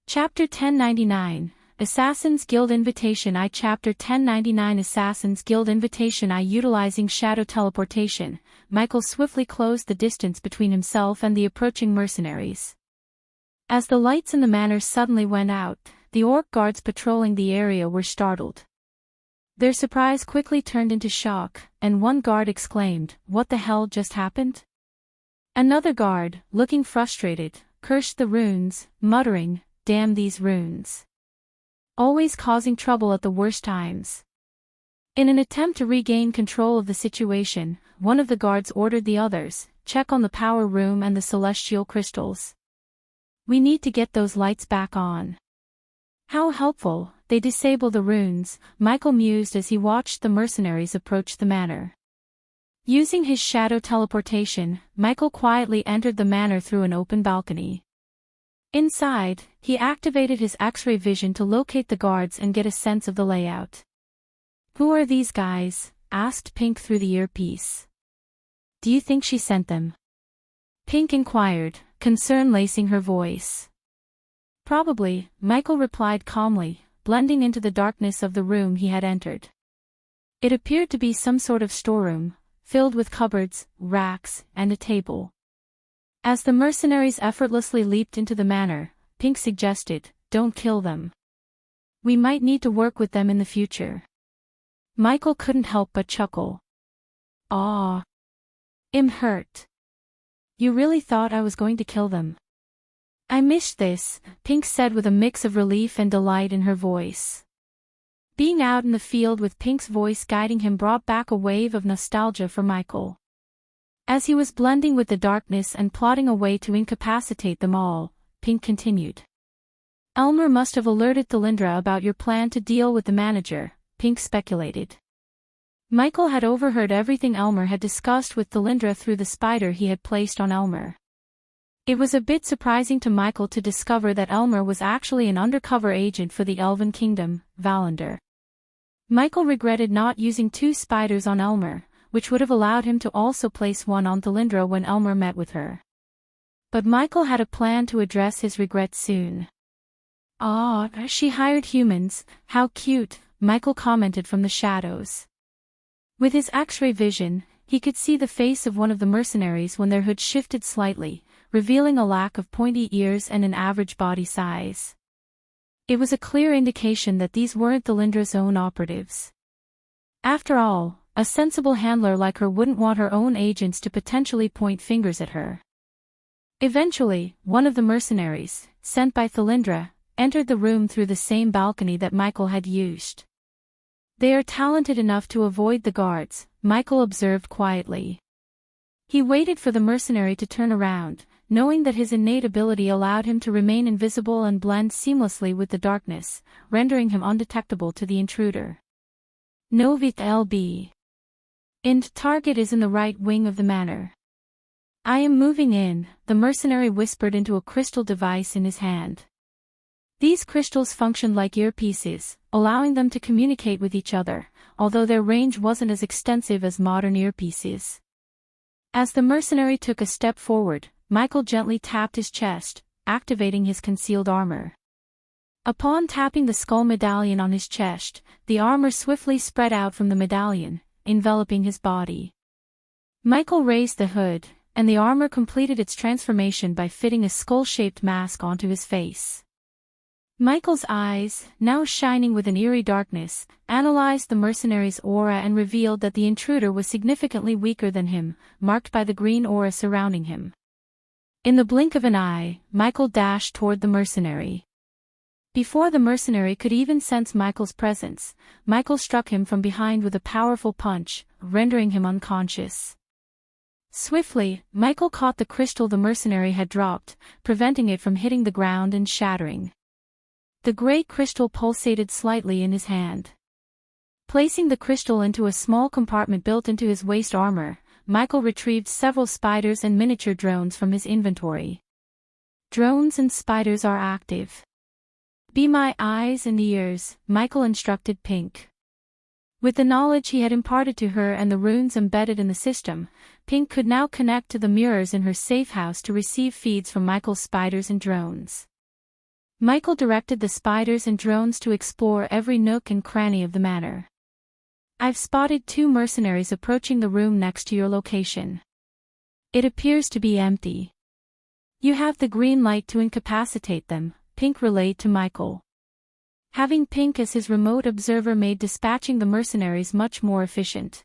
Chapter 1099, Assassin's Guild Invitation I Chapter 1099 Assassin's Guild Invitation I Utilizing shadow teleportation, Michael swiftly closed the distance between himself and the approaching mercenaries. As the lights in the manor suddenly went out, the orc guards patrolling the area were startled. Their surprise quickly turned into shock, and one guard exclaimed, "What the hell just happened?" Another guard, looking frustrated, cursed the runes, muttering, "Damn these runes. Always causing trouble at the worst times." In an attempt to regain control of the situation, one of the guards ordered the others, "Check on the power room and the celestial crystals. We need to get those lights back on." How helpful, they disable the runes, Michael mused as he watched the mercenaries approach the manor. Using his shadow teleportation, Michael quietly entered the manor through an open balcony. Inside, he activated his X-ray vision to locate the guards and get a sense of the layout. "Who are these guys?" asked Pink through the earpiece. "Do you think she sent them?" Pink inquired, concern lacing her voice. "Probably," Michael replied calmly, blending into the darkness of the room he had entered. It appeared to be some sort of storeroom, filled with cupboards, racks, and a table. As the mercenaries effortlessly leaped into the manor, Pink suggested, "Don't kill them. We might need to work with them in the future." Michael couldn't help but chuckle. "Aw. I'm hurt. You really thought I was going to kill them?" "I missed this," Pink said with a mix of relief and delight in her voice. Being out in the field with Pink's voice guiding him brought back a wave of nostalgia for Michael. As he was blending with the darkness and plotting a way to incapacitate them all, Pink continued. "Elmer must have alerted Thalindra about your plan to deal with the manager," Pink speculated. Michael had overheard everything Elmer had discussed with Thalindra through the spider he had placed on Elmer. It was a bit surprising to Michael to discover that Elmer was actually an undercover agent for the Elven Kingdom, Valander. Michael regretted not using 2 spiders on Elmer, which would have allowed him to also place one on Thalindra when Elmer met with her. But Michael had a plan to address his regrets soon. "Ah, she hired humans, how cute," Michael commented from the shadows. With his X-ray vision, he could see the face of one of the mercenaries when their hood shifted slightly, revealing a lack of pointy ears and an average body size. It was a clear indication that these weren't Thalindra's own operatives. After all, a sensible handler like her wouldn't want her own agents to potentially point fingers at her. Eventually, one of the mercenaries, sent by Thalindra, entered the room through the same balcony that Michael had used. "They are talented enough to avoid the guards," Michael observed quietly. He waited for the mercenary to turn around, knowing that his innate ability allowed him to remain invisible and blend seamlessly with the darkness, rendering him undetectable to the intruder. "Novit LB. And target is in the right wing of the manor. I am moving in," the mercenary whispered into a crystal device in his hand. These crystals functioned like earpieces, allowing them to communicate with each other, although their range wasn't as extensive as modern earpieces. As the mercenary took a step forward, Michael gently tapped his chest, activating his concealed armor. Upon tapping the skull medallion on his chest, the armor swiftly spread out from the medallion, enveloping his body. Michael raised the hood, and the armor completed its transformation by fitting a skull-shaped mask onto his face. Michael's eyes, now shining with an eerie darkness, analyzed the mercenary's aura and revealed that the intruder was significantly weaker than him, marked by the green aura surrounding him. In the blink of an eye, Michael dashed toward the mercenary. Before the mercenary could even sense Michael's presence, Michael struck him from behind with a powerful punch, rendering him unconscious. Swiftly, Michael caught the crystal the mercenary had dropped, preventing it from hitting the ground and shattering. The gray crystal pulsated slightly in his hand. Placing the crystal into a small compartment built into his waist armor, Michael retrieved several spiders and miniature drones from his inventory. "Drones and spiders are active. Be my eyes and ears," Michael instructed Pink. With the knowledge he had imparted to her and the runes embedded in the system, Pink could now connect to the mirrors in her safe house to receive feeds from Michael's spiders and drones. Michael directed the spiders and drones to explore every nook and cranny of the manor. I've spotted 2 mercenaries approaching the room next to your location. It appears to be empty. You have the green light to incapacitate them, Pink relayed to Michael. Having Pink as his remote observer made dispatching the mercenaries much more efficient.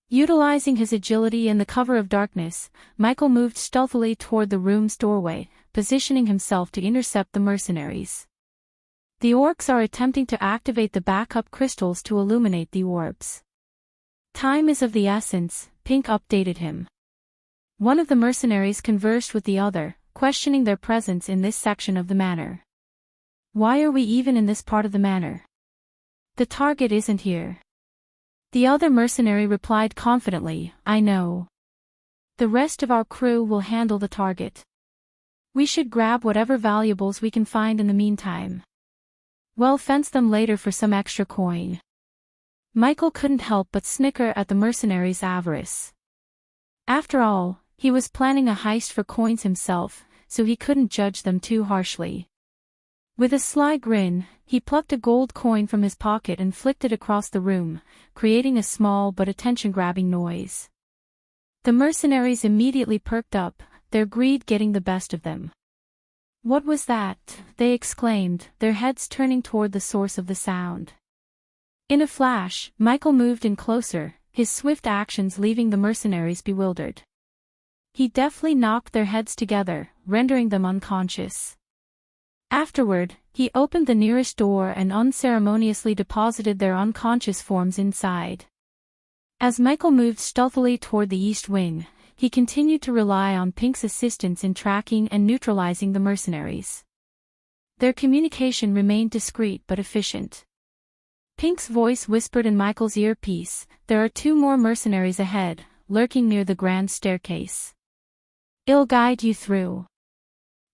Utilizing his agility in the cover of darkness, Michael moved stealthily toward the room's doorway, positioning himself to intercept the mercenaries. The orcs are attempting to activate the backup crystals to illuminate the orbs. Time is of the essence, Pink updated him. One of the mercenaries conversed with the other, questioning their presence in this section of the manor. Why are we even in this part of the manor? The target isn't here. The other mercenary replied confidently, I know. The rest of our crew will handle the target. We should grab whatever valuables we can find in the meantime. We'll fence them later for some extra coin. Michael couldn't help but snicker at the mercenary's avarice. After all, he was planning a heist for coins himself, so he couldn't judge them too harshly. With a sly grin, he plucked a gold coin from his pocket and flicked it across the room, creating a small but attention-grabbing noise. The mercenaries immediately perked up, their greed getting the best of them. What was that? They exclaimed, their heads turning toward the source of the sound. In a flash, Michael moved in closer, his swift actions leaving the mercenaries bewildered. He deftly knocked their heads together, rendering them unconscious. Afterward, he opened the nearest door and unceremoniously deposited their unconscious forms inside. As Michael moved stealthily toward the east wing, he continued to rely on Pink's assistance in tracking and neutralizing the mercenaries. Their communication remained discreet but efficient. Pink's voice whispered in Michael's earpiece, there are 2 more mercenaries ahead, lurking near the grand staircase. I'll guide you through.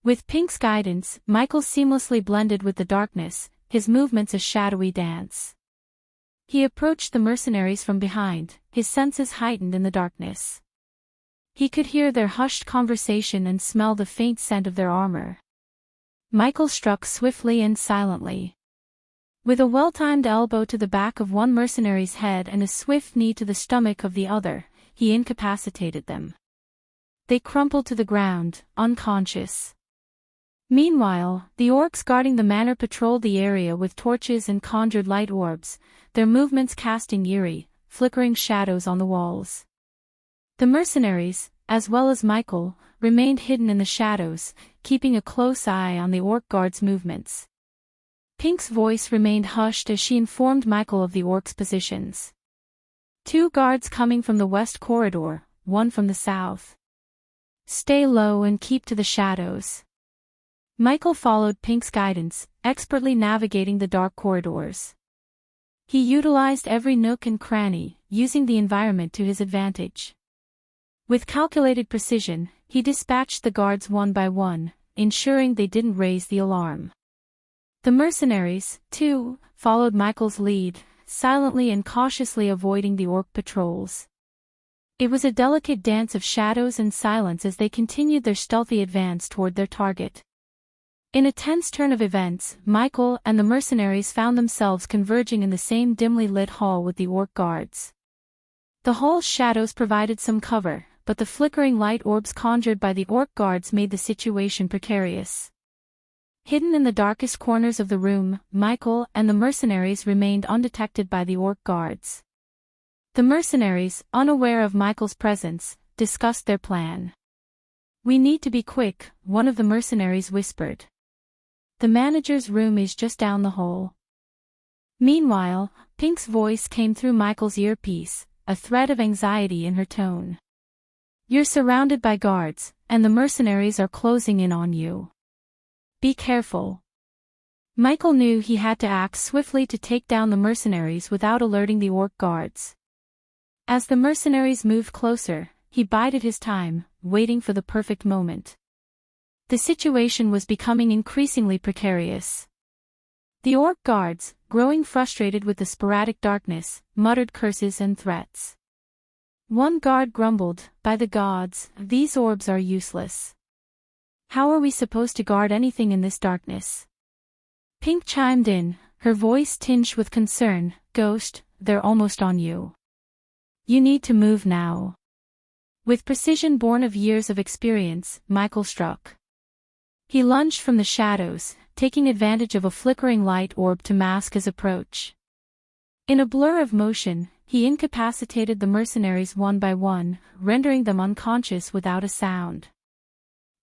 With Pink's guidance, Michael seamlessly blended with the darkness, his movements a shadowy dance. He approached the mercenaries from behind, his senses heightened in the darkness. He could hear their hushed conversation and smell the faint scent of their armor. Michael struck swiftly and silently. With a well-timed elbow to the back of one mercenary's head and a swift knee to the stomach of the other, he incapacitated them. They crumpled to the ground, unconscious. Meanwhile, the orcs guarding the manor patrolled the area with torches and conjured light orbs, their movements casting eerie, flickering shadows on the walls. The mercenaries, as well as Michael, remained hidden in the shadows, keeping a close eye on the orc guards' movements. Pink's voice remained hushed as she informed Michael of the orcs' positions. 2 guards coming from the west corridor, 1 from the south. Stay low and keep to the shadows. Michael followed Pink's guidance, expertly navigating the dark corridors. He utilized every nook and cranny, using the environment to his advantage. With calculated precision, he dispatched the guards one by one, ensuring they didn't raise the alarm. The mercenaries, too, followed Michael's lead, silently and cautiously avoiding the orc patrols. It was a delicate dance of shadows and silence as they continued their stealthy advance toward their target. In a tense turn of events, Michael and the mercenaries found themselves converging in the same dimly lit hall with the orc guards. The hall's shadows provided some cover, but the flickering light orbs conjured by the orc guards made the situation precarious. Hidden in the darkest corners of the room, Michael and the mercenaries remained undetected by the orc guards. The mercenaries, unaware of Michael's presence, discussed their plan. We need to be quick, one of the mercenaries whispered. The manager's room is just down the hall. Meanwhile, Pink's voice came through Michael's earpiece, a thread of anxiety in her tone. You're surrounded by guards, and the mercenaries are closing in on you. Be careful. Michael knew he had to act swiftly to take down the mercenaries without alerting the orc guards. As the mercenaries moved closer, he bided his time, waiting for the perfect moment. The situation was becoming increasingly precarious. The orc guards, growing frustrated with the sporadic darkness, muttered curses and threats. One guard grumbled, "By the gods, these orbs are useless. How are we supposed to guard anything in this darkness?" Pink chimed in, her voice tinged with concern. Ghost, they're almost on you. You need to move now. With precision born of years of experience, Michael struck. He lunged from the shadows, taking advantage of a flickering light orb to mask his approach. In a blur of motion, he incapacitated the mercenaries one by one, rendering them unconscious without a sound.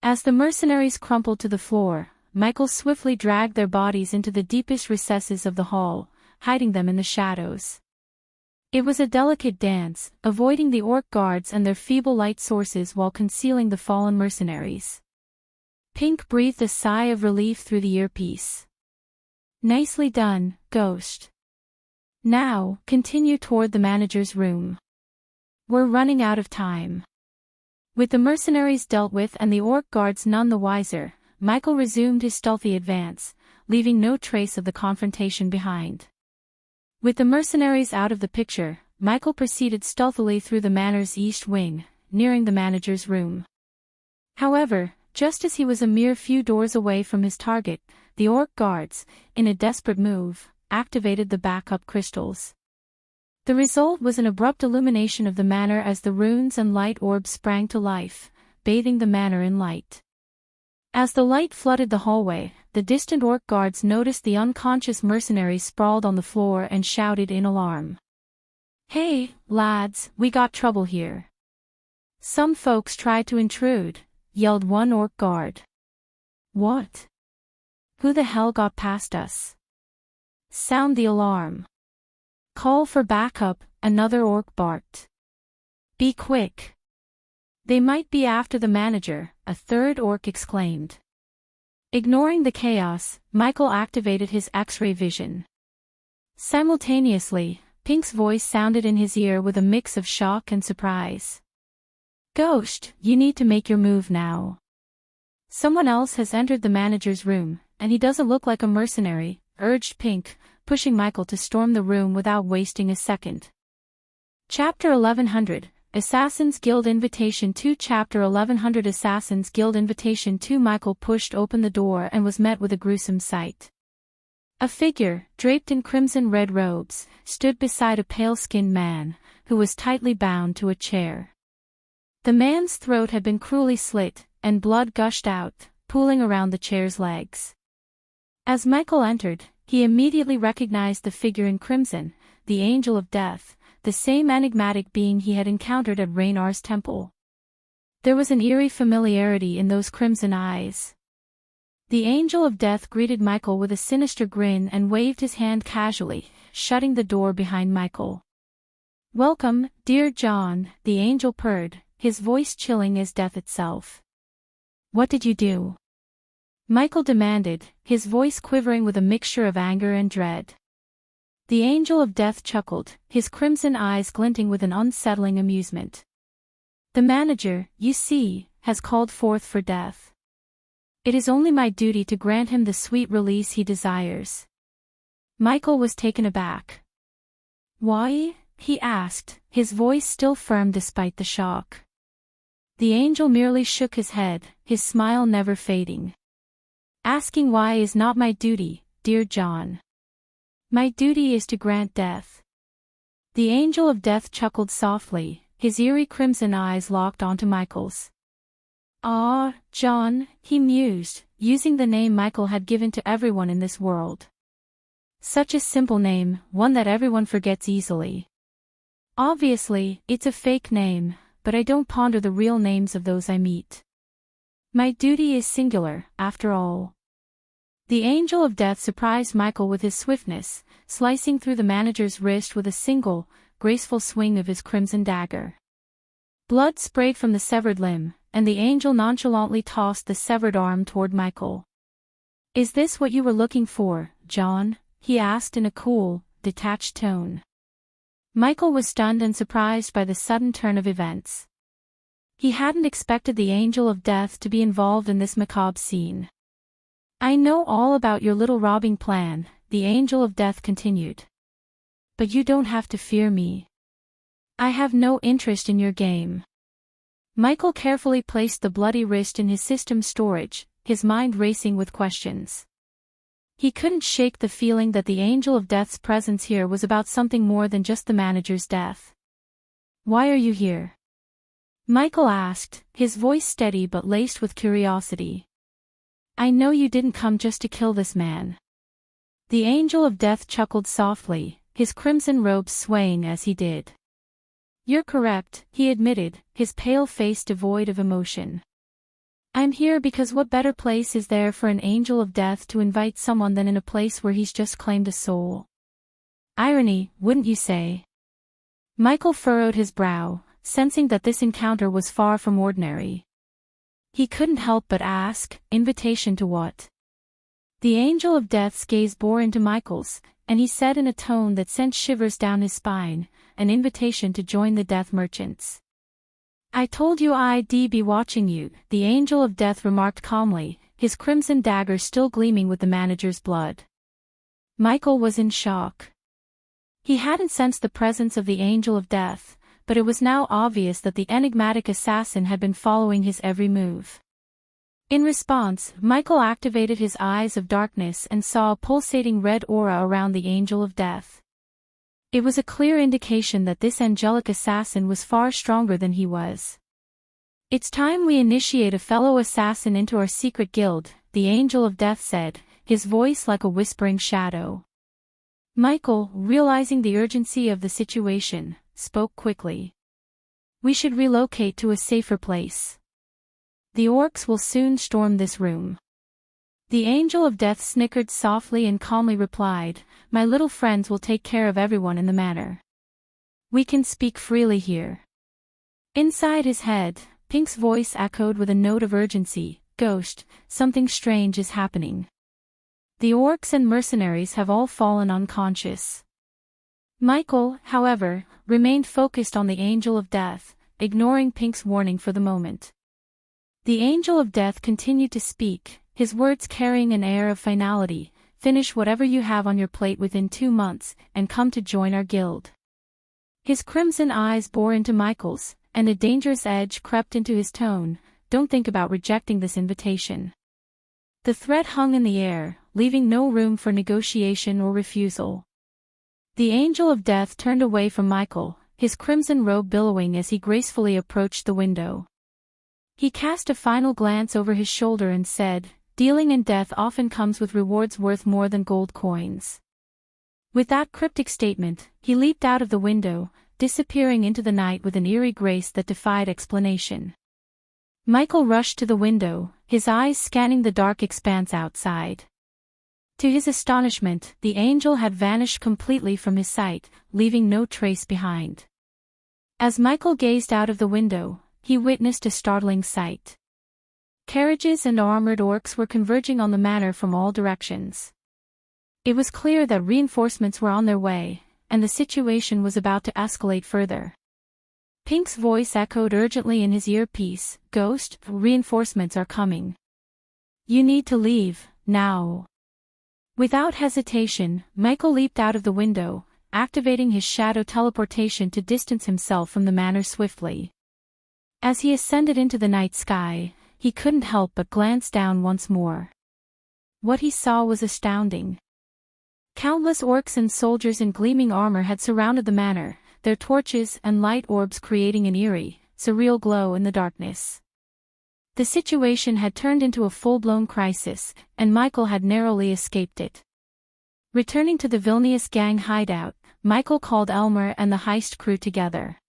As the mercenaries crumpled to the floor, Michael swiftly dragged their bodies into the deepest recesses of the hall, hiding them in the shadows. It was a delicate dance, avoiding the orc guards and their feeble light sources while concealing the fallen mercenaries. Pink breathed a sigh of relief through the earpiece. Nicely done, Ghost. Now, continue toward the manager's room. We're running out of time. With the mercenaries dealt with and the orc guards none the wiser, Michael resumed his stealthy advance, leaving no trace of the confrontation behind. With the mercenaries out of the picture, Michael proceeded stealthily through the manor's east wing, nearing the manager's room. However, just as he was a mere few doors away from his target, the orc guards, in a desperate move, activated the backup crystals. The result was an abrupt illumination of the manor as the runes and light orbs sprang to life, bathing the manor in light. As the light flooded the hallway, the distant orc guards noticed the unconscious mercenaries sprawled on the floor and shouted in alarm. Hey, lads, we got trouble here. Some folks tried to intrude, yelled one orc guard. What? Who the hell got past us? Sound the alarm. Call for backup, another orc barked. Be quick. They might be after the manager, a third orc exclaimed. Ignoring the chaos, Michael activated his X-ray vision. Simultaneously, Pink's voice sounded in his ear with a mix of shock and surprise. Ghost, you need to make your move now. Someone else has entered the manager's room, and he doesn't look like a mercenary, urged Pink, pushing Michael to storm the room without wasting a second. Chapter 1100, Assassin's Guild Invitation 2 Chapter 1100 Assassin's Guild Invitation 2 Michael pushed open the door and was met with a gruesome sight. A figure, draped in crimson-red robes, stood beside a pale-skinned man, who was tightly bound to a chair. The man's throat had been cruelly slit, and blood gushed out, pooling around the chair's legs. As Michael entered, he immediately recognized the figure in crimson, the Angel of Death, the same enigmatic being he had encountered at Raynar's temple. There was an eerie familiarity in those crimson eyes. The Angel of Death greeted Michael with a sinister grin and waved his hand casually, shutting the door behind Michael. Welcome, dear John, the angel purred, his voice chilling as death itself. What did you do? Michael demanded, his voice quivering with a mixture of anger and dread. The Angel of Death chuckled, his crimson eyes glinting with an unsettling amusement. The manager, you see, has called forth for death. It is only my duty to grant him the sweet release he desires. Michael was taken aback. Why? He asked, his voice still firm despite the shock. The angel merely shook his head, his smile never fading. Asking why is not my duty, dear John. My duty is to grant death. The Angel of Death chuckled softly, his eerie crimson eyes locked onto Michael's. Ah, John, he mused, using the name Michael had given to everyone in this world. Such a simple name, one that everyone forgets easily. Obviously, it's a fake name, but I don't ponder the real names of those I meet. My duty is singular, after all. The Angel of Death surprised Michael with his swiftness, slicing through the manager's wrist with a single, graceful swing of his crimson dagger. Blood sprayed from the severed limb, and the angel nonchalantly tossed the severed arm toward Michael. Is this what you were looking for, John? He asked in a cool, detached tone. Michael was stunned and surprised by the sudden turn of events. He hadn't expected the Angel of Death to be involved in this macabre scene. I know all about your little robbing plan, the Angel of Death continued. But you don't have to fear me. I have no interest in your game. Michael carefully placed the bloody wrist in his system storage, his mind racing with questions. He couldn't shake the feeling that the Angel of Death's presence here was about something more than just the manager's death. "Why are you here?" Michael asked, his voice steady but laced with curiosity. "I know you didn't come just to kill this man." The Angel of Death chuckled softly, his crimson robes swaying as he did. "You're correct," he admitted, his pale face devoid of emotion. "I'm here because what better place is there for an Angel of Death to invite someone than in a place where he's just claimed a soul? Irony, wouldn't you say?" Michael furrowed his brow, sensing that this encounter was far from ordinary. He couldn't help but ask, invitation to what? The Angel of Death's gaze bore into Michael's, and he said in a tone that sent shivers down his spine, an invitation to join the Death Merchants. "I told you I'd be watching you," the Angel of Death remarked calmly, his crimson dagger still gleaming with the manager's blood. Michael was in shock. He hadn't sensed the presence of the Angel of Death, but it was now obvious that the enigmatic assassin had been following his every move. In response, Michael activated his eyes of darkness and saw a pulsating red aura around the Angel of Death. It was a clear indication that this angelic assassin was far stronger than he was. "It's time we initiate a fellow assassin into our secret guild," the Angel of Death said, his voice like a whispering shadow. Michael, realizing the urgency of the situation, spoke quickly. "We should relocate to a safer place. The orcs will soon storm this room." The Angel of Death snickered softly and calmly replied, "My little friends will take care of everyone in the manor. We can speak freely here." Inside his head, Pink's voice echoed with a note of urgency, "Ghost, something strange is happening. The orcs and mercenaries have all fallen unconscious." Michael, however, remained focused on the Angel of Death, ignoring Pink's warning for the moment. The Angel of Death continued to speak, his words carrying an air of finality. "Finish whatever you have on your plate within 2 months, and come to join our guild." His crimson eyes bore into Michael's, and a dangerous edge crept into his tone. "Don't think about rejecting this invitation." The threat hung in the air, leaving no room for negotiation or refusal. The Angel of Death turned away from Michael, his crimson robe billowing as he gracefully approached the window. He cast a final glance over his shoulder and said, "Dealing in death often comes with rewards worth more than gold coins." With that cryptic statement, he leaped out of the window, disappearing into the night with an eerie grace that defied explanation. Michael rushed to the window, his eyes scanning the dark expanse outside. To his astonishment, the angel had vanished completely from his sight, leaving no trace behind. As Michael gazed out of the window, he witnessed a startling sight. Carriages and armored orcs were converging on the manor from all directions. It was clear that reinforcements were on their way, and the situation was about to escalate further. Pink's voice echoed urgently in his earpiece, "Ghost, reinforcements are coming. You need to leave, now." Without hesitation, Michael leaped out of the window, activating his shadow teleportation to distance himself from the manor swiftly. As he ascended into the night sky, he couldn't help but glance down once more. What he saw was astounding. Countless orcs and soldiers in gleaming armor had surrounded the manor, their torches and light orbs creating an eerie, surreal glow in the darkness. The situation had turned into a full-blown crisis, and Michael had narrowly escaped it. Returning to the Vilnius gang hideout, Michael called Elmer and the heist crew together.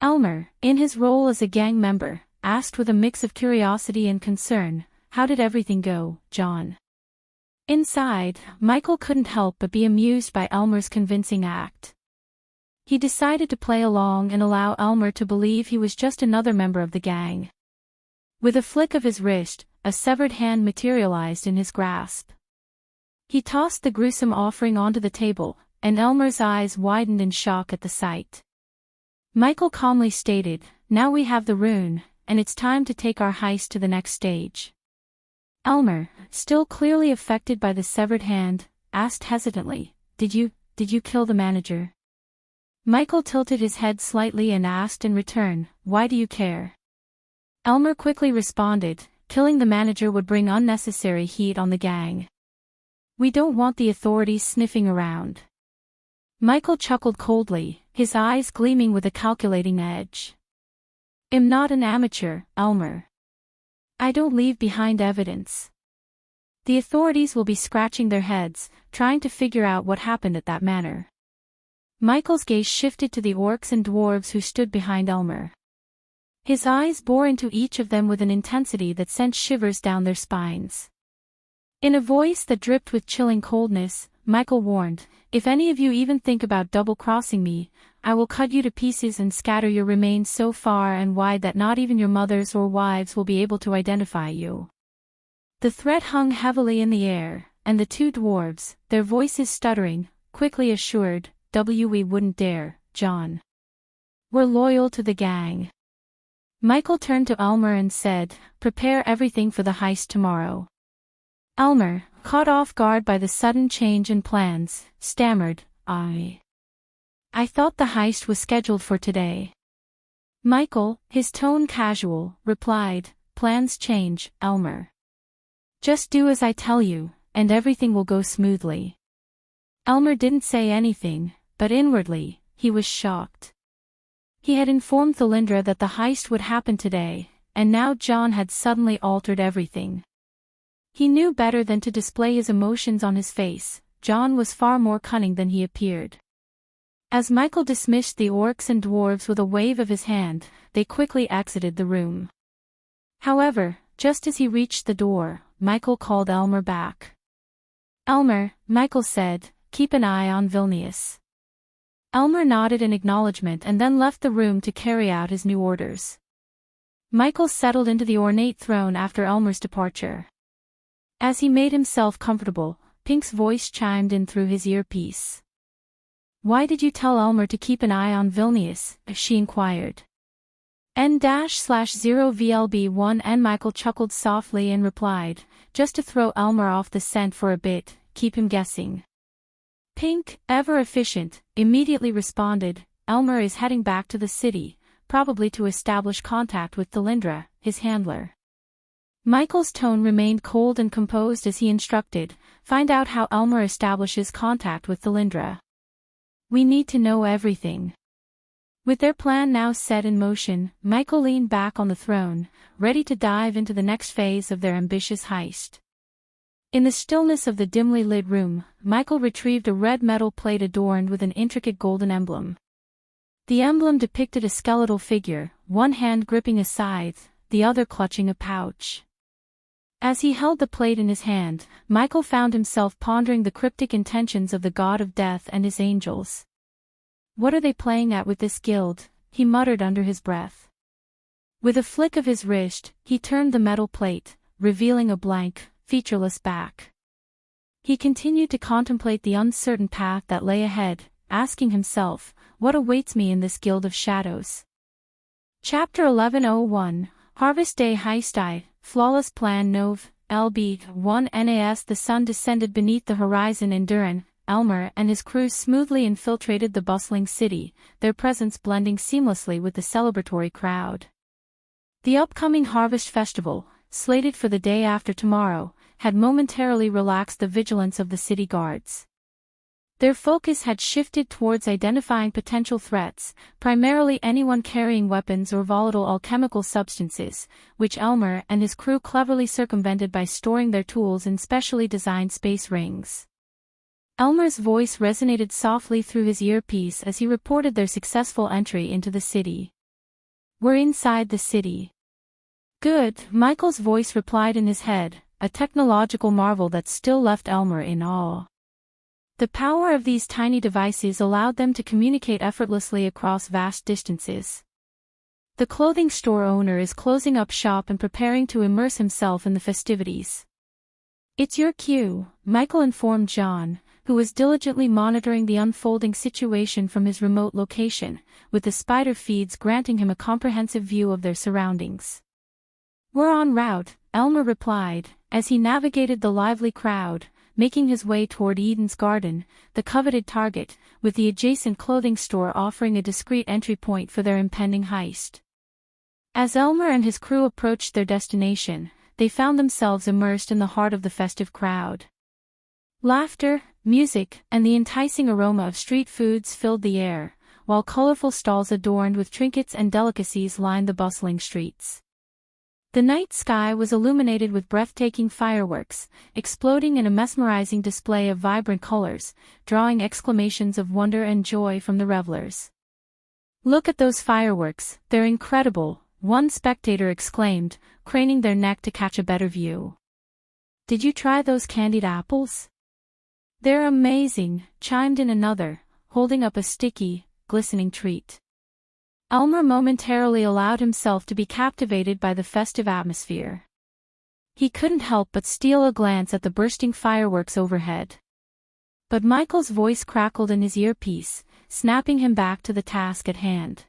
Elmer, in his role as a gang member, asked with a mix of curiosity and concern, "How did everything go, John?" Inside, Michael couldn't help but be amused by Elmer's convincing act. He decided to play along and allow Elmer to believe he was just another member of the gang. With a flick of his wrist, a severed hand materialized in his grasp. He tossed the gruesome offering onto the table, and Elmer's eyes widened in shock at the sight. Michael calmly stated, "Now we have the rune, and it's time to take our heist to the next stage." Elmer, still clearly affected by the severed hand, asked hesitantly, Did you kill the manager?" Michael tilted his head slightly and asked in return, "Why do you care?" Elmer quickly responded, "Killing the manager would bring unnecessary heat on the gang." We don't want the authorities sniffing around. Michael chuckled coldly, his eyes gleaming with a calculating edge. I'm not an amateur, Elmer. I don't leave behind evidence. The authorities will be scratching their heads, trying to figure out what happened at that manor. Michael's gaze shifted to the orcs and dwarves who stood behind Elmer. His eyes bore into each of them with an intensity that sent shivers down their spines. In a voice that dripped with chilling coldness, Michael warned, "If any of you even think about double-crossing me, I will cut you to pieces and scatter your remains so far and wide that not even your mothers or wives will be able to identify you." The threat hung heavily in the air, and the two dwarves, their voices stuttering, quickly assured, "We wouldn't dare, John. We're loyal to the gang." Michael turned to Elmer and said, "Prepare everything for the heist tomorrow." Elmer, caught off guard by the sudden change in plans, stammered, I thought the heist was scheduled for today." Michael, his tone casual, replied, "Plans change, Elmer. Just do as I tell you, and everything will go smoothly." Elmer didn't say anything, but inwardly, he was shocked. He had informed Thalindra that the heist would happen today, and now John had suddenly altered everything. He knew better than to display his emotions on his face. John was far more cunning than he appeared. As Michael dismissed the orcs and dwarves with a wave of his hand, they quickly exited the room. However, just as he reached the door, Michael called Elmer back. "Elmer," Michael said, "keep an eye on Vilnius." Elmer nodded in acknowledgement and then left the room to carry out his new orders. Michael settled into the ornate throne after Elmer's departure. As he made himself comfortable, Pink's voice chimed in through his earpiece. "Why did you tell Elmer to keep an eye on Vilnius?" she inquired. N-0VLB1 and Michael chuckled softly and replied, "Just to throw Elmer off the scent for a bit, keep him guessing." Pink, ever efficient, immediately responded, "Elmer is heading back to the city, probably to establish contact with Thalindra, his handler." Michael's tone remained cold and composed as he instructed, "Find out how Elmer establishes contact with Thalindra. We need to know everything." With their plan now set in motion, Michael leaned back on the throne, ready to dive into the next phase of their ambitious heist. In the stillness of the dimly lit room, Michael retrieved a red metal plate adorned with an intricate golden emblem. The emblem depicted a skeletal figure, one hand gripping a scythe, the other clutching a pouch. As he held the plate in his hand, Michael found himself pondering the cryptic intentions of the god of death and his angels. "What are they playing at with this guild?" he muttered under his breath. With a flick of his wrist, he turned the metal plate, revealing a blank, featureless back. He continued to contemplate the uncertain path that lay ahead, asking himself, "What awaits me in this guild of shadows?" Chapter 11:01, Harvest Day Heist I, Flawless Plan Nov, LB 1 NAS. The sun descended beneath the horizon in Duran. Elmer and his crew smoothly infiltrated the bustling city, their presence blending seamlessly with the celebratory crowd. The upcoming Harvest Festival, slated for the day after tomorrow, had momentarily relaxed the vigilance of the city guards. Their focus had shifted towards identifying potential threats, primarily anyone carrying weapons or volatile alchemical substances, which Elmer and his crew cleverly circumvented by storing their tools in specially designed space rings. Elmer's voice resonated softly through his earpiece as he reported their successful entry into the city. "We're inside the city." "Good," Michael's voice replied in his head, a technological marvel that still left Elmer in awe. The power of these tiny devices allowed them to communicate effortlessly across vast distances. "The clothing store owner is closing up shop and preparing to immerse himself in the festivities." "It's your cue," Michael informed John, who was diligently monitoring the unfolding situation from his remote location, with the spider feeds granting him a comprehensive view of their surroundings. "We're en route," Elmer replied, as he navigated the lively crowd, making his way toward Eden's Garden, the coveted target, with the adjacent clothing store offering a discreet entry point for their impending heist. As Elmer and his crew approached their destination, they found themselves immersed in the heart of the festive crowd. Laughter, music, and the enticing aroma of street foods filled the air, while colorful stalls adorned with trinkets and delicacies lined the bustling streets. The night sky was illuminated with breathtaking fireworks, exploding in a mesmerizing display of vibrant colors, drawing exclamations of wonder and joy from the revelers. "Look at those fireworks, they're incredible," one spectator exclaimed, craning their neck to catch a better view. "Did you try those candied apples?" "They're amazing," chimed in another, holding up a sticky, glistening treat. Elmer momentarily allowed himself to be captivated by the festive atmosphere. He couldn't help but steal a glance at the bursting fireworks overhead. But Michael's voice crackled in his earpiece, snapping him back to the task at hand.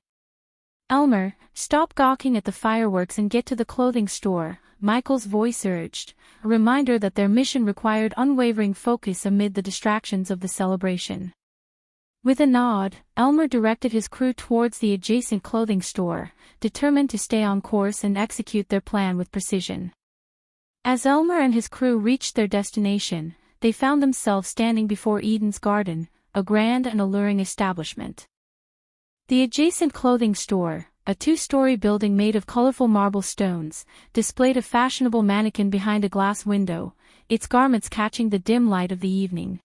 "Elmer, stop gawking at the fireworks and get to the clothing store," Michael's voice urged, a reminder that their mission required unwavering focus amid the distractions of the celebration. With a nod, Elmer directed his crew towards the adjacent clothing store, determined to stay on course and execute their plan with precision. As Elmer and his crew reached their destination, they found themselves standing before Eden's Garden, a grand and alluring establishment. The adjacent clothing store, a two-story building made of colorful marble stones, displayed a fashionable mannequin behind a glass window, its garments catching the dim light of the evening.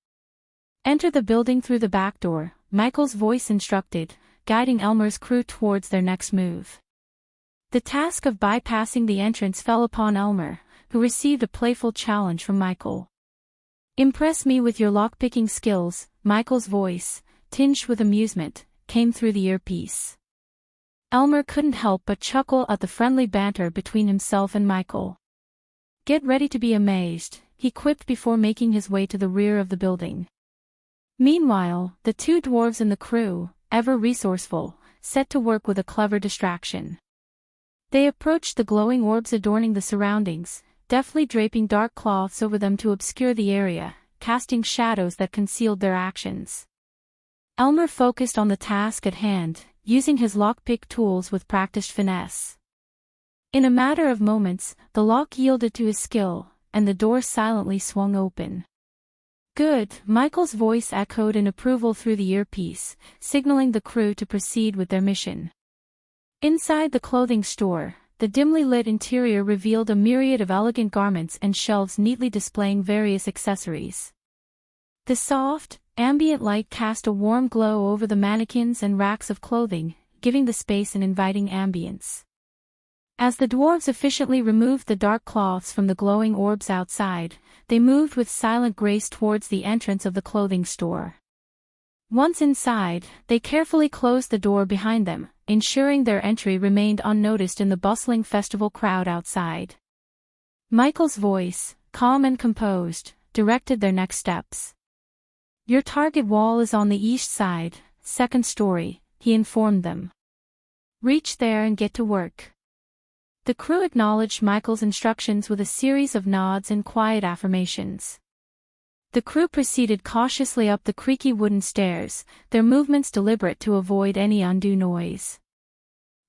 "Enter the building through the back door," Michael's voice instructed, guiding Elmer's crew towards their next move. The task of bypassing the entrance fell upon Elmer, who received a playful challenge from Michael. "Impress me with your lockpicking skills," Michael's voice, tinged with amusement, came through the earpiece. Elmer couldn't help but chuckle at the friendly banter between himself and Michael. "Get ready to be amazed," he quipped before making his way to the rear of the building. Meanwhile, the two dwarves and the crew, ever resourceful, set to work with a clever distraction. They approached the glowing orbs adorning the surroundings, deftly draping dark cloths over them to obscure the area, casting shadows that concealed their actions. Elmer focused on the task at hand, using his lockpick tools with practiced finesse. In a matter of moments, the lock yielded to his skill, and the door silently swung open. "Good," Michael's voice echoed in approval through the earpiece, signaling the crew to proceed with their mission. Inside the clothing store, the dimly lit interior revealed a myriad of elegant garments and shelves neatly displaying various accessories. The soft, ambient light cast a warm glow over the mannequins and racks of clothing, giving the space an inviting ambience. As the dwarves efficiently removed the dark cloths from the glowing orbs outside, they moved with silent grace towards the entrance of the clothing store. Once inside, they carefully closed the door behind them, ensuring their entry remained unnoticed in the bustling festival crowd outside. Michael's voice, calm and composed, directed their next steps. "Your target wall is on the east side, second story," he informed them. "Reach there and get to work." The crew acknowledged Michael's instructions with a series of nods and quiet affirmations. The crew proceeded cautiously up the creaky wooden stairs, their movements deliberate to avoid any undue noise.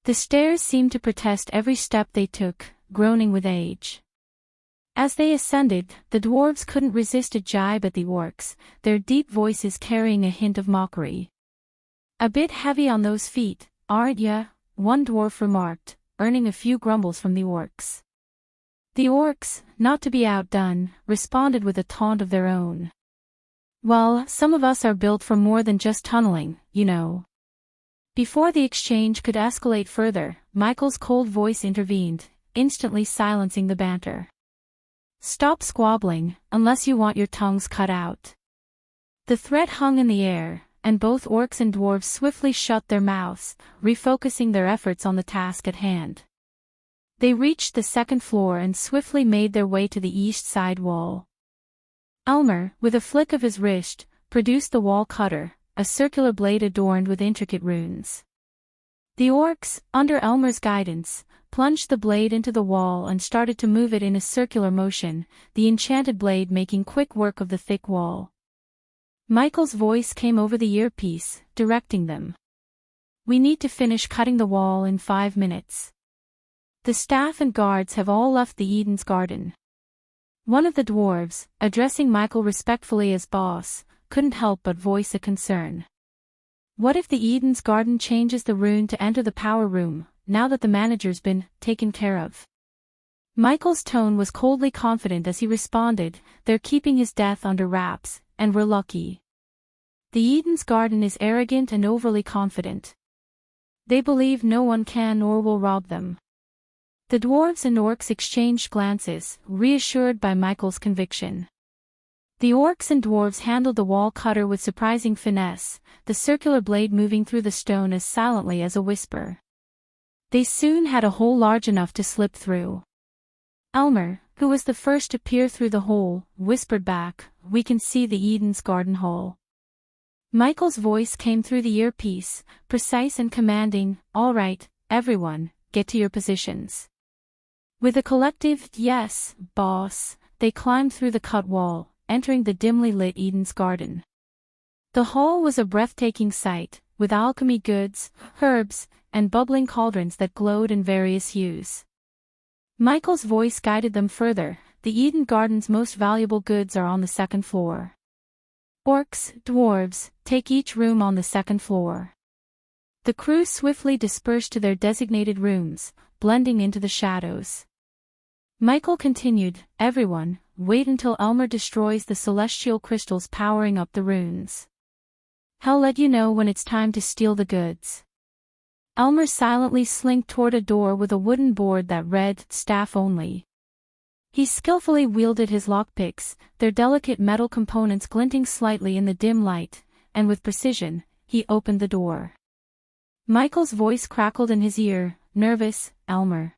The stairs seemed to protest every step they took, groaning with age. As they ascended, the dwarves couldn't resist a jibe at the orcs, their deep voices carrying a hint of mockery. "A bit heavy on those feet, aren't ya?" one dwarf remarked, earning a few grumbles from the orcs. The orcs, not to be outdone, responded with a taunt of their own. "Well, some of us are built for more than just tunneling, you know." Before the exchange could escalate further, Michael's cold voice intervened, instantly silencing the banter. "Stop squabbling, unless you want your tongues cut out." The threat hung in the air, and both orcs and dwarves swiftly shut their mouths, refocusing their efforts on the task at hand. They reached the second floor and swiftly made their way to the east side wall. Elmer, with a flick of his wrist, produced the wall cutter, a circular blade adorned with intricate runes. The orcs, under Elmer's guidance, plunged the blade into the wall and started to move it in a circular motion, the enchanted blade making quick work of the thick wall. Michael's voice came over the earpiece, directing them. "We need to finish cutting the wall in 5 minutes. The staff and guards have all left the Eden's Garden." One of the dwarves, addressing Michael respectfully as boss, couldn't help but voice a concern. What if the Eden's Garden changes the rune to enter the power room, now that the manager's been taken care of? Michael's tone was coldly confident as he responded, "They're keeping his death under wraps, and we're lucky. The Eden's Garden is arrogant and overly confident. They believe no one can or will rob them." The dwarves and orcs exchanged glances, reassured by Michael's conviction. The orcs and dwarves handled the wall cutter with surprising finesse, the circular blade moving through the stone as silently as a whisper. They soon had a hole large enough to slip through. Elmer, who was the first to peer through the hole, whispered back, "We can see the Eden's Garden hole." Michael's voice came through the earpiece, precise and commanding, "All right, everyone, get to your positions." With a collective, "Yes, boss," they climbed through the cut wall, entering the dimly lit Eden's Garden. The hall was a breathtaking sight, with alchemy goods, herbs, and bubbling cauldrons that glowed in various hues. Michael's voice guided them further. "The Eden Garden's most valuable goods are on the second floor. Orcs, dwarves, take each room on the second floor." The crew swiftly dispersed to their designated rooms, blending into the shadows. Michael continued, "Everyone, wait until Elmer destroys the celestial crystals powering up the runes. He'll let you know when it's time to steal the goods." Elmer silently slinked toward a door with a wooden board that read, "Staff only." He skillfully wielded his lockpicks, their delicate metal components glinting slightly in the dim light, and with precision, he opened the door. Michael's voice crackled in his ear, "Nervous, Elmer?"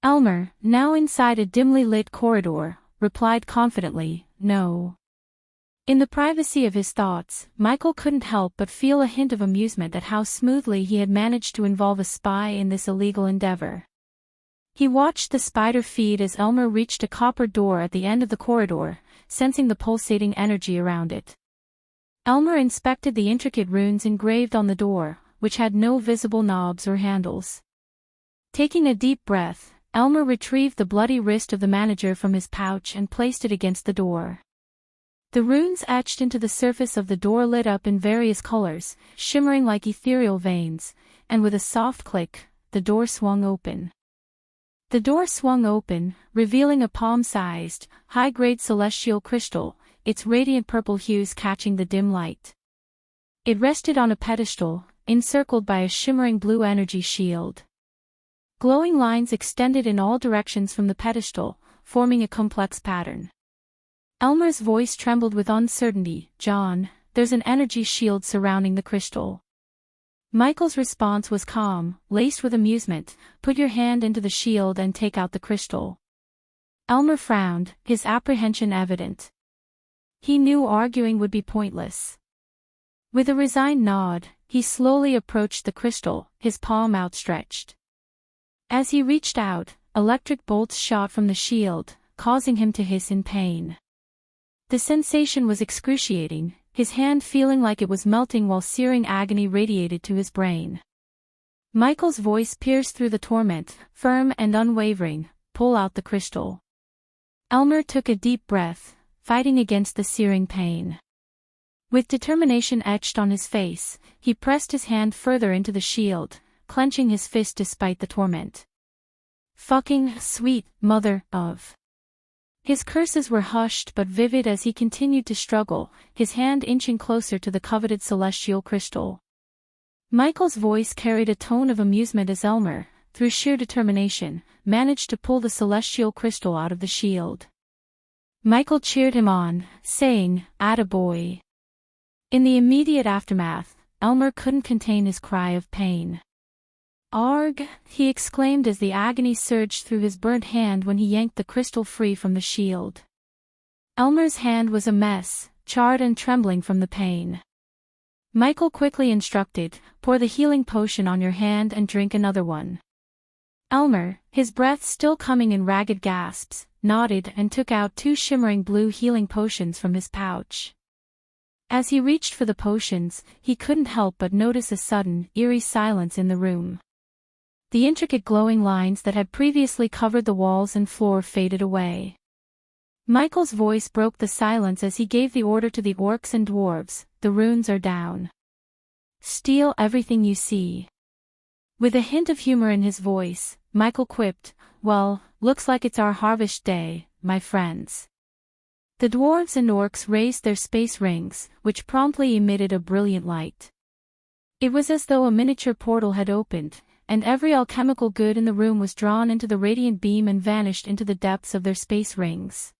Elmer, now inside a dimly lit corridor, replied confidently, "No." In the privacy of his thoughts, Michael couldn't help but feel a hint of amusement at how smoothly he had managed to involve a spy in this illegal endeavor. He watched the spider feed as Elmer reached a copper door at the end of the corridor, sensing the pulsating energy around it. Elmer inspected the intricate runes engraved on the door, which had no visible knobs or handles. Taking a deep breath, Elmer retrieved the bloody wrist of the manager from his pouch and placed it against the door. The runes etched into the surface of the door lit up in various colors, shimmering like ethereal veins, and with a soft click, the door swung open. The door swung open, revealing a palm-sized, high-grade celestial crystal, its radiant purple hues catching the dim light. It rested on a pedestal, encircled by a shimmering blue energy shield. Glowing lines extended in all directions from the pedestal, forming a complex pattern. Elmer's voice trembled with uncertainty, "John, there's an energy shield surrounding the crystal." Michael's response was calm, laced with amusement, "Put your hand into the shield and take out the crystal." Elmer frowned, his apprehension evident. He knew arguing would be pointless. With a resigned nod, he slowly approached the crystal, his palm outstretched. As he reached out, electric bolts shot from the shield, causing him to hiss in pain. The sensation was excruciating, his hand feeling like it was melting while searing agony radiated to his brain. Michael's voice pierced through the torment, firm and unwavering, "Pull out the crystal." Elmer took a deep breath, fighting against the searing pain. With determination etched on his face, he pressed his hand further into the shield, clenching his fist despite the torment. "Fucking sweet mother of..." His curses were hushed but vivid as he continued to struggle, his hand inching closer to the coveted celestial crystal. Michael's voice carried a tone of amusement as Elmer, through sheer determination, managed to pull the celestial crystal out of the shield. Michael cheered him on, saying, "Attaboy." In the immediate aftermath, Elmer couldn't contain his cry of pain. "Arg!" he exclaimed as the agony surged through his burnt hand when he yanked the crystal free from the shield. Elmer's hand was a mess, charred and trembling from the pain. Michael quickly instructed, "Pour the healing potion on your hand and drink another one." Elmer, his breath still coming in ragged gasps, nodded and took out 2 shimmering blue healing potions from his pouch. As he reached for the potions, he couldn't help but notice a sudden, eerie silence in the room. The intricate glowing lines that had previously covered the walls and floor faded away. Michael's voice broke the silence as he gave the order to the orcs and dwarves, "The runes are down. Steal everything you see." With a hint of humor in his voice, Michael quipped, "Well, looks like it's our harvest day, my friends." The dwarves and orcs raised their space rings, which promptly emitted a brilliant light. It was as though a miniature portal had opened, and every alchemical good in the room was drawn into the radiant beam and vanished into the depths of their space rings.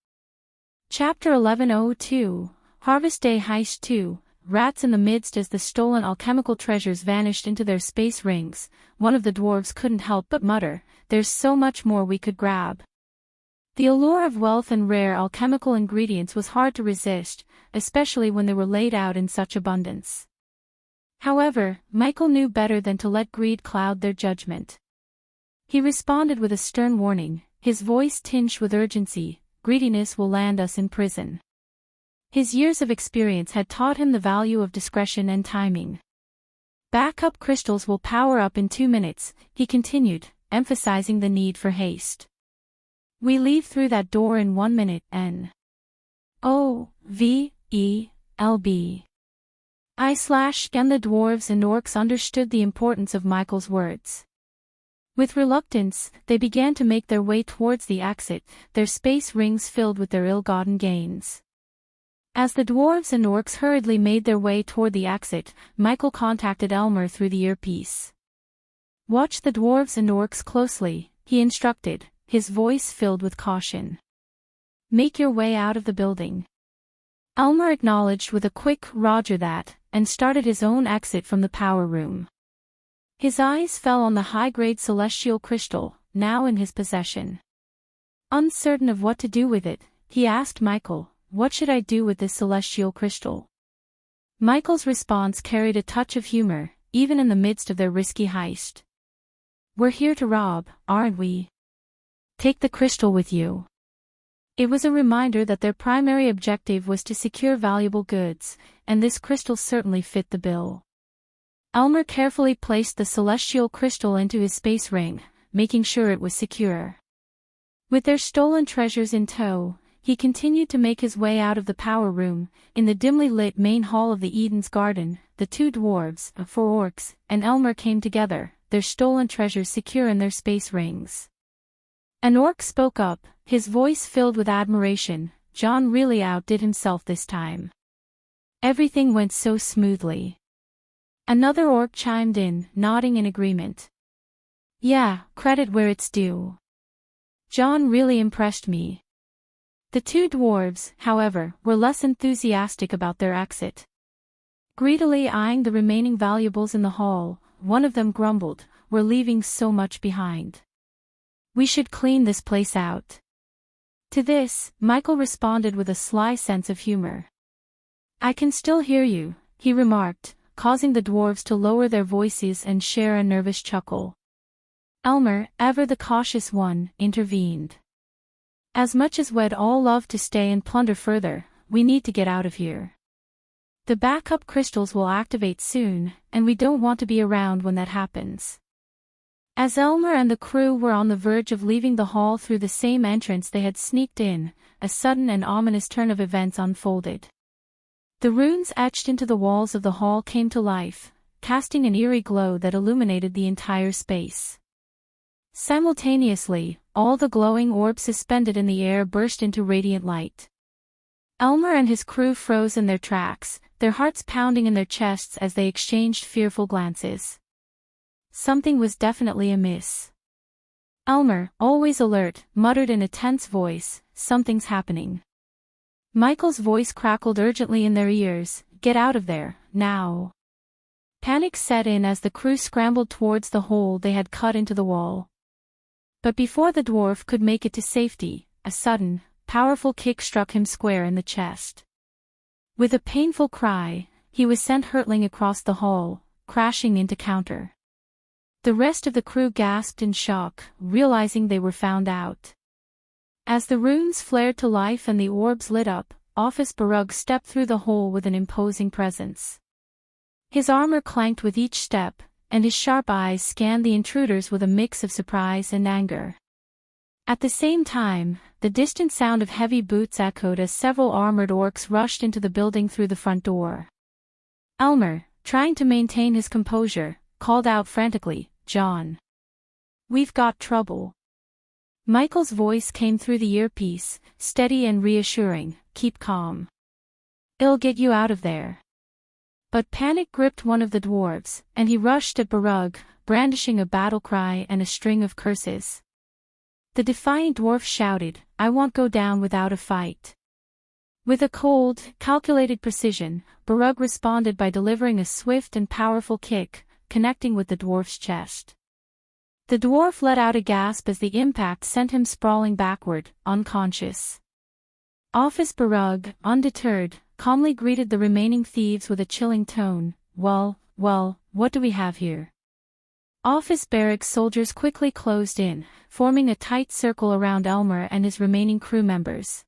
Chapter 1102, Harvest Day Heist 2, Rats in the midst. As the stolen alchemical treasures vanished into their space rings, one of the dwarves couldn't help but mutter, "There's so much more we could grab." The allure of wealth and rare alchemical ingredients was hard to resist, especially when they were laid out in such abundance. However, Michael knew better than to let greed cloud their judgment. He responded with a stern warning, his voice tinged with urgency, "Greediness will land us in prison." His years of experience had taught him the value of discretion and timing. "Backup crystals will power up in 2 minutes, he continued, emphasizing the need for haste. "We leave through that door in 1 minute, N-O-V-E-L-B. And the dwarves and orcs understood the importance of Michael's words. With reluctance, they began to make their way towards the exit, their space rings filled with their ill-gotten gains. As the dwarves and orcs hurriedly made their way toward the exit, Michael contacted Elmer through the earpiece. "Watch the dwarves and orcs closely," he instructed, his voice filled with caution. "Make your way out of the building." Elmer acknowledged with a quick "Roger that," and started his own exit from the power room. His eyes fell on the high-grade celestial crystal, now in his possession. Uncertain of what to do with it, he asked Michael, "What should I do with this celestial crystal?" Michael's response carried a touch of humor, even in the midst of their risky heist. "We're here to rob, aren't we? Take the crystal with you." It was a reminder that their primary objective was to secure valuable goods, and this crystal certainly fit the bill. Elmer carefully placed the celestial crystal into his space ring, making sure it was secure. With their stolen treasures in tow, he continued to make his way out of the power room. In the dimly lit main hall of the Eden's Garden, the 2 dwarves, 4 orcs, and Elmer came together, their stolen treasures secure in their space rings. An orc spoke up, his voice filled with admiration, "John really outdid himself this time. Everything went so smoothly." Another orc chimed in, nodding in agreement. "Yeah, credit where it's due. John really impressed me." The 2 dwarves, however, were less enthusiastic about their exit. Greedily eyeing the remaining valuables in the hall, one of them grumbled, "We're leaving so much behind. We should clean this place out." To this, Michael responded with a sly sense of humor. "I can still hear you," he remarked, causing the dwarves to lower their voices and share a nervous chuckle. Elmer, ever the cautious one, intervened. "As much as we'd all love to stay and plunder further, we need to get out of here. The backup crystals will activate soon, and we don't want to be around when that happens." As Elmer and the crew were on the verge of leaving the hall through the same entrance they had sneaked in, a sudden and ominous turn of events unfolded. The runes etched into the walls of the hall came to life, casting an eerie glow that illuminated the entire space. Simultaneously, all the glowing orbs suspended in the air burst into radiant light. Elmer and his crew froze in their tracks, their hearts pounding in their chests as they exchanged fearful glances. Something was definitely amiss. Elmer, always alert, muttered in a tense voice, "Something's happening." Michael's voice crackled urgently in their ears, "Get out of there, now." Panic set in as the crew scrambled towards the hole they had cut into the wall. But before the dwarf could make it to safety, a sudden, powerful kick struck him square in the chest. With a painful cry, he was sent hurtling across the hall, crashing into counter. The rest of the crew gasped in shock, realizing they were found out. As the runes flared to life and the orbs lit up, Office Barug stepped through the hole with an imposing presence. His armor clanked with each step, and his sharp eyes scanned the intruders with a mix of surprise and anger. At the same time, The distant sound of heavy boots echoed as several armored orcs rushed into the building through the front door. Elmer, trying to maintain his composure, called out frantically, "John. We've got trouble." Michael's voice came through the earpiece, steady and reassuring, "Keep calm. It'll get you out of there." But panic gripped one of the dwarves, and he rushed at Barug, brandishing a battle cry and a string of curses. The defiant dwarf shouted, "I won't go down without a fight." With a cold, calculated precision, Barug responded by delivering a swift and powerful kick, connecting with the dwarf's chest. The dwarf let out a gasp as the impact sent him sprawling backward, unconscious. Officer Barug, undeterred, calmly greeted the remaining thieves with a chilling tone, well, what do we have here?" Office barracks soldiers quickly closed in, forming a tight circle around Elmer and his remaining crew members.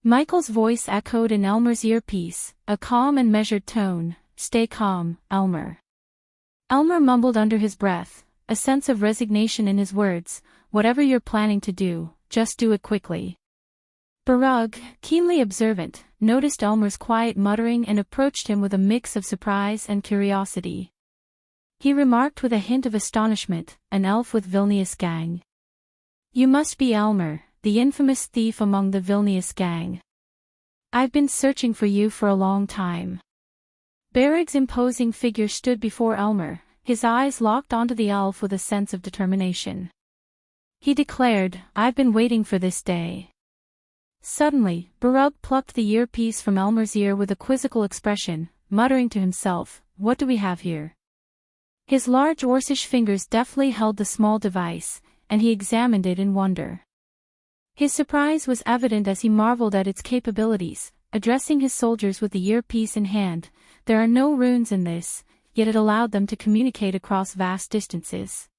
Michael's voice echoed in Elmer's earpiece, a calm and measured tone, "Stay calm, Elmer." Elmer mumbled under his breath, a sense of resignation in his words, "Whatever you're planning to do, just do it quickly." Barug, keenly observant, noticed Elmer's quiet muttering and approached him with a mix of surprise and curiosity. He remarked with a hint of astonishment, "An elf with Vilnius gang. You must be Elmer, the infamous thief among the Vilnius gang. I've been searching for you for a long time." Barrag's imposing figure stood before Elmer, his eyes locked onto the elf with a sense of determination. He declared, "I've been waiting for this day." Suddenly, Barug plucked the earpiece from Elmer's ear with a quizzical expression, muttering to himself, "What do we have here?" His large orcish fingers deftly held the small device, and he examined it in wonder. His surprise was evident as he marveled at its capabilities, addressing his soldiers with the earpiece in hand. "There are no runes in this, yet it allowed them to communicate across vast distances.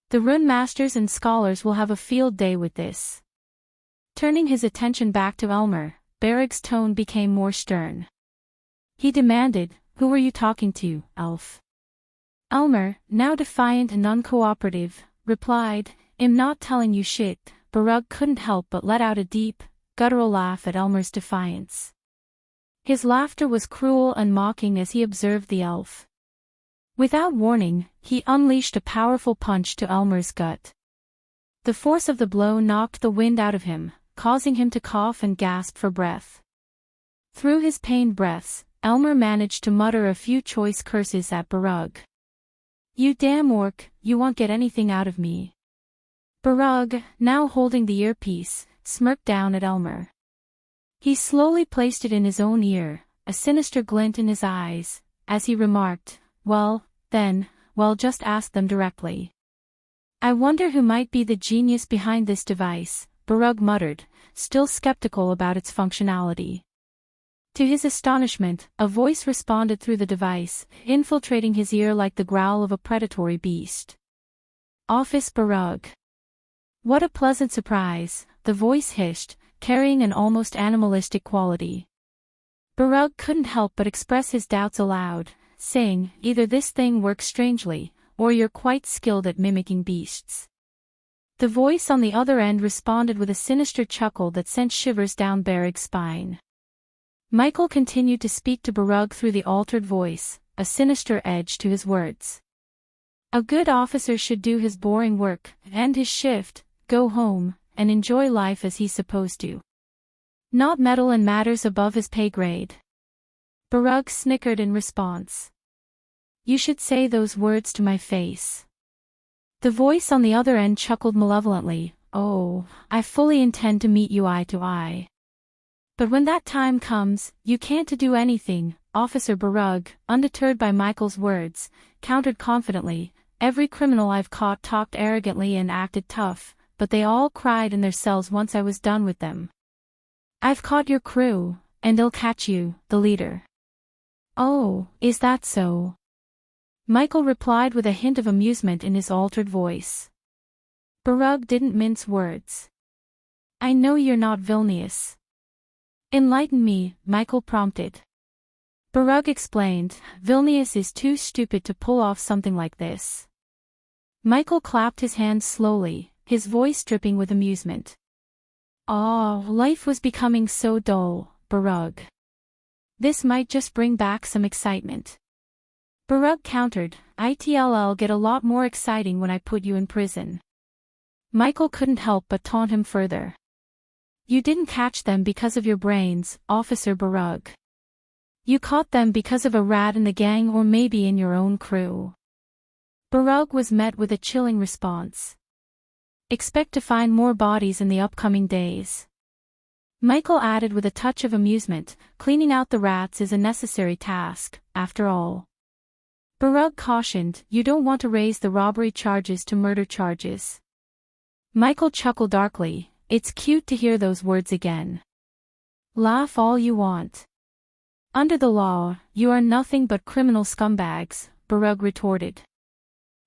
The rune masters and scholars will have a field day with this." Turning his attention back to Elmer, Barrag's tone became more stern. He demanded, "Who were you talking to, elf?" Elmer, now defiant and uncooperative, replied, "I'm not telling you shit." Barug couldn't help but let out a deep, guttural laugh at Elmer's defiance. His laughter was cruel and mocking as he observed the elf. Without warning, he unleashed a powerful punch to Elmer's gut. The force of the blow knocked the wind out of him, causing him to cough and gasp for breath. Through his pained breaths, Elmer managed to mutter a few choice curses at Barug. "You damn orc, you won't get anything out of me." Barug, now holding the earpiece, smirked down at Elmer. He slowly placed it in his own ear, a sinister glint in his eyes, as he remarked, "Well, just ask them directly." "I wonder who might be the genius behind this device," Barug muttered, still skeptical about its functionality. To his astonishment, a voice responded through the device, infiltrating his ear like the growl of a predatory beast. "Office Barug." What a pleasant surprise, the voice hissed, carrying an almost animalistic quality. Barug couldn't help but express his doubts aloud, saying, "Either this thing works strangely, or you're quite skilled at mimicking beasts." The voice on the other end responded with a sinister chuckle that sent shivers down Barrag's spine. Michael continued to speak to Barug through the altered voice, a sinister edge to his words. "A good officer should do his boring work, end his shift, go home, and enjoy life as he's supposed to. Not meddle in matters above his pay grade." Barug snickered in response. "You should say those words to my face." The voice on the other end chuckled malevolently, "Oh, I fully intend to meet you eye to eye. But when that time comes, you can't do anything." Officer Barug, undeterred by Michael's words, countered confidently, "Every criminal I've caught talked arrogantly and acted tough, but they all cried in their cells once I was done with them. I've caught your crew, and they'll catch you, the leader." "Oh, is that so?" Michael replied with a hint of amusement in his altered voice. Barug didn't mince words. "I know you're not Vilnius." "Enlighten me," Michael prompted. Barug explained, "Vilnius is too stupid to pull off something like this." Michael clapped his hands slowly, his voice dripping with amusement. Oh, life was becoming so dull, Barug. This might just bring back some excitement. Barug countered, It'll get a lot more exciting when I put you in prison. Michael couldn't help but taunt him further. You didn't catch them because of your brains, Officer Barug. You caught them because of a rat in the gang or maybe in your own crew. Barug was met with a chilling response. Expect to find more bodies in the upcoming days. Michael added with a touch of amusement, cleaning out the rats is a necessary task, after all. Barug cautioned, you don't want to raise the robbery charges to murder charges. Michael chuckled darkly, it's cute to hear those words again. Laugh all you want. Under the law, you are nothing but criminal scumbags, Barug retorted.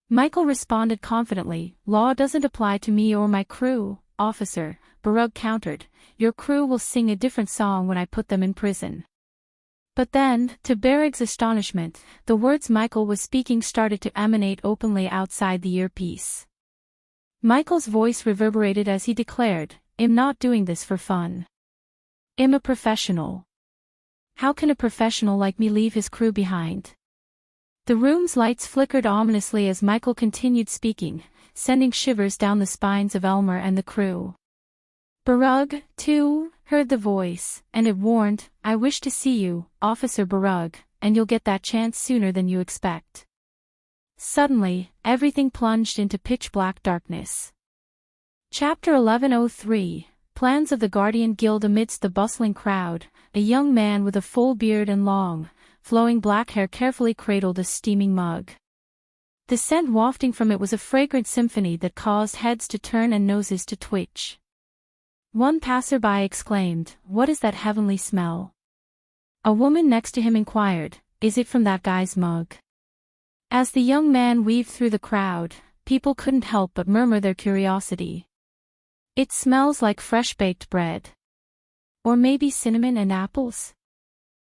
Michael responded confidently, law doesn't apply to me or my crew, officer, Barug countered, your crew will sing a different song when I put them in prison. But then, to Barug's astonishment, the words Michael was speaking started to emanate openly outside the earpiece. Michael's voice reverberated as he declared, I'm not doing this for fun. I'm a professional. How can a professional like me leave his crew behind? The room's lights flickered ominously as Michael continued speaking, sending shivers down the spines of Elmer and the crew. Barug, too, heard the voice, and it warned, I wish to see you, Officer Barug, and you'll get that chance sooner than you expect. Suddenly, everything plunged into pitch-black darkness. Chapter 1103, Plans of the Guardian Guild. Amidst the bustling crowd, a young man with a full beard and long, flowing black hair carefully cradled a steaming mug. The scent wafting from it was a fragrant symphony that caused heads to turn and noses to twitch. One passerby exclaimed, what is that heavenly smell? A woman next to him inquired, is it from that guy's mug? As the young man weaved through the crowd, people couldn't help but murmur their curiosity. It smells like fresh-baked bread. Or maybe cinnamon and apples?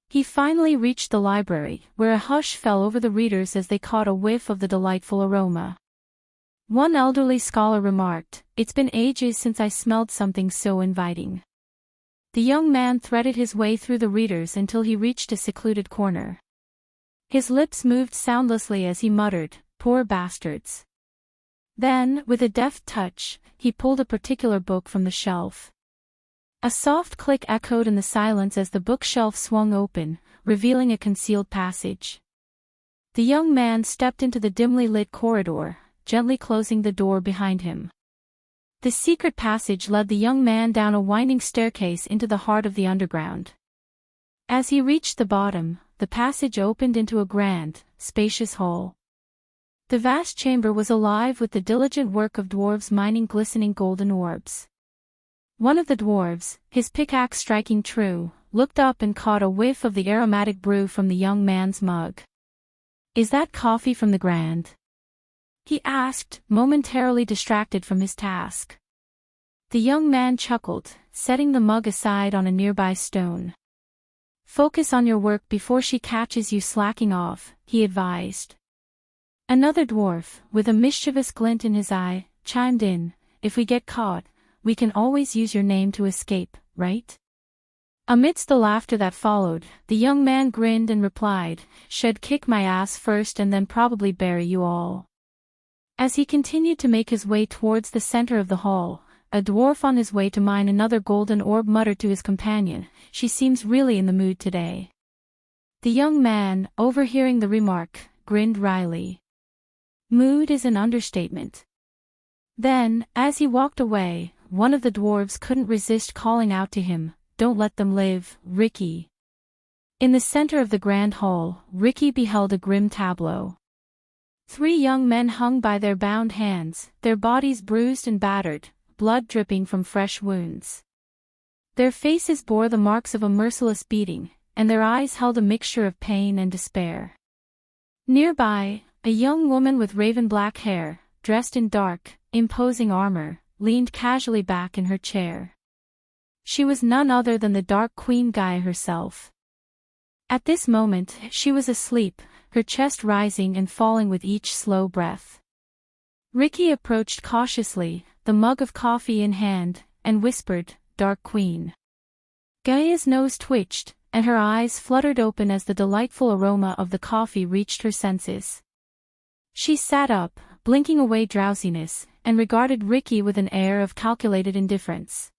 He finally reached the library, where a hush fell over the readers as they caught a whiff of the delightful aroma. One elderly scholar remarked, it's been ages since I smelled something so inviting. The young man threaded his way through the readers until he reached a secluded corner. His lips moved soundlessly as he muttered, poor bastards. Then, with a deft touch, he pulled a particular book from the shelf. A soft click echoed in the silence as the bookshelf swung open, revealing a concealed passage. The young man stepped into the dimly lit corridor, gently closing the door behind him. The secret passage led the young man down a winding staircase into the heart of the underground. As he reached the bottom, the passage opened into a grand, spacious hall. The vast chamber was alive with the diligent work of dwarves mining glistening golden orbs. One of the dwarves, his pickaxe striking true, looked up and caught a whiff of the aromatic brew from the young man's mug. Is that coffee from the Grand? He asked, momentarily distracted from his task. The young man chuckled, setting the mug aside on a nearby stone. Focus on your work before she catches you slacking off, he advised. Another dwarf, with a mischievous glint in his eye, chimed in, if we get caught, we can always use your name to escape, right? Amidst the laughter that followed, the young man grinned and replied, "Should kick my ass first and then probably bury you all." As he continued to make his way towards the center of the hall, a dwarf on his way to mine another golden orb muttered to his companion, "She seems really in the mood today." The young man, overhearing the remark, grinned wryly. Mood is an understatement. Then, as he walked away, one of the dwarves couldn't resist calling out to him, "Don't let them live, Ricky." In the center of the grand hall, Ricky beheld a grim tableau. 3 young men hung by their bound hands, their bodies bruised and battered, blood dripping from fresh wounds. Their faces bore the marks of a merciless beating, and their eyes held a mixture of pain and despair. Nearby, a young woman with raven-black hair, dressed in dark, imposing armor, leaned casually back in her chair. She was none other than the Dark Queen Gaia herself. At this moment, she was asleep, her chest rising and falling with each slow breath. Ricky approached cautiously, the mug of coffee in hand, and whispered, Dark Queen. Gaia's nose twitched, and her eyes fluttered open as the delightful aroma of the coffee reached her senses. She sat up, blinking away drowsiness, and regarded Ricky with an air of calculated indifference.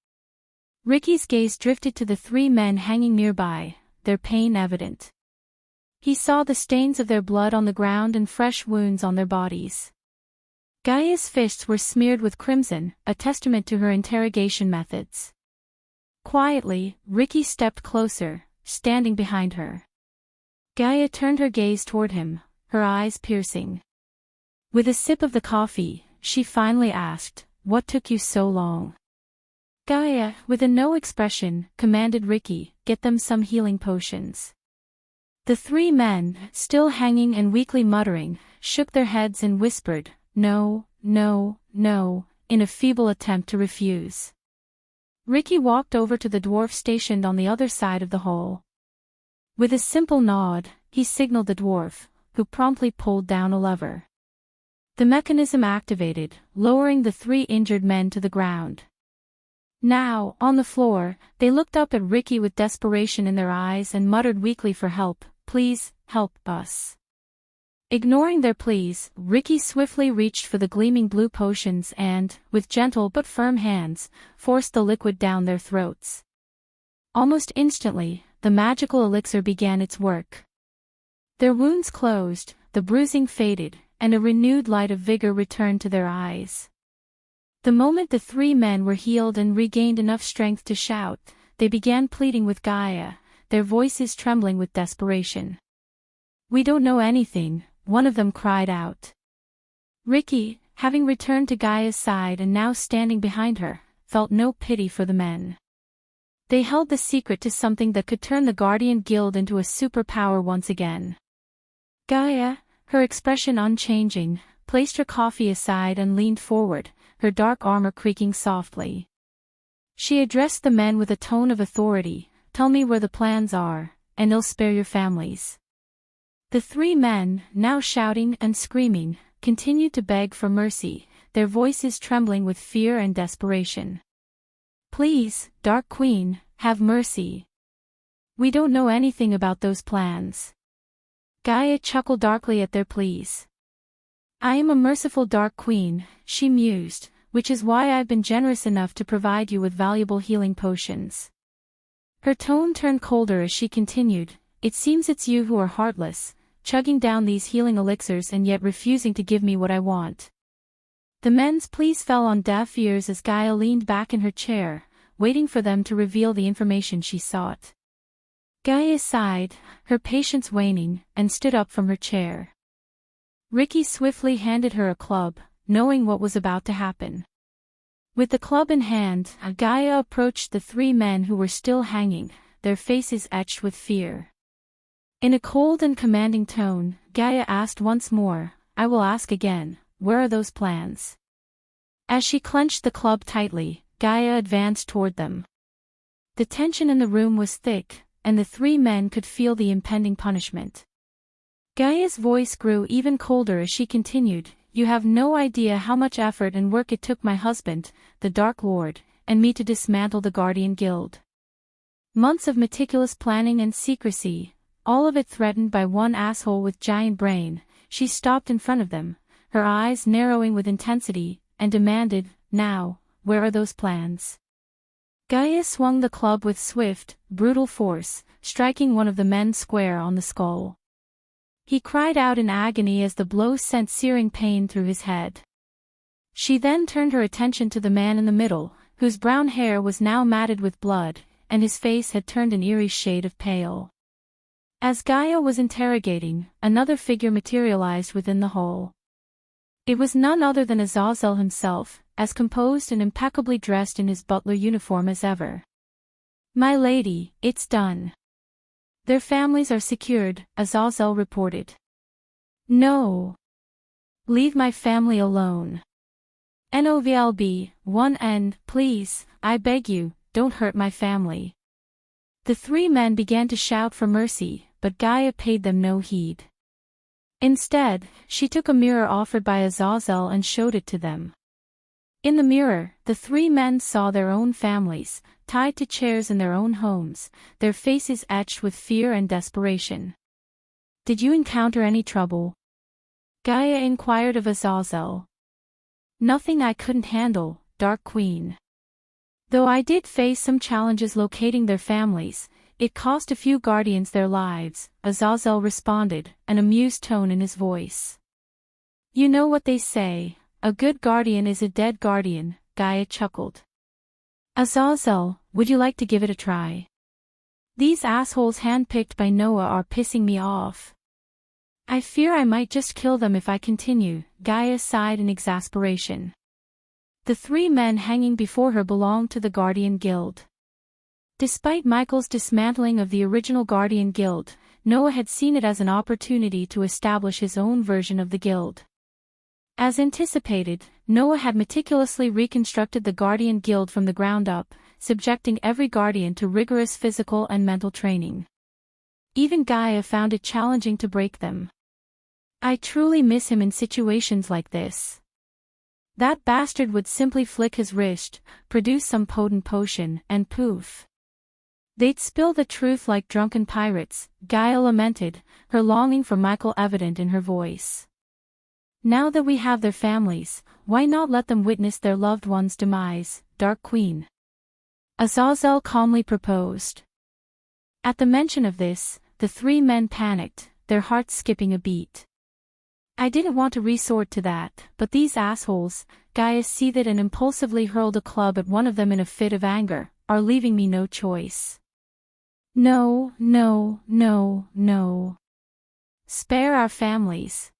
Ricky's gaze drifted to the three men hanging nearby, their pain evident. He saw the stains of their blood on the ground and fresh wounds on their bodies. Gaia's fists were smeared with crimson, a testament to her interrogation methods. Quietly, Ricky stepped closer, standing behind her. Gaia turned her gaze toward him, her eyes piercing. With a sip of the coffee, she finally asked, "What took you so long?" Gaia, with a no expression, commanded Ricky, "Get them some healing potions." The three men, still hanging and weakly muttering, shook their heads and whispered, "No, no, no," in a feeble attempt to refuse. Ricky walked over to the dwarf stationed on the other side of the hole. With a simple nod, he signaled the dwarf, who promptly pulled down a lever. The mechanism activated, lowering the three injured men to the ground. Now, on the floor, they looked up at Ricky with desperation in their eyes and muttered weakly for help. "Please, help us." Ignoring their pleas, Ricky swiftly reached for the gleaming blue potions and, with gentle but firm hands, forced the liquid down their throats. Almost instantly, the magical elixir began its work. Their wounds closed, the bruising faded, and a renewed light of vigor returned to their eyes. The moment the three men were healed and regained enough strength to shout, they began pleading with Gaia, their voices trembling with desperation. "We don't know anything," one of them cried out. Ricky, having returned to Gaia's side and now standing behind her, felt no pity for the men. They held the secret to something that could turn the Guardian Guild into a superpower once again. Gaia, her expression unchanging, placed her coffee aside and leaned forward, her dark armor creaking softly. She addressed the men with a tone of authority, "Tell me where the plans are, and I'll spare your families." The three men, now shouting and screaming, continued to beg for mercy, their voices trembling with fear and desperation. "Please, Dark Queen, have mercy. We don't know anything about those plans." Gaia chuckled darkly at their pleas. "I am a merciful Dark Queen," she mused, "which is why I've been generous enough to provide you with valuable healing potions." Her tone turned colder as she continued, "It seems it's you who are heartless, chugging down these healing elixirs and yet refusing to give me what I want." The men's pleas fell on deaf ears as Gaia leaned back in her chair, waiting for them to reveal the information she sought. Gaia sighed, her patience waning, and stood up from her chair. Ricky swiftly handed her a club, knowing what was about to happen. With the club in hand, Gaia approached the three men who were still hanging, their faces etched with fear. In a cold and commanding tone, Gaia asked once more, "I will ask again, where are those plans?" As she clenched the club tightly, Gaia advanced toward them. The tension in the room was thick, and the three men could feel the impending punishment. Gaia's voice grew even colder as she continued, "You have no idea how much effort and work it took my husband, the Dark Lord, and me to dismantle the Guardian Guild. Months of meticulous planning and secrecy, all of it threatened by one asshole with giant brain." She stopped in front of them, her eyes narrowing with intensity, and demanded, "Now, where are those plans?" Gaia swung the club with swift, brutal force, striking one of the men square on the skull. He cried out in agony as the blow sent searing pain through his head. She then turned her attention to the man in the middle, whose brown hair was now matted with blood, and his face had turned an eerie shade of pale. As Gaia was interrogating, another figure materialized within the hole. It was none other than Azazel himself, as composed and impeccably dressed in his butler uniform as ever. "My lady, it's done. Their families are secured," Azazel reported. "No. Leave my family alone. Novlb, 1N, please, I beg you, don't hurt my family." The three men began to shout for mercy, but Gaia paid them no heed. Instead, she took a mirror offered by Azazel and showed it to them. In the mirror, the three men saw their own families, tied to chairs in their own homes, their faces etched with fear and desperation. "Did you encounter any trouble?" Gaia inquired of Azazel. "Nothing I couldn't handle, Dark Queen. Though I did face some challenges locating their families, it cost a few guardians their lives," Azazel responded, an amused tone in his voice. "You know what they say, a good guardian is a dead guardian," Gaia chuckled. "Azazel, would you like to give it a try? These assholes handpicked by Noah are pissing me off. I fear I might just kill them if I continue," Gaia sighed in exasperation. The three men hanging before her belonged to the Guardian Guild. Despite Michael's dismantling of the original Guardian Guild, Noah had seen it as an opportunity to establish his own version of the guild. As anticipated, Noah had meticulously reconstructed the Guardian Guild from the ground up, subjecting every guardian to rigorous physical and mental training. Even Gaia found it challenging to break them. "I truly miss him in situations like this. That bastard would simply flick his wrist, produce some potent potion, and poof. They'd spill the truth like drunken pirates," Gaia lamented, her longing for Michael evident in her voice. "Now that we have their families, why not let them witness their loved ones' demise, Dark Queen?" Azazel calmly proposed. At the mention of this, the three men panicked, their hearts skipping a beat. "I didn't want to resort to that, but these assholes," Gaia seethed and impulsively hurled a club at one of them in a fit of anger, "are leaving me no choice. No, no, no, no. Spare our families.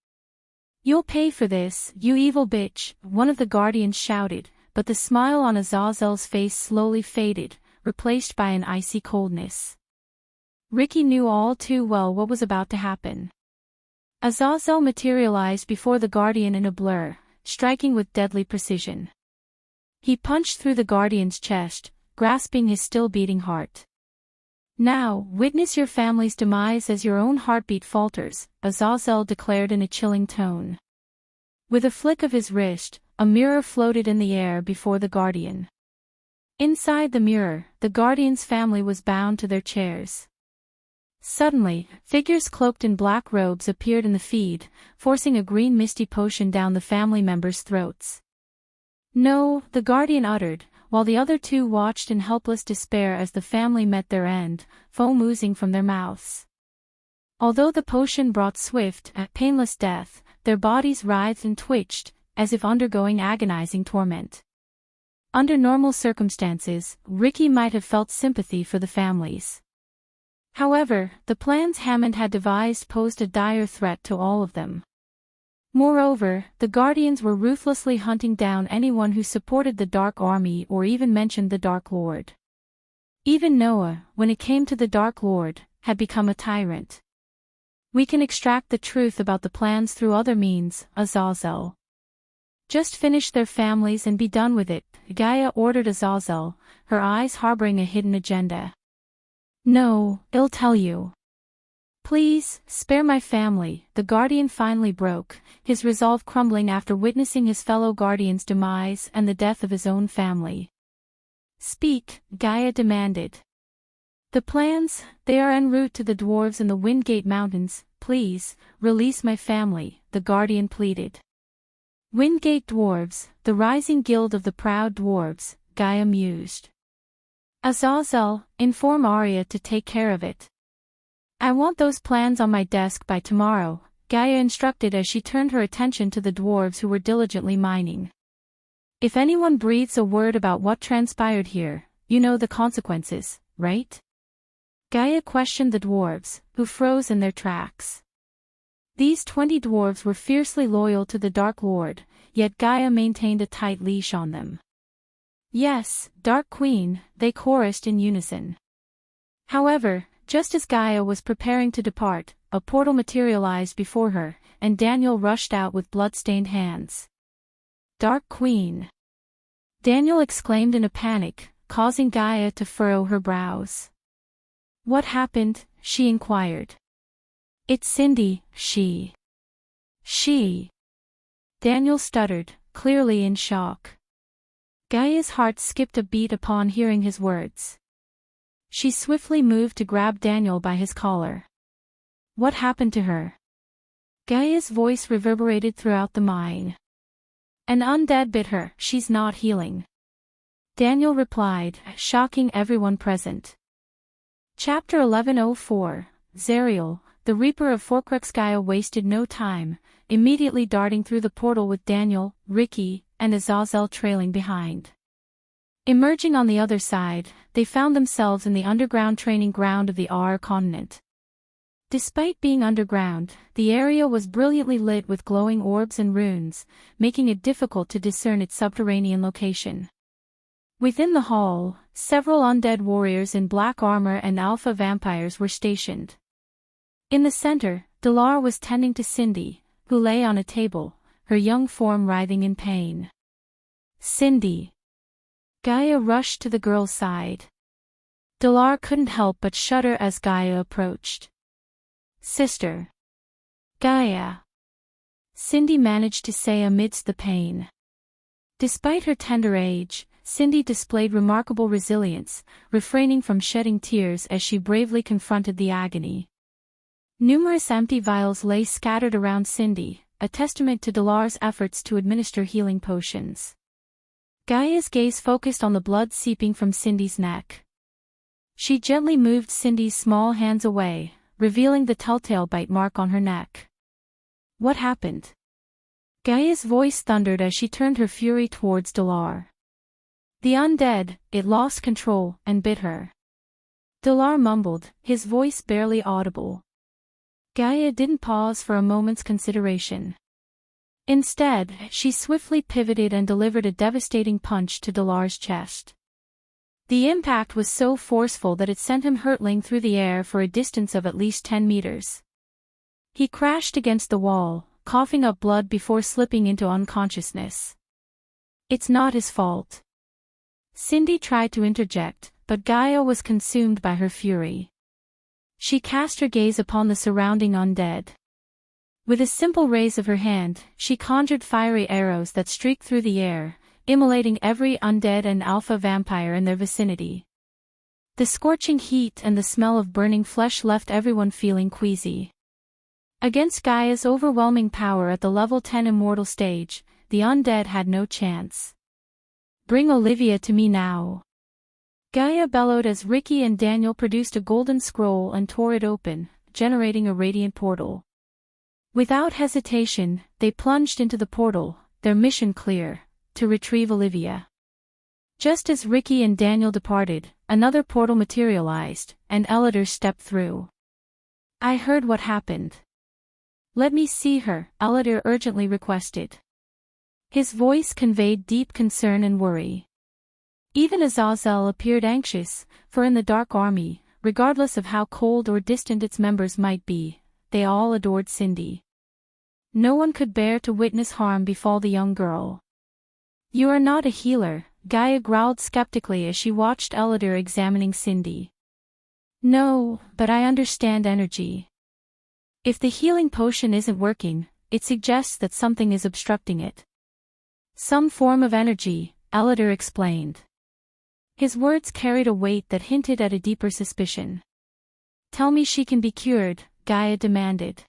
You'll pay for this, you evil bitch," one of the guardians shouted, but the smile on Azazel's face slowly faded, replaced by an icy coldness. Ricky knew all too well what was about to happen. Azazel materialized before the Guardian in a blur, striking with deadly precision. He punched through the Guardian's chest, grasping his still-beating heart. "Now, witness your family's demise as your own heartbeat falters," Azazel declared in a chilling tone. With a flick of his wrist, a mirror floated in the air before the Guardian. Inside the mirror, the Guardian's family was bound to their chairs. Suddenly, figures cloaked in black robes appeared in the feed, forcing a green misty potion down the family members' throats. "No," the Guardian uttered, while the other two watched in helpless despair as the family met their end, foam oozing from their mouths. Although the potion brought swift, painless death, their bodies writhed and twitched, as if undergoing agonizing torment. Under normal circumstances, Ricky might have felt sympathy for the families. However, the plans Hammond had devised posed a dire threat to all of them. Moreover, the Guardians were ruthlessly hunting down anyone who supported the Dark Army or even mentioned the Dark Lord. Even Noah, when it came to the Dark Lord, had become a tyrant. "We can extract the truth about the plans through other means, Azazel. Just finish their families and be done with it," Gaia ordered Azazel, her eyes harboring a hidden agenda. "No, I'll tell you. Please, spare my family," the Guardian finally broke, his resolve crumbling after witnessing his fellow Guardian's demise and the death of his own family. "Speak," Gaia demanded. "The plans, they are en route to the dwarves in the Windgate Mountains. Please, release my family," the Guardian pleaded. "Windgate Dwarves, the rising guild of the proud dwarves," Gaia mused. "Azazel, inform Arya to take care of it. I want those plans on my desk by tomorrow," Gaia instructed as she turned her attention to the dwarves who were diligently mining. "If anyone breathes a word about what transpired here, you know the consequences, right?" Gaia questioned the dwarves, who froze in their tracks. These 20 dwarves were fiercely loyal to the Dark Lord, yet Gaia maintained a tight leash on them. "Yes, Dark Queen," they chorused in unison. However, just as Gaia was preparing to depart, a portal materialized before her, and Daniel rushed out with blood-stained hands. "Dark Queen!" Daniel exclaimed in a panic, causing Gaia to furrow her brows. "What happened?" she inquired. "It's Cindy, she. Daniel stuttered, clearly in shock. Gaia's heart skipped a beat upon hearing his words. She swiftly moved to grab Daniel by his collar. What happened to her? Gaia's voice reverberated throughout the mine. An undead bit her, she's not healing. Daniel replied, shocking everyone present. Chapter 1104, Zariel, the Reaper of Forcrux. Gaia wasted no time, immediately darting through the portal with Daniel, Ricky, and Azazel trailing behind. Emerging on the other side, they found themselves in the underground training ground of the Aur continent. Despite being underground, the area was brilliantly lit with glowing orbs and runes, making it difficult to discern its subterranean location. Within the hall, several undead warriors in black armor and alpha vampires were stationed. In the center, Delar was tending to Cindy, who lay on a table, her young form writhing in pain. Cindy. Gaia rushed to the girl's side. Delar couldn't help but shudder as Gaia approached. Sister. Gaia. Cindy managed to say amidst the pain. Despite her tender age, Cindy displayed remarkable resilience, refraining from shedding tears as she bravely confronted the agony. Numerous empty vials lay scattered around Cindy, a testament to Delar's efforts to administer healing potions. Gaia's gaze focused on the blood seeping from Cindy's neck. She gently moved Cindy's small hands away, revealing the telltale bite mark on her neck. What happened? Gaia's voice thundered as she turned her fury towards Delar. The undead, it lost control and bit her. Delar mumbled, his voice barely audible. Gaia didn't pause for a moment's consideration. Instead, she swiftly pivoted and delivered a devastating punch to Delar's chest. The impact was so forceful that it sent him hurtling through the air for a distance of at least 10 meters. He crashed against the wall, coughing up blood before slipping into unconsciousness. It's not his fault. Cindy tried to interject, but Gaia was consumed by her fury. She cast her gaze upon the surrounding undead. With a simple raise of her hand, she conjured fiery arrows that streaked through the air, immolating every undead and alpha vampire in their vicinity. The scorching heat and the smell of burning flesh left everyone feeling queasy. Against Gaia's overwhelming power at the level 10 immortal stage, the undead had no chance. Bring Olivia to me now. Gaia bellowed as Ricky and Daniel produced a golden scroll and tore it open, generating a radiant portal. Without hesitation, they plunged into the portal, their mission clear, to retrieve Olivia. Just as Ricky and Daniel departed, another portal materialized, and Elidor stepped through. I heard what happened. Let me see her, Elidor urgently requested. His voice conveyed deep concern and worry. Even Azazel appeared anxious, for in the Dark Army, regardless of how cold or distant its members might be, they all adored Cindy. No one could bear to witness harm befall the young girl. You are not a healer, Gaia growled skeptically as she watched Elidor examining Cindy. No, but I understand energy. If the healing potion isn't working, it suggests that something is obstructing it. Some form of energy, Elidor explained. His words carried a weight that hinted at a deeper suspicion. Tell me she can be cured, Gaia demanded.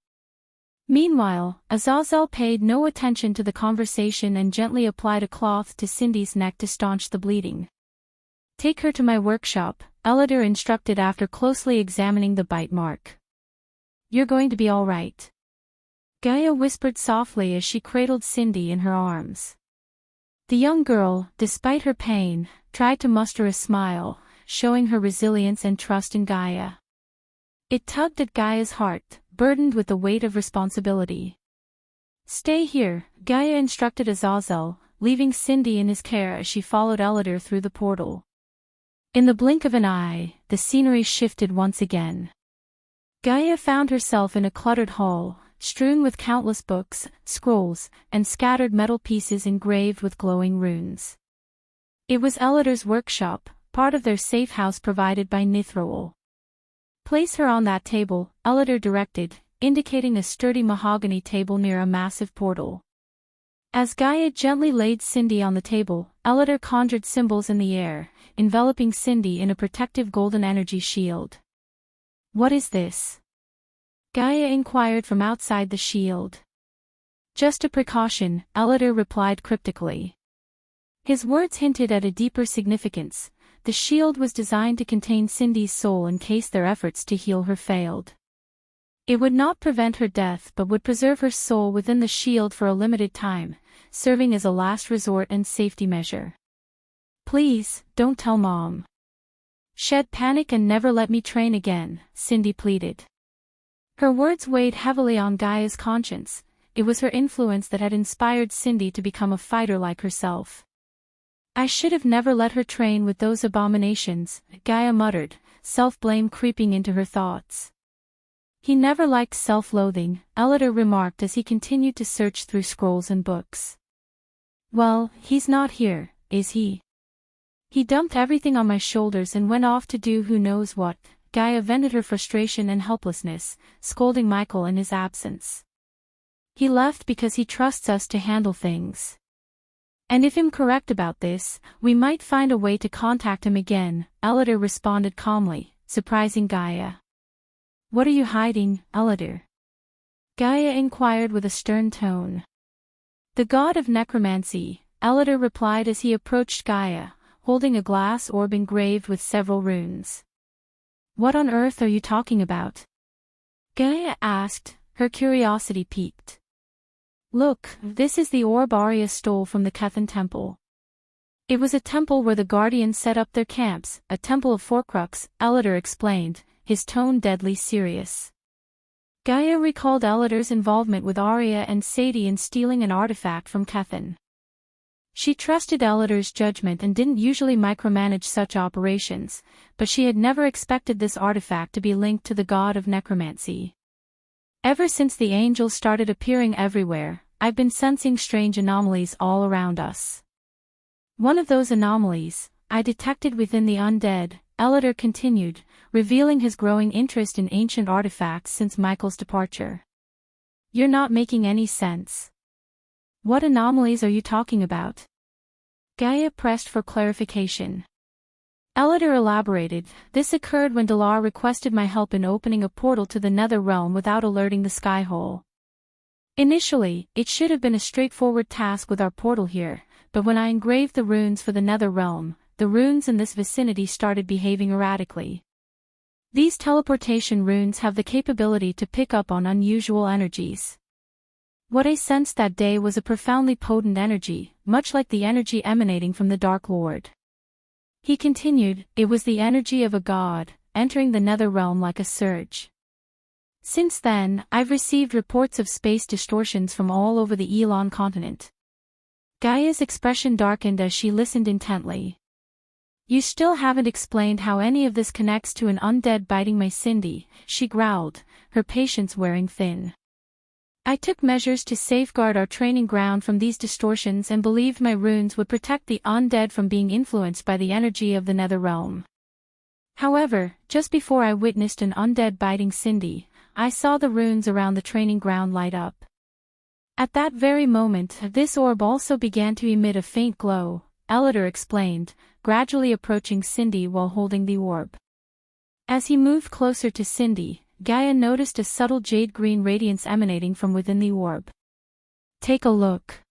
Meanwhile, Azazel paid no attention to the conversation and gently applied a cloth to Cindy's neck to staunch the bleeding. Take her to my workshop, Elidor instructed after closely examining the bite mark. You're going to be all right. Gaia whispered softly as she cradled Cindy in her arms. The young girl, despite her pain, tried to muster a smile, showing her resilience and trust in Gaia. It tugged at Gaia's heart, burdened with the weight of responsibility. Stay here, Gaia instructed Azazel, leaving Cindy in his care as she followed Elidor through the portal. In the blink of an eye, the scenery shifted once again. Gaia found herself in a cluttered hall, strewn with countless books, scrolls, and scattered metal pieces engraved with glowing runes. It was Elidor's workshop, part of their safe house provided by Nithroel. Place her on that table, Elidor directed, indicating a sturdy mahogany table near a massive portal. As Gaia gently laid Cindy on the table, Ellider conjured symbols in the air, enveloping Cindy in a protective golden energy shield. "What is this?" Gaia inquired from outside the shield. "Just a precaution," Ellider replied cryptically. His words hinted at a deeper significance. The shield was designed to contain Cindy's soul in case their efforts to heal her failed. It would not prevent her death but would preserve her soul within the shield for a limited time, serving as a last resort and safety measure. "Please, don't tell Mom. Shed panic and never let me train again," Cindy pleaded. Her words weighed heavily on Gaia's conscience. It was her influence that had inspired Cindy to become a fighter like herself. "I should have never let her train with those abominations," Gaia muttered, self-blame creeping into her thoughts. "He never liked self-loathing," Ellider remarked as he continued to search through scrolls and books. "Well, he's not here, is he? He dumped everything on my shoulders and went off to do who knows what." Gaia vented her frustration and helplessness, scolding Michael in his absence. "He left because he trusts us to handle things. And if I'm correct about this, we might find a way to contact him again," Ellider responded calmly, surprising Gaia. "What are you hiding, Ellider?" Gaia inquired with a stern tone. "The god of necromancy," Ellider replied as he approached Gaia, holding a glass orb engraved with several runes. "What on earth are you talking about?" Gaia asked, her curiosity piqued. "Look, this is the orb Arya stole from the Kethan temple." "It was a temple where the Guardians set up their camps, a temple of Forcrux," Ellider explained, his tone deadly serious. Gaia recalled Ellider's involvement with Arya and Sadie in stealing an artifact from Kethan. She trusted Ellider's judgment and didn't usually micromanage such operations, but she had never expected this artifact to be linked to the god of necromancy. "Ever since the angels started appearing everywhere, I've been sensing strange anomalies all around us. One of those anomalies, I detected within the undead," Ellider continued, revealing his growing interest in ancient artifacts since Michael's departure. "You're not making any sense. What anomalies are you talking about?" Gaia pressed for clarification. Ellider elaborated, "This occurred when Dalar requested my help in opening a portal to the Nether Realm without alerting the Skyhole. Initially, it should have been a straightforward task with our portal here, but when I engraved the runes for the Nether Realm, the runes in this vicinity started behaving erratically. These teleportation runes have the capability to pick up on unusual energies. What I sensed that day was a profoundly potent energy, much like the energy emanating from the Dark Lord." He continued, "It was the energy of a god, entering the Nether Realm like a surge. Since then, I've received reports of space distortions from all over the Elon continent." Gaia's expression darkened as she listened intently. "You still haven't explained how any of this connects to an undead biting my Cindy," she growled, her patience wearing thin. "I took measures to safeguard our training ground from these distortions and believed my runes would protect the undead from being influenced by the energy of the Nether Realm. However, just before I witnessed an undead biting Cindy, I saw the runes around the training ground light up. At that very moment, this orb also began to emit a faint glow," Ellider explained, gradually approaching Cindy while holding the orb. As he moved closer to Cindy, Gaia noticed a subtle jade-green radiance emanating from within the orb. "Take a look.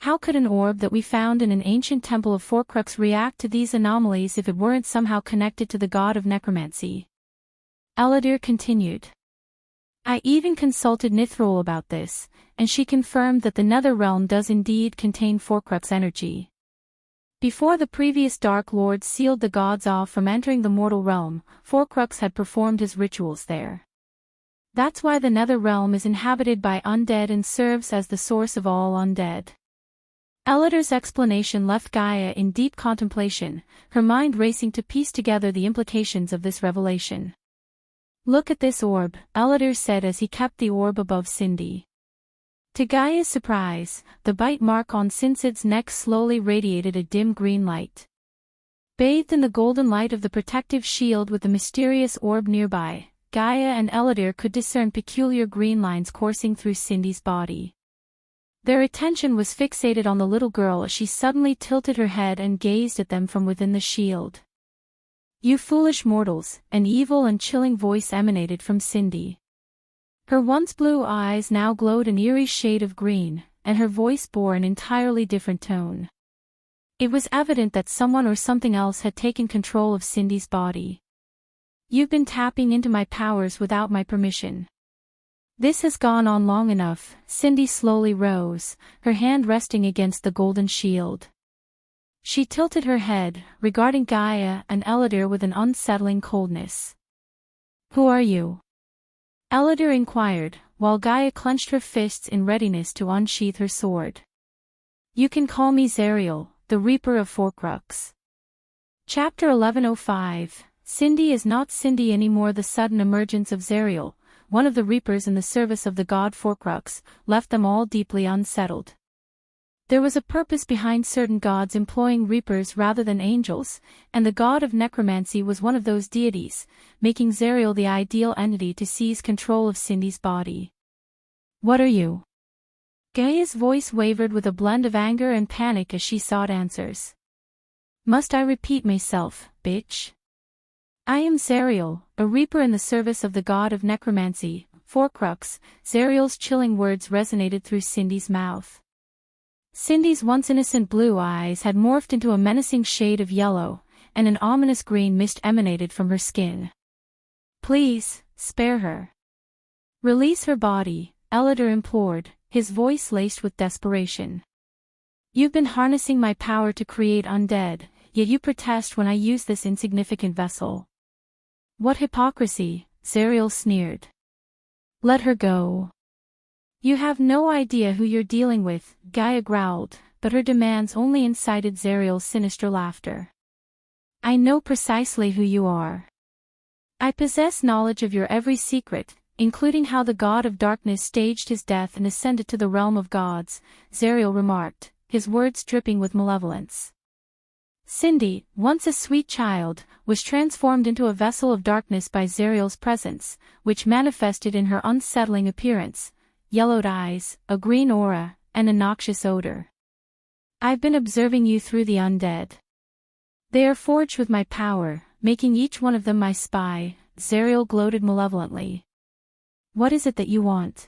How could an orb that we found in an ancient temple of Forcrux react to these anomalies if it weren't somehow connected to the god of necromancy?" Ellider continued. "I even consulted Nithrol about this, and she confirmed that the Nether Realm does indeed contain Forcrux energy. Before the previous Dark Lord sealed the gods off from entering the mortal realm, Forcrux had performed his rituals there. That's why the Nether Realm is inhabited by undead and serves as the source of all undead." Ellider's explanation left Gaia in deep contemplation, her mind racing to piece together the implications of this revelation. "Look at this orb," Ellider said as he kept the orb above Cindy. To Gaia's surprise, the bite mark on Cincid's neck slowly radiated a dim green light. Bathed in the golden light of the protective shield with the mysterious orb nearby, Gaia and Ellider could discern peculiar green lines coursing through Cindy's body. Their attention was fixated on the little girl as she suddenly tilted her head and gazed at them from within the shield. "You foolish mortals," an evil and chilling voice emanated from Cindy. Her once blue eyes now glowed an eerie shade of green, and her voice bore an entirely different tone. It was evident that someone or something else had taken control of Cindy's body. "You've been tapping into my powers without my permission. This has gone on long enough." Cindy slowly rose, her hand resting against the golden shield. She tilted her head, regarding Gaia and Eladir with an unsettling coldness. "Who are you?" Eladir inquired, while Gaia clenched her fists in readiness to unsheath her sword. "You can call me Zariel, the Reaper of Forkrux." Chapter 1105. Cindy is not Cindy anymore. The sudden emergence of Zariel, one of the Reapers in the service of the god Forkrux, left them all deeply unsettled. There was a purpose behind certain gods employing Reapers rather than angels, and the god of necromancy was one of those deities, making Zariel the ideal entity to seize control of Cindy's body. "What are you?" Gaia's voice wavered with a blend of anger and panic as she sought answers. "Must I repeat myself, bitch? I am Zariel, a Reaper in the service of the god of necromancy, Forkrux." Zariel's chilling words resonated through Cindy's mouth. Cindy's once innocent blue eyes had morphed into a menacing shade of yellow, and an ominous green mist emanated from her skin. "Please, spare her. Release her body," Eladir implored, his voice laced with desperation. "You've been harnessing my power to create undead, yet you protest when I use this insignificant vessel. What hypocrisy," Zariel sneered. "Let her go." "You have no idea who you're dealing with," Gaia growled, but her demands only incited Zariel's sinister laughter. "I know precisely who you are. I possess knowledge of your every secret, including how the god of darkness staged his death and ascended to the realm of gods," Zariel remarked, his words dripping with malevolence. Cindy, once a sweet child, was transformed into a vessel of darkness by Zariel's presence, which manifested in her unsettling appearance, yellowed eyes, a green aura, and a noxious odor. "I've been observing you through the undead. They are forged with my power, making each one of them my spy," Zariel gloated malevolently. "What is it that you want?"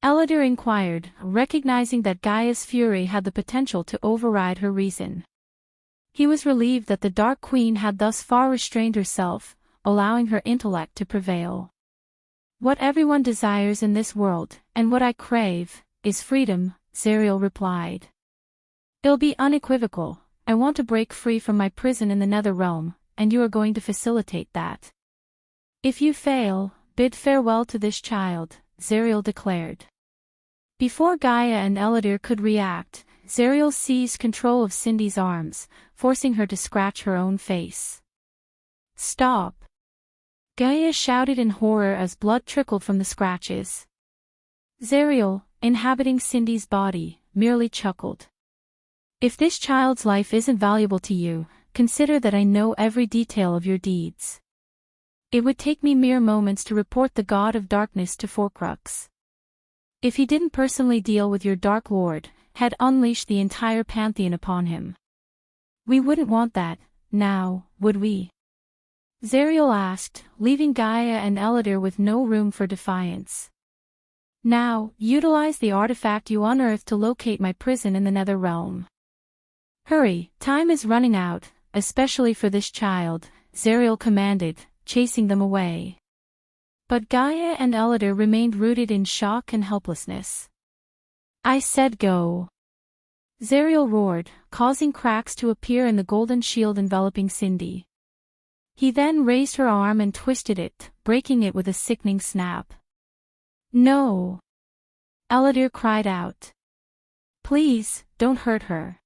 Eladir inquired, recognizing that Gaia's fury had the potential to override her reason. He was relieved that the Dark Queen had thus far restrained herself, allowing her intellect to prevail. "What everyone desires in this world, and what I crave, is freedom," Zariel replied. "It'll be unequivocal. I want to break free from my prison in the Nether Realm, and you are going to facilitate that. If you fail, bid farewell to this child," Zariel declared. Before Gaia and Eladir could react, Zariel seized control of Cindy's arms, forcing her to scratch her own face. "Stop!" Gaia shouted in horror as blood trickled from the scratches. Zariel, inhabiting Cindy's body, merely chuckled. "If this child's life isn't valuable to you, consider that I know every detail of your deeds. It would take me mere moments to report the god of darkness to Forkrux. If he didn't personally deal with your Dark Lord, had unleashed the entire pantheon upon him. We wouldn't want that, now, would we?" Zariel asked, leaving Gaia and Eladir with no room for defiance. "Now, utilize the artifact you unearthed to locate my prison in the Nether Realm. Hurry, time is running out, especially for this child," Zariel commanded, chasing them away. But Gaia and Eladir remained rooted in shock and helplessness. "I said go!" Zariel roared, causing cracks to appear in the golden shield enveloping Cindy. He then raised her arm and twisted it, breaking it with a sickening snap. "No!" Eladir cried out. "Please, don't hurt her."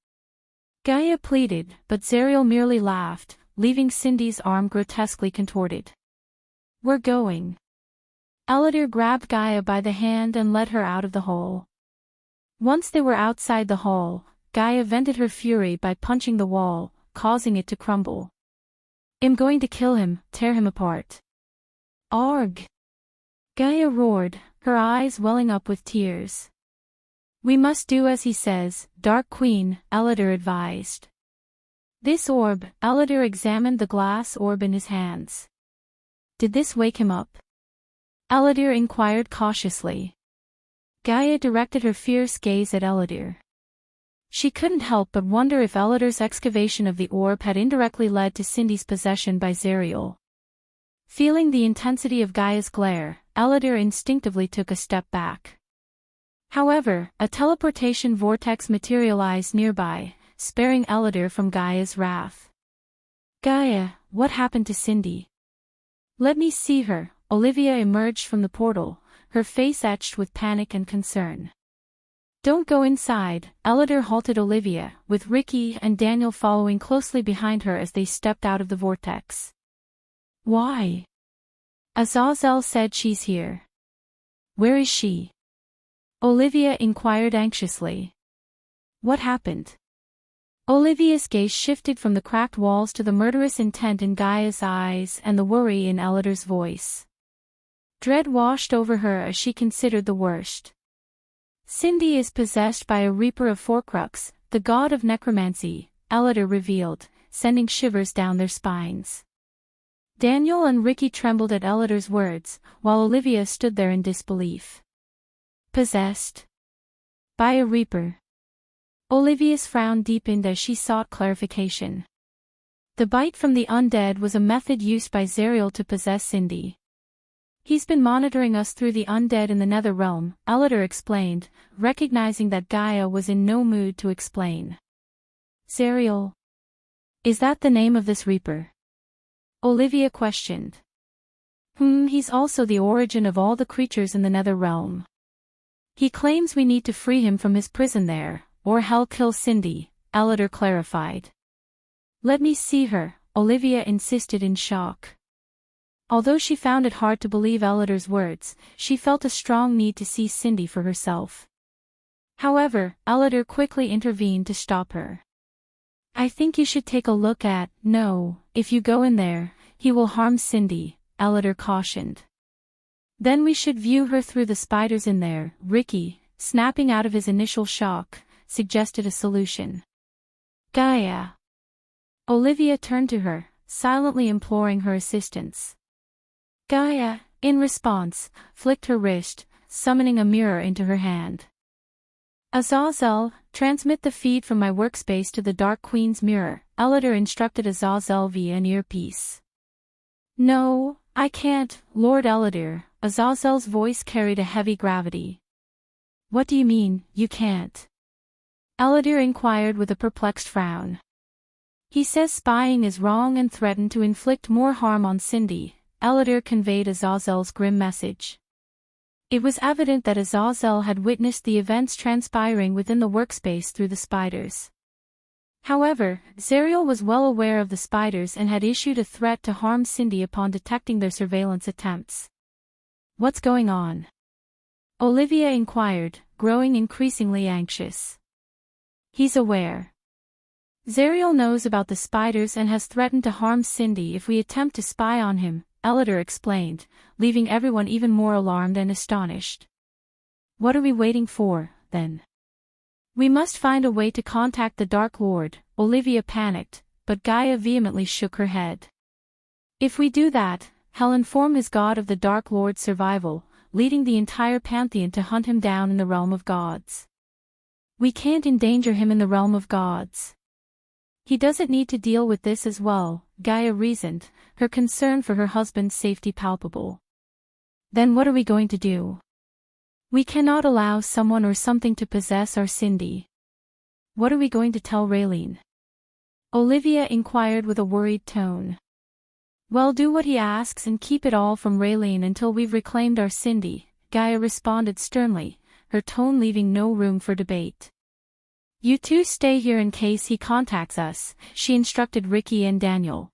Gaia pleaded, but Zariel merely laughed, leaving Cindy's arm grotesquely contorted. "We're going." Eladir grabbed Gaia by the hand and led her out of the hole. Once they were outside the hall, Gaia vented her fury by punching the wall, causing it to crumble. "I'm going to kill him, tear him apart." "Arg!" Gaia roared, her eyes welling up with tears. We must do as he says, Dark Queen, Elidar advised. This orb, Elidar examined the glass orb in his hands. Did this wake him up? Elidar inquired cautiously. Gaia directed her fierce gaze at Elidar. She couldn't help but wonder if Elidar's excavation of the orb had indirectly led to Cindy's possession by Zerial. Feeling the intensity of Gaia's glare, Elidar instinctively took a step back. However, a teleportation vortex materialized nearby, sparing Elidar from Gaia's wrath. Gaia, what happened to Cindy? Let me see her. Olivia emerged from the portal, her face etched with panic and concern. Don't go inside, Elidar halted Olivia, with Ricky and Daniel following closely behind her as they stepped out of the vortex. Why? Azazel said she's here. Where is she? Olivia inquired anxiously. What happened? Olivia's gaze shifted from the cracked walls to the murderous intent in Gaia's eyes and the worry in Elidar's voice. Dread washed over her as she considered the worst. Cindy is possessed by a Reaper of Forcrux, the god of necromancy, Elidar revealed, sending shivers down their spines. Daniel and Ricky trembled at Elidar's words, while Olivia stood there in disbelief. Possessed? By a Reaper? Olivia's frown deepened as she sought clarification. The bite from the undead was a method used by Zerial to possess Cindy. He's been monitoring us through the undead in the nether realm, Elidar explained, recognizing that Gaia was in no mood to explain. Zerial? Is that the name of this Reaper? Olivia questioned. He's also the origin of all the creatures in the nether realm. He claims we need to free him from his prison there, or hell kill Cindy, Elidar clarified. Let me see her, Olivia insisted in shock. Although she found it hard to believe Elidar's words, she felt a strong need to see Cindy for herself. However, Elidar quickly intervened to stop her. I think you should take a look at, no, if you go in there, he will harm Cindy, Elidar cautioned. Then we should view her through the spiders in there, Ricky, snapping out of his initial shock, suggested a solution. Gaia. Olivia turned to her, silently imploring her assistance. Gaia, in response, flicked her wrist, summoning a mirror into her hand. Azazel, transmit the feed from my workspace to the Dark Queen's mirror, Elidar instructed Azazel via an earpiece. No, I can't, Lord Elidar, Azazel's voice carried a heavy gravity. What do you mean, you can't? Elidar inquired with a perplexed frown. He says spying is wrong and threatened to inflict more harm on Cindy, Elidar conveyed Azazel's grim message. It was evident that Azazel had witnessed the events transpiring within the workspace through the spiders. However, Zerial was well aware of the spiders and had issued a threat to harm Cindy upon detecting their surveillance attempts. What's going on? Olivia inquired, growing increasingly anxious. He's aware. Zerial knows about the spiders and has threatened to harm Cindy if we attempt to spy on him, Elidar explained, leaving everyone even more alarmed and astonished. What are we waiting for, then? We must find a way to contact the Dark Lord, Olivia panicked, but Gaia vehemently shook her head. If we do that, he'll inform his god of the Dark Lord's survival, leading the entire pantheon to hunt him down in the realm of gods. We can't endanger him in the realm of gods. He doesn't need to deal with this as well, Gaia reasoned, her concern for her husband's safety palpable. Then what are we going to do? We cannot allow someone or something to possess our Cindy. What are we going to tell Raylene? Olivia inquired with a worried tone. Well, do what he asks and keep it all from Raylene until we've reclaimed our Cindy, Gaia responded sternly, her tone leaving no room for debate. You two stay here in case he contacts us, she instructed Ricky and Daniel.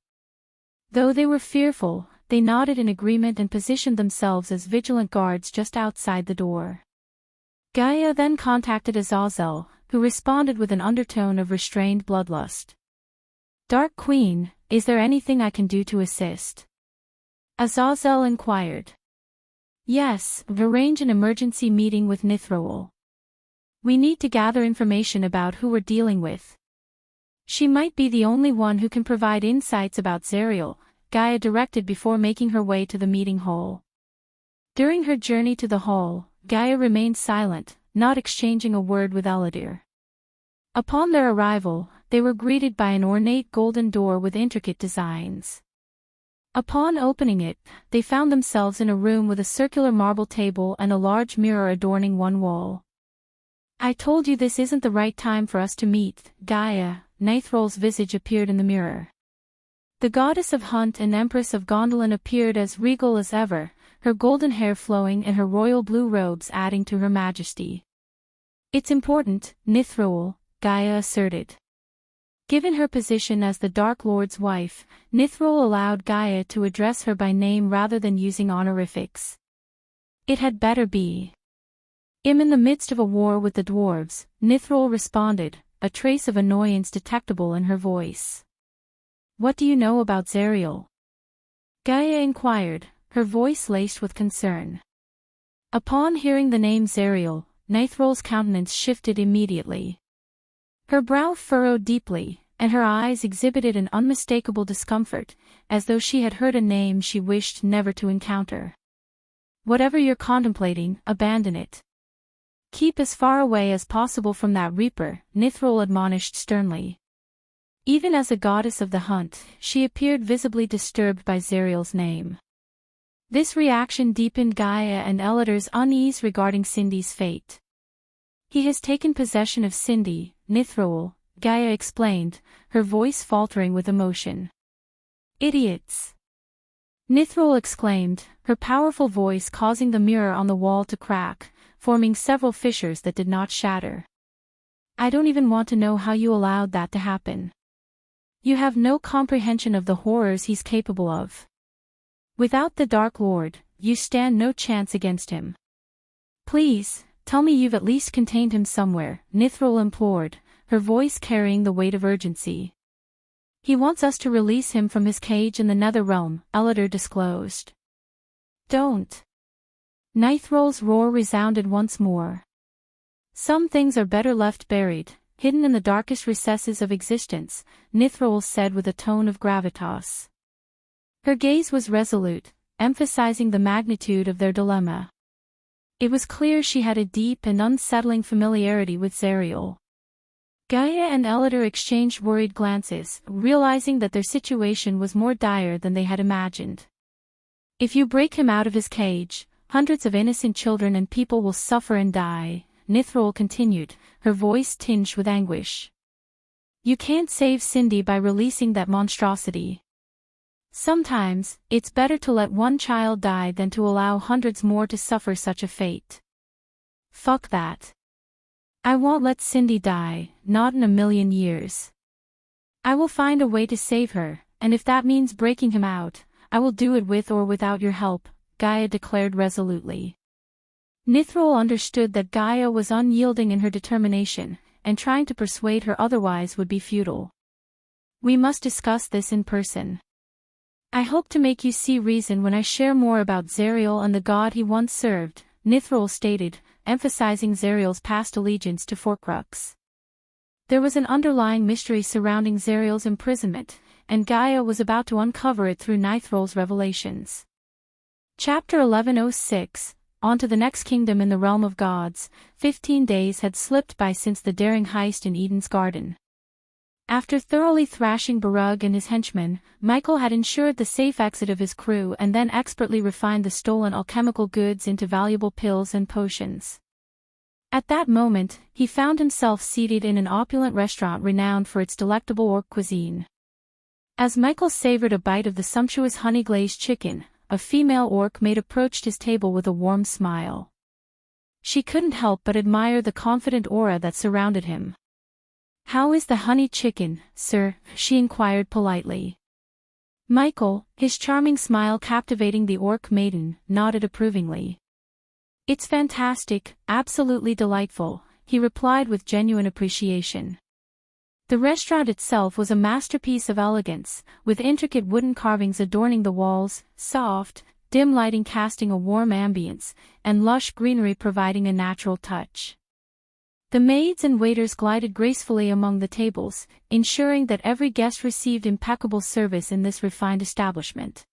Though they were fearful, they nodded in agreement and positioned themselves as vigilant guards just outside the door. Gaia then contacted Azazel, who responded with an undertone of restrained bloodlust. Dark Queen, is there anything I can do to assist? Azazel inquired. Yes, arrange an emergency meeting with Nithroel. We need to gather information about who we're dealing with. She might be the only one who can provide insights about Zariel, Gaia directed before making her way to the meeting hall. During her journey to the hall, Gaia remained silent, not exchanging a word with Eladir. Upon their arrival, they were greeted by an ornate golden door with intricate designs. Upon opening it, they found themselves in a room with a circular marble table and a large mirror adorning one wall. I told you this isn't the right time for us to meet, Gaia. Nithrol's visage appeared in the mirror. The goddess of Hunt and Empress of Gondolin appeared as regal as ever, her golden hair flowing and her royal blue robes adding to her majesty. It's important, Nithrol, Gaia asserted. Given her position as the Dark Lord's wife, Nithrol allowed Gaia to address her by name rather than using honorifics. It had better be. I'm in the midst of a war with the dwarves, Nithrol responded, a trace of annoyance detectable in her voice. What do you know about Zariel? Gaia inquired, her voice laced with concern. Upon hearing the name Zariel, Nithrol's countenance shifted immediately. Her brow furrowed deeply, and her eyes exhibited an unmistakable discomfort, as though she had heard a name she wished never to encounter. Whatever you're contemplating, abandon it. Keep as far away as possible from that reaper, Nithrol admonished sternly. Even as a goddess of the hunt, she appeared visibly disturbed by Zariel's name. This reaction deepened Gaia and Eladir's unease regarding Cindy's fate. He has taken possession of Cindy, Nithrol, Gaia explained, her voice faltering with emotion. Idiots! Nithrol exclaimed, her powerful voice causing the mirror on the wall to crack, forming several fissures that did not shatter. I don't even want to know how you allowed that to happen. You have no comprehension of the horrors he's capable of. Without the Dark Lord, you stand no chance against him. Please, tell me you've at least contained him somewhere, Nithrol implored, her voice carrying the weight of urgency. He wants us to release him from his cage in the Nether Realm, Eladir disclosed. Don't. Nithrol's roar resounded once more. Some things are better left buried, hidden in the darkest recesses of existence, Nithrol said with a tone of gravitas. Her gaze was resolute, emphasizing the magnitude of their dilemma. It was clear she had a deep and unsettling familiarity with Zariel. Gaia and Eladir exchanged worried glances, realizing that their situation was more dire than they had imagined. If you break him out of his cage, hundreds of innocent children and people will suffer and die, Nithrol continued, her voice tinged with anguish. You can't save Cindy by releasing that monstrosity. Sometimes, it's better to let one child die than to allow hundreds more to suffer such a fate. Fuck that. I won't let Cindy die, not in a million years. I will find a way to save her, and if that means breaking him out, I will do it with or without your help, Gaia declared resolutely. Nithrol understood that Gaia was unyielding in her determination, and trying to persuade her otherwise would be futile. We must discuss this in person. I hope to make you see reason when I share more about Zariel and the god he once served, Nithrol stated, emphasizing Zariel's past allegiance to Forkrux. There was an underlying mystery surrounding Zariel's imprisonment, and Gaia was about to uncover it through Nithrol's revelations. Chapter 1106, On to the Next Kingdom in the Realm of Gods. 15 days had slipped by since the daring heist in Eden's Garden. After thoroughly thrashing Barug and his henchmen, Michael had ensured the safe exit of his crew and then expertly refined the stolen alchemical goods into valuable pills and potions. At that moment, he found himself seated in an opulent restaurant renowned for its delectable orc cuisine. As Michael savored a bite of the sumptuous honey-glazed chicken, a female orc maid approached his table with a warm smile. She couldn't help but admire the confident aura that surrounded him. How is the honey chicken, sir? She inquired politely. Michael, his charming smile captivating the orc maiden, nodded approvingly. It's fantastic, absolutely delightful, he replied with genuine appreciation. The restaurant itself was a masterpiece of elegance, with intricate wooden carvings adorning the walls, soft, dim lighting casting a warm ambience, and lush greenery providing a natural touch. The maids and waiters glided gracefully among the tables, ensuring that every guest received impeccable service in this refined establishment.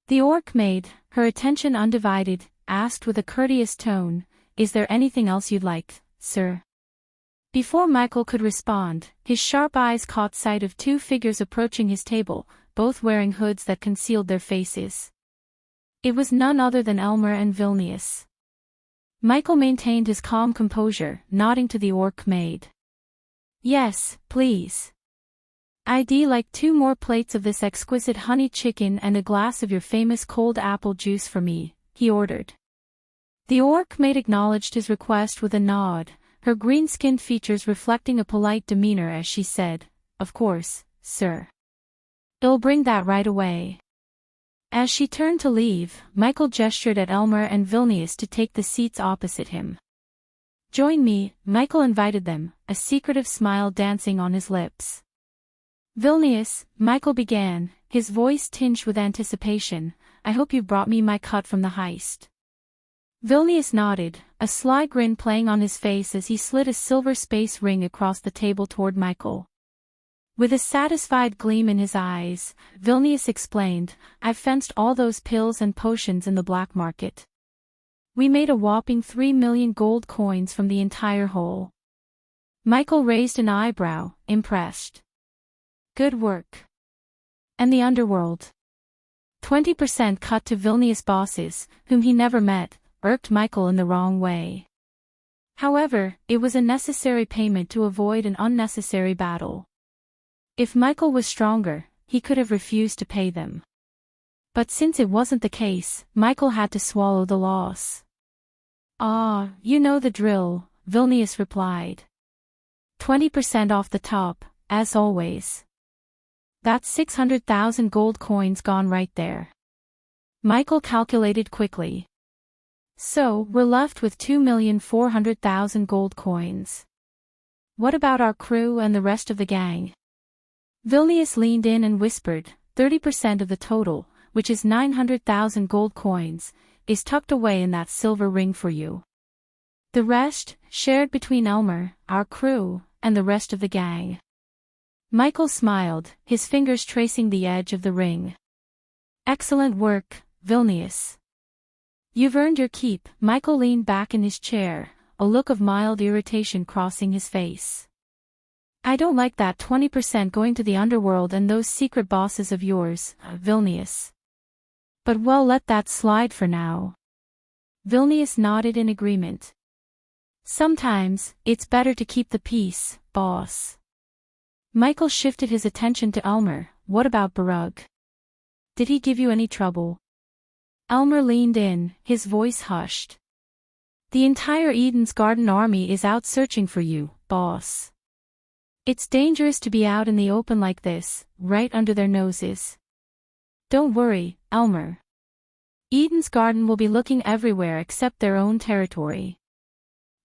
The orc maid, her attention undivided, asked with a courteous tone, "Is there anything else you'd like, sir?" Before Michael could respond, his sharp eyes caught sight of two figures approaching his table, both wearing hoods that concealed their faces. It was none other than Elmer and Vilnius. Michael maintained his calm composure, nodding to the orc maid. "Yes, please. I'd like 2 more plates of this exquisite honey chicken and a glass of your famous cold apple juice for me," he ordered. The orc maid acknowledged his request with a nod, her green-skinned features reflecting a polite demeanor as she said, "Of course, sir. I'll bring that right away." As she turned to leave, Michael gestured at Elmer and Vilnius to take the seats opposite him. "Join me," Michael invited them, a secretive smile dancing on his lips. "Vilnius," Michael began, his voice tinged with anticipation, "I hope you brought me my cut from the heist." Vilnius nodded, a sly grin playing on his face as he slid a silver space ring across the table toward Michael. With a satisfied gleam in his eyes, Vilnius explained, "I've fenced all those pills and potions in the black market. We made a whopping 3 million gold coins from the entire haul." Michael raised an eyebrow, impressed. "Good work. And the underworld?" 20% cut to Vilnius' bosses, whom he never met, irked Michael in the wrong way. However, it was a necessary payment to avoid an unnecessary battle. If Michael was stronger, he could have refused to pay them. But since it wasn't the case, Michael had to swallow the loss. "Ah, you know the drill," Vilnius replied. 20% off the top, as always. That's 600,000 gold coins gone right there. Michael calculated quickly. So, we're left with 2,400,000 gold coins. What about our crew and the rest of the gang? Vilnius leaned in and whispered, 30% of the total, which is 900,000 gold coins, is tucked away in that silver ring for you. The rest, shared between Elmer, our crew, and the rest of the gang. Michael smiled, his fingers tracing the edge of the ring. "Excellent work, Vilnius. You've earned your keep." Michael leaned back in his chair, a look of mild irritation crossing his face. "I don't like that 20% going to the underworld and those secret bosses of yours, Vilnius. But well, let that slide for now." Vilnius nodded in agreement. "Sometimes, it's better to keep the peace, boss." Michael shifted his attention to Elmer. "What about Barug? Did he give you any trouble?" Elmer leaned in, his voice hushed. "The entire Eden's Garden army is out searching for you, boss. It's dangerous to be out in the open like this, right under their noses. Don't worry, Elmer. Eden's Garden will be looking everywhere except their own territory.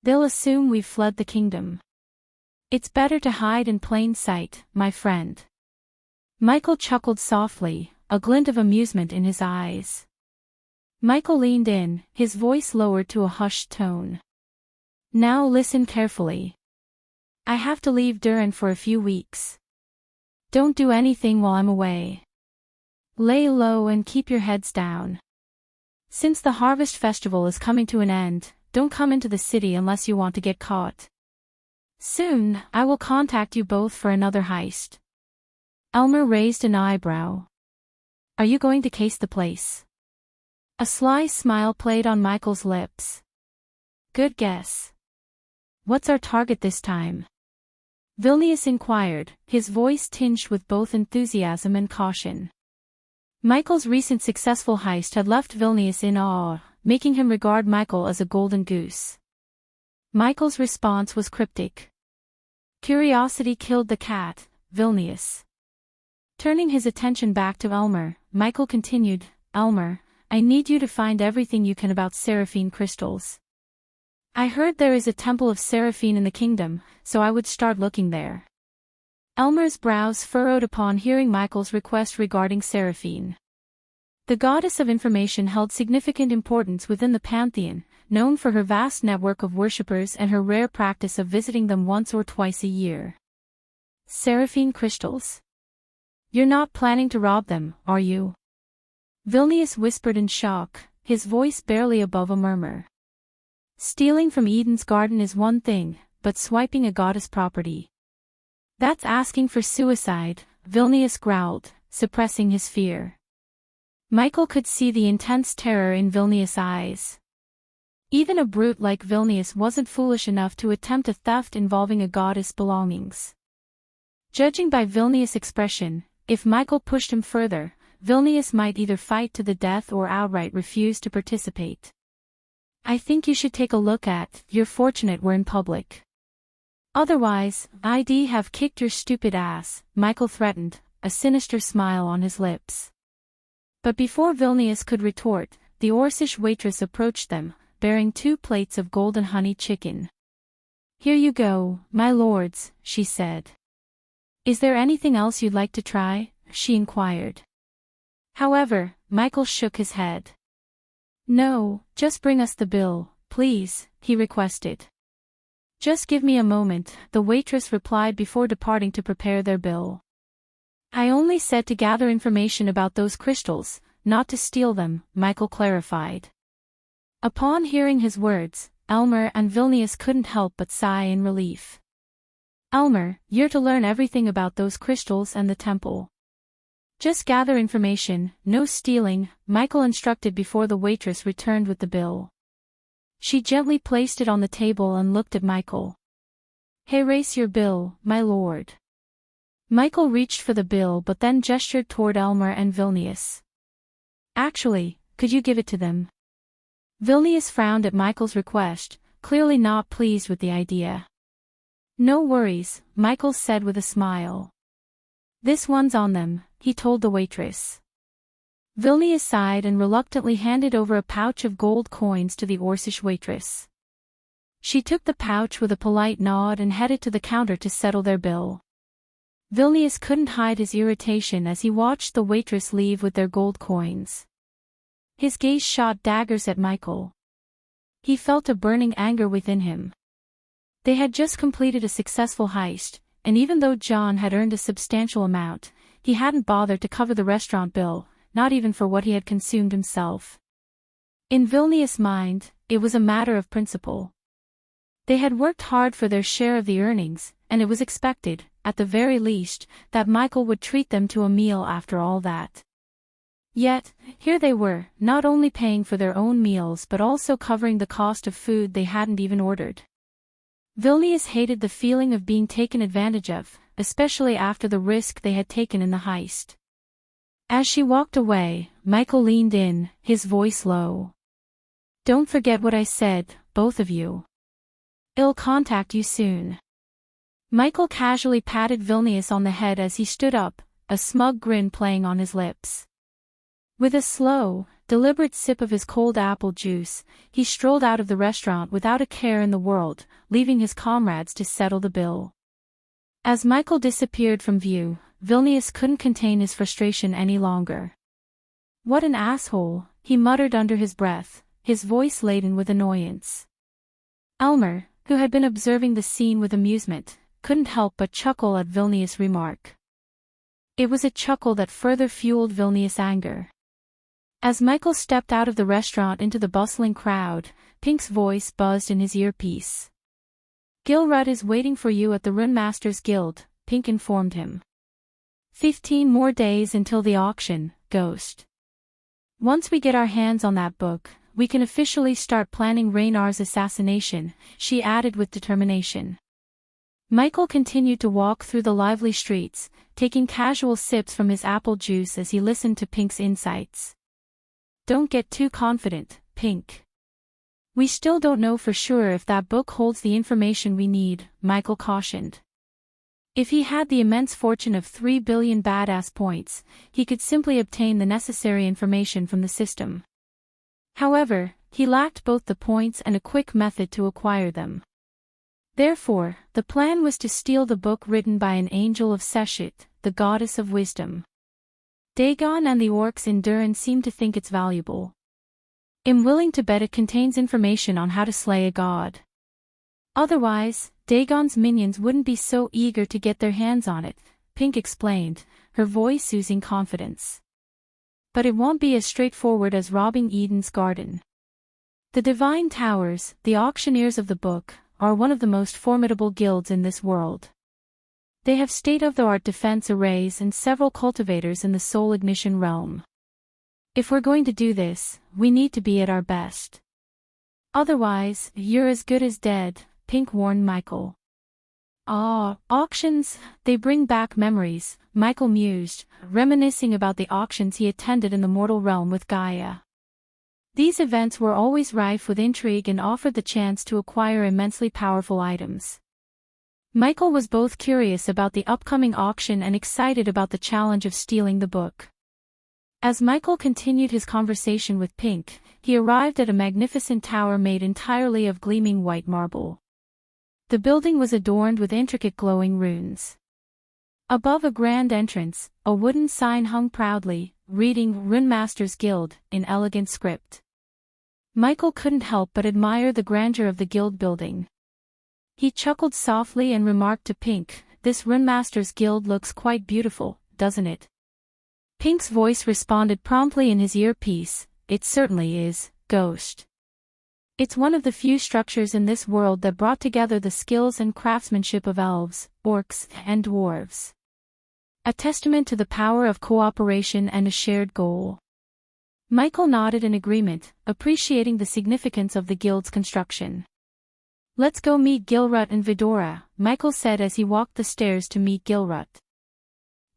They'll assume we've fled the kingdom. It's better to hide in plain sight, my friend." Michael chuckled softly, a glint of amusement in his eyes. Michael leaned in, his voice lowered to a hushed tone. "Now listen carefully. I have to leave Durin for a few weeks. Don't do anything while I'm away. Lay low and keep your heads down. Since the Harvest Festival is coming to an end, don't come into the city unless you want to get caught. Soon, I will contact you both for another heist." Elmer raised an eyebrow. "Are you going to case the place?" A sly smile played on Michael's lips. "Good guess. What's our target this time?" Vilnius inquired, his voice tinged with both enthusiasm and caution. Michael's recent successful heist had left Vilnius in awe, making him regard Michael as a golden goose. Michael's response was cryptic. "Curiosity killed the cat, Vilnius." Turning his attention back to Elmer, Michael continued, "Elmer, I need you to find everything you can about Seraphine crystals. I heard there is a temple of Seraphine in the kingdom, so I would start looking there." Elmer's brows furrowed upon hearing Michael's request regarding Seraphine. The goddess of information held significant importance within the pantheon, known for her vast network of worshippers and her rare practice of visiting them once or twice a year. Seraphine crystals. You're not planning to rob them, are you? Vilnius whispered in shock, his voice barely above a murmur. Stealing from Eden's garden is one thing, but swiping a goddess property. That's asking for suicide, Vilnius growled, suppressing his fear. Michael could see the intense terror in Vilnius' eyes. Even a brute like Vilnius wasn't foolish enough to attempt a theft involving a goddess' belongings. Judging by Vilnius' expression, if Michael pushed him further, Vilnius might either fight to the death or outright refuse to participate. I think you should take a look at, you're fortunate we're in public. Otherwise, I'd have kicked your stupid ass, Michael threatened, a sinister smile on his lips. But before Vilnius could retort, the Orcish waitress approached them, bearing 2 plates of golden honey chicken. Here you go, my lords, she said. Is there anything else you'd like to try? She inquired. However, Michael shook his head. No, just bring us the bill, please, he requested. Just give me a moment, the waitress replied before departing to prepare their bill. I only said to gather information about those crystals, not to steal them, Michael clarified. Upon hearing his words, Elmer and Vilnius couldn't help but sigh in relief. Elmer, you're to learn everything about those crystals and the temple. Just gather information, no stealing, Michael instructed before the waitress returned with the bill. She gently placed it on the table and looked at Michael. Hey, raise your bill, my lord. Michael reached for the bill but then gestured toward Elmer and Vilnius. Actually, could you give it to them? Vilnius frowned at Michael's request, clearly not pleased with the idea. No worries, Michael said with a smile. This one's on them, he told the waitress. Vilnius sighed and reluctantly handed over a pouch of gold coins to the Orcish waitress. She took the pouch with a polite nod and headed to the counter to settle their bill. Vilnius couldn't hide his irritation as he watched the waitress leave with their gold coins. His gaze shot daggers at Michael. He felt a burning anger within him. They had just completed a successful heist, and even though John had earned a substantial amount, he hadn't bothered to cover the restaurant bill, not even for what he had consumed himself. In Vilnius' mind, it was a matter of principle. They had worked hard for their share of the earnings, and it was expected, at the very least, that Michael would treat them to a meal after all that. Yet, here they were, not only paying for their own meals but also covering the cost of food they hadn't even ordered. Vilnius hated the feeling of being taken advantage of, especially after the risk they had taken in the heist. As she walked away, Michael leaned in, his voice low. Don't forget what I said, both of you. I'll contact you soon. Michael casually patted Vilnius on the head as he stood up, a smug grin playing on his lips. With a slow, deliberate sip of his cold apple juice, he strolled out of the restaurant without a care in the world, leaving his comrades to settle the bill. As Michael disappeared from view, Vilnius couldn't contain his frustration any longer. What an asshole, he muttered under his breath, his voice laden with annoyance. Elmer, who had been observing the scene with amusement, couldn't help but chuckle at Vilnius' remark. It was a chuckle that further fueled Vilnius' anger. As Michael stepped out of the restaurant into the bustling crowd, Pink's voice buzzed in his earpiece. Gilrud is waiting for you at the Runemaster's Guild, Pink informed him. 15 more days until the auction, Ghost. Once we get our hands on that book, we can officially start planning Raynar's assassination, she added with determination. Michael continued to walk through the lively streets, taking casual sips from his apple juice as he listened to Pink's insights. Don't get too confident, Pink. We still don't know for sure if that book holds the information we need, Michael cautioned. If he had the immense fortune of 3 billion badass points, he could simply obtain the necessary information from the system. However, he lacked both the points and a quick method to acquire them. Therefore, the plan was to steal the book written by an angel of Seshit, the goddess of wisdom. Dagon and the orcs in Durin seemed to think it's valuable. I'm willing to bet it contains information on how to slay a god. Otherwise, Dagon's minions wouldn't be so eager to get their hands on it, Pink explained, her voice oozing confidence. But it won't be as straightforward as robbing Eden's garden. The Divine Towers, the auctioneers of the book, are one of the most formidable guilds in this world. They have state-of-the-art defense arrays and several cultivators in the soul ignition realm. If we're going to do this, we need to be at our best. Otherwise, you're as good as dead, Pink warned Michael. Auctions, they bring back memories, Michael mused, reminiscing about the auctions he attended in the mortal realm with Gaia. These events were always rife with intrigue and offered the chance to acquire immensely powerful items. Michael was both curious about the upcoming auction and excited about the challenge of stealing the book. As Michael continued his conversation with Pink, he arrived at a magnificent tower made entirely of gleaming white marble. The building was adorned with intricate glowing runes. Above a grand entrance, a wooden sign hung proudly, reading Runemaster's Guild, in elegant script. Michael couldn't help but admire the grandeur of the guild building. He chuckled softly and remarked to Pink, "This Runemaster's Guild looks quite beautiful, doesn't it?" Pink's voice responded promptly in his earpiece, "It certainly is, Ghost. It's one of the few structures in this world that brought together the skills and craftsmanship of elves, orcs, and dwarves. A testament to the power of cooperation and a shared goal." Michael nodded in agreement, appreciating the significance of the guild's construction. "Let's go meet Gilrut and Vidora," Michael said as he walked the stairs to meet Gilrut.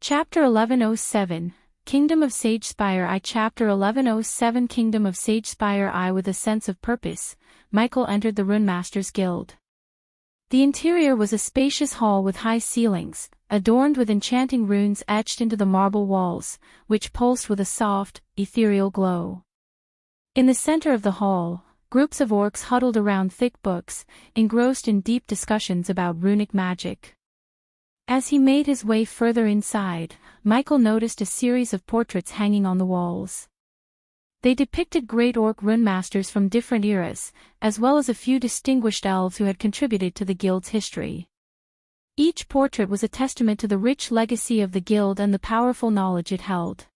Chapter 1107, Kingdom of Sagespire I Chapter 1107 Kingdom of Sagespire I With a sense of purpose, Michael entered the Runemaster's Guild. The interior was a spacious hall with high ceilings, adorned with enchanting runes etched into the marble walls, which pulsed with a soft, ethereal glow. In the center of the hall, groups of orcs huddled around thick books, engrossed in deep discussions about runic magic. As he made his way further inside, Michael noticed a series of portraits hanging on the walls. They depicted great orc runemasters from different eras, as well as a few distinguished elves who had contributed to the guild's history. Each portrait was a testament to the rich legacy of the guild and the powerful knowledge it held.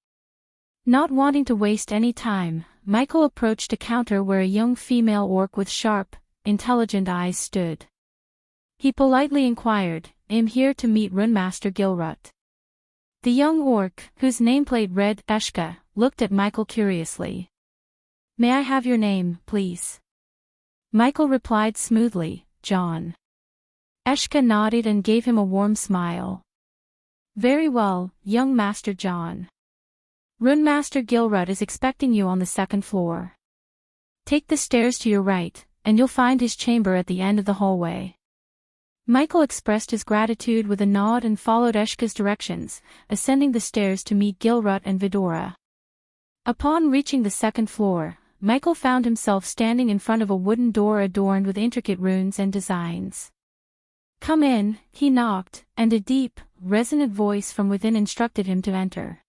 Not wanting to waste any time, Michael approached a counter where a young female orc with sharp, intelligent eyes stood. He politely inquired, "I'm here to meet Runemaster Gilrut." The young orc, whose nameplate read Eshka, looked at Michael curiously. "May I have your name, please?" Michael replied smoothly, "John." Eshka nodded and gave him a warm smile. "Very well, young Master John. Runemaster Gilrut is expecting you on the second floor. Take the stairs to your right, and you'll find his chamber at the end of the hallway." Michael expressed his gratitude with a nod and followed Eshka's directions, ascending the stairs to meet Gilrut and Vidora. Upon reaching the second floor, Michael found himself standing in front of a wooden door adorned with intricate runes and designs. "Come in," he knocked, and a deep, resonant voice from within instructed him to enter.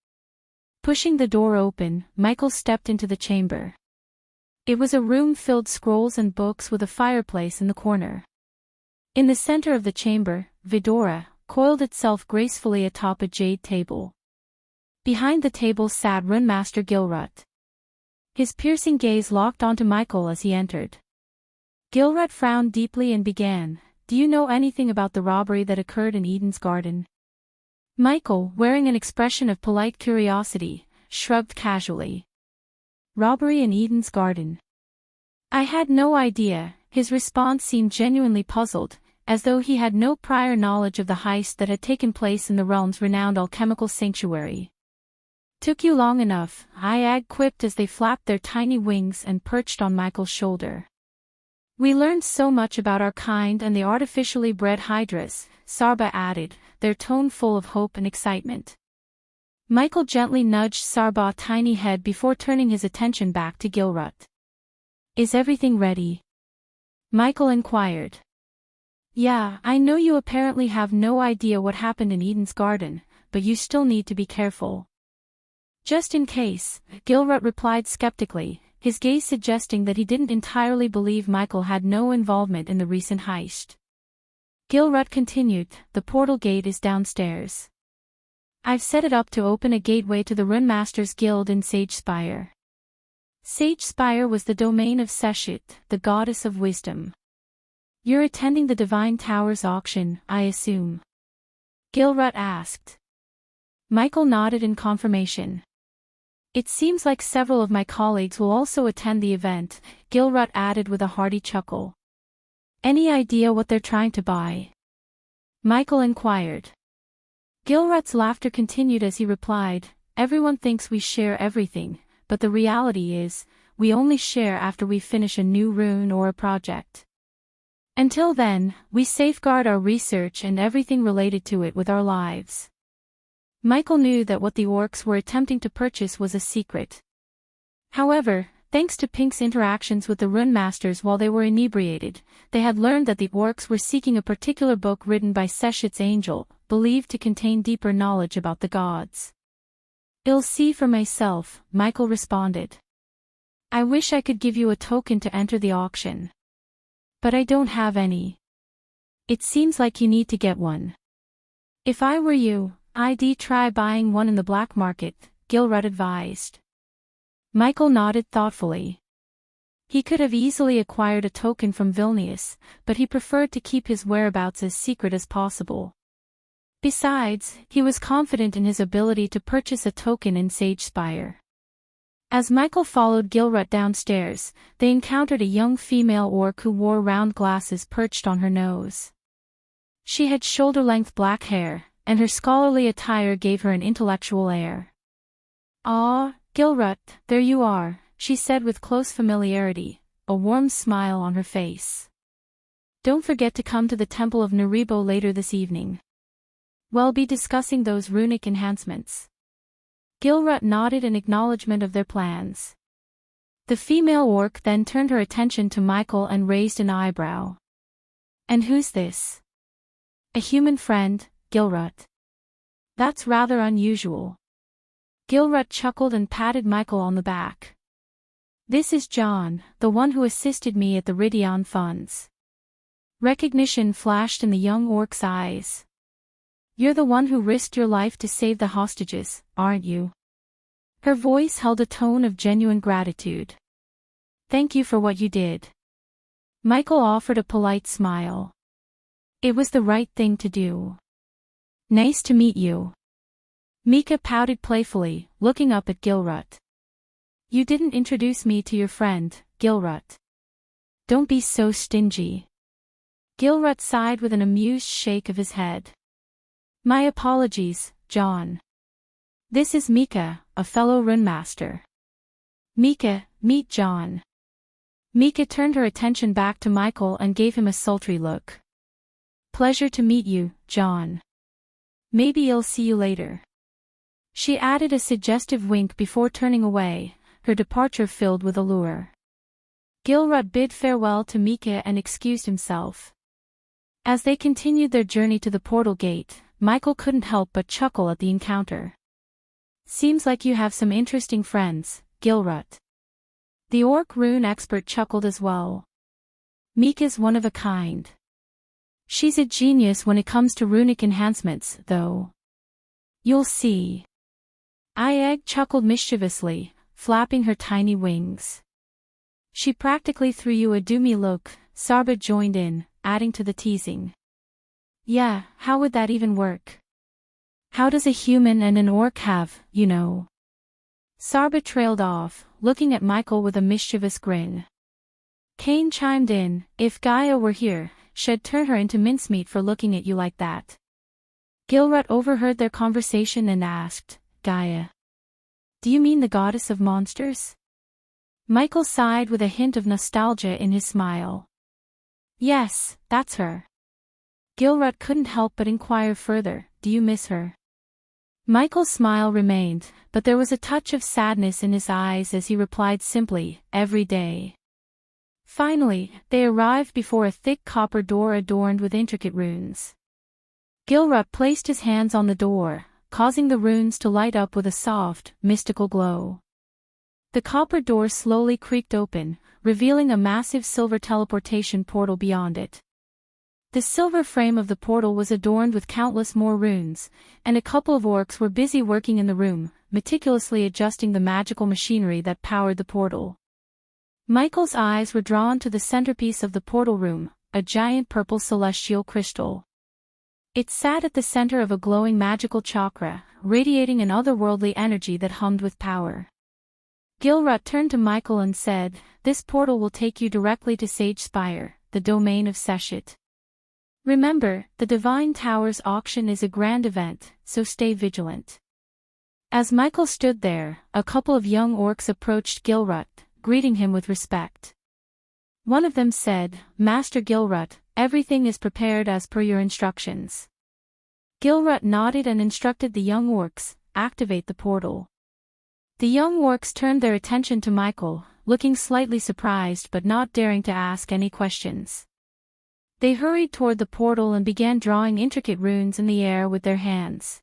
Pushing the door open, Michael stepped into the chamber. It was a room filled with scrolls and books with a fireplace in the corner. In the center of the chamber, Vidora coiled itself gracefully atop a jade table. Behind the table sat Runemaster Gilrut. His piercing gaze locked onto Michael as he entered. Gilrut frowned deeply and began, "Do you know anything about the robbery that occurred in Eden's garden?" Michael, wearing an expression of polite curiosity, shrugged casually. "Robbery in Eden's garden? I had no idea." His response seemed genuinely puzzled, as though he had no prior knowledge of the heist that had taken place in the realm's renowned alchemical sanctuary. "Took you long enough," Iag quipped as they flapped their tiny wings and perched on Michael's shoulder. "We learned so much about our kind and the artificially bred hydras," Sarba added, their tone full of hope and excitement. Michael gently nudged Sarba's tiny head before turning his attention back to Gilrut. "Is everything ready?" Michael inquired. "Yeah, I know you apparently have no idea what happened in Eden's garden, but you still need to be careful." "Just in case," Gilrut replied skeptically, his gaze suggesting that he didn't entirely believe Michael had no involvement in the recent heist. Gilrut continued, "The portal gate is downstairs. I've set it up to open a gateway to the Runemaster's Guild in Sagespire." Sagespire was the domain of Seshit, the goddess of wisdom. "You're attending the Divine Towers auction, I assume?" Gilrut asked. Michael nodded in confirmation. "It seems like several of my colleagues will also attend the event," Gilrut added with a hearty chuckle. "Any idea what they're trying to buy?" Michael inquired. Gilrut's laughter continued as he replied, "Everyone thinks we share everything, but the reality is, we only share after we finish a new rune or a project. Until then, we safeguard our research and everything related to it with our lives." Michael knew that what the orcs were attempting to purchase was a secret. However, thanks to Pink's interactions with the Runemasters while they were inebriated, they had learned that the orcs were seeking a particular book written by Seshit's angel, believed to contain deeper knowledge about the gods. "I'll see for myself," Michael responded. "I wish I could give you a token to enter the auction. But I don't have any. It seems like you need to get one." "If I were you, I'd try buying one in the black market," Gilrut advised. Michael nodded thoughtfully. He could have easily acquired a token from Vilnius, but he preferred to keep his whereabouts as secret as possible. Besides, he was confident in his ability to purchase a token in Sagespire. As Michael followed Gilrut downstairs, they encountered a young female orc who wore round glasses perched on her nose. She had shoulder-length black hair, and her scholarly attire gave her an intellectual air. "Ah, Gilrut, there you are," she said with close familiarity, a warm smile on her face. "Don't forget to come to the Temple of Naribo later this evening. We'll be discussing those runic enhancements." Gilrut nodded in acknowledgement of their plans. The female orc then turned her attention to Michael and raised an eyebrow. "And who's this?" "A human friend, Gilrut." "That's rather unusual." Gilrut chuckled and patted Michael on the back. "This is John, the one who assisted me at the Ridian funds." Recognition flashed in the young orc's eyes. "You're the one who risked your life to save the hostages, aren't you?" Her voice held a tone of genuine gratitude. "Thank you for what you did." Michael offered a polite smile. "It was the right thing to do." "Nice to meet you." Mika pouted playfully, looking up at Gilrut. "You didn't introduce me to your friend, Gilrut." "Don't be so stingy." Gilrut sighed with an amused shake of his head. "My apologies, John. This is Mika, a fellow Runemaster." "Mika, meet John." Mika turned her attention back to Michael and gave him a sultry look. "Pleasure to meet you, John. Maybe I'll see you later." She added a suggestive wink before turning away, her departure filled with allure. Gilrut bid farewell to Mika and excused himself. As they continued their journey to the portal gate, Michael couldn't help but chuckle at the encounter. "Seems like you have some interesting friends, Gilrut." The orc rune expert chuckled as well. "Mika's one of a kind. She's a genius when it comes to runic enhancements, though. You'll see." Iag chuckled mischievously, flapping her tiny wings. "She practically threw you a doomy look," Sarba joined in, adding to the teasing. "Yeah, how would that even work? How does a human and an orc have, you know?" Sarba trailed off, looking at Michael with a mischievous grin. Kane chimed in, "If Gaia were here, she'd turn her into mincemeat for looking at you like that." Gilrut overheard their conversation and asked, "Gaia? Do you mean the goddess of monsters?" Michael sighed with a hint of nostalgia in his smile. "Yes, that's her." Gilrut couldn't help but inquire further, "Do you miss her?" Michael's smile remained, but there was a touch of sadness in his eyes as he replied simply, "Every day." Finally, they arrived before a thick copper door adorned with intricate runes. Gilrut placed his hands on the door, causing the runes to light up with a soft, mystical glow. The copper door slowly creaked open, revealing a massive silver teleportation portal beyond it. The silver frame of the portal was adorned with countless more runes, and a couple of orcs were busy working in the room, meticulously adjusting the magical machinery that powered the portal. Michael's eyes were drawn to the centerpiece of the portal room, a giant purple celestial crystal. It sat at the center of a glowing magical chakra, radiating an otherworldly energy that hummed with power. Gilrut turned to Michael and said, "This portal will take you directly to Sage Spire, the domain of Seshit. Remember, the Divine Towers auction is a grand event, so stay vigilant." As Michael stood there, a couple of young orcs approached Gilrut, greeting him with respect. One of them said, "Master Gilrut, everything is prepared as per your instructions." Gilrut nodded and instructed the young orcs, "Activate the portal." The young orcs turned their attention to Michael, looking slightly surprised but not daring to ask any questions. They hurried toward the portal and began drawing intricate runes in the air with their hands.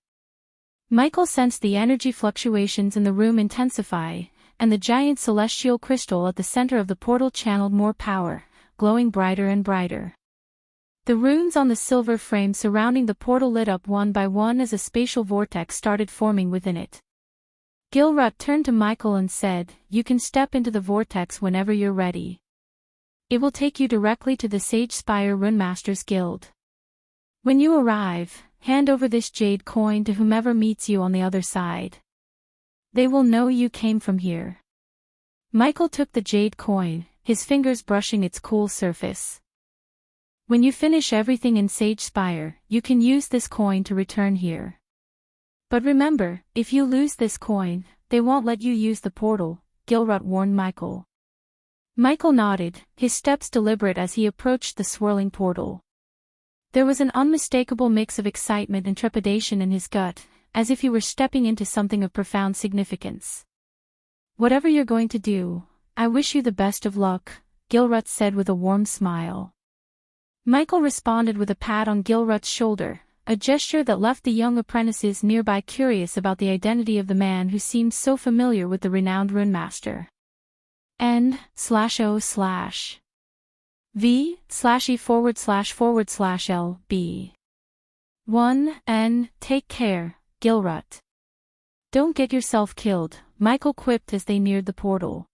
Michael sensed the energy fluctuations in the room intensify, and the giant celestial crystal at the center of the portal channeled more power, glowing brighter and brighter. The runes on the silver frame surrounding the portal lit up one by one as a spatial vortex started forming within it. Gilrut turned to Michael and said, "You can step into the vortex whenever you're ready. It will take you directly to the Sage Spire Runemaster's Guild. When you arrive, hand over this jade coin to whomever meets you on the other side. They will know you came from here." Michael took the jade coin, his fingers brushing its cool surface. "When you finish everything in Sage Spire, you can use this coin to return here. But remember, if you lose this coin, they won't let you use the portal," Gilrut warned Michael. Michael nodded, his steps deliberate as he approached the swirling portal. There was an unmistakable mix of excitement and trepidation in his gut, as if he were stepping into something of profound significance. "Whatever you're going to do, I wish you the best of luck," Gilrut said with a warm smile. Michael responded with a pat on Gilrut's shoulder, a gesture that left the young apprentices nearby curious about the identity of the man who seemed so familiar with the renowned runemaster. N/O/V/E//L/B 1 N. Take care, Gilrut. "Don't get yourself killed," Michael quipped as they neared the portal.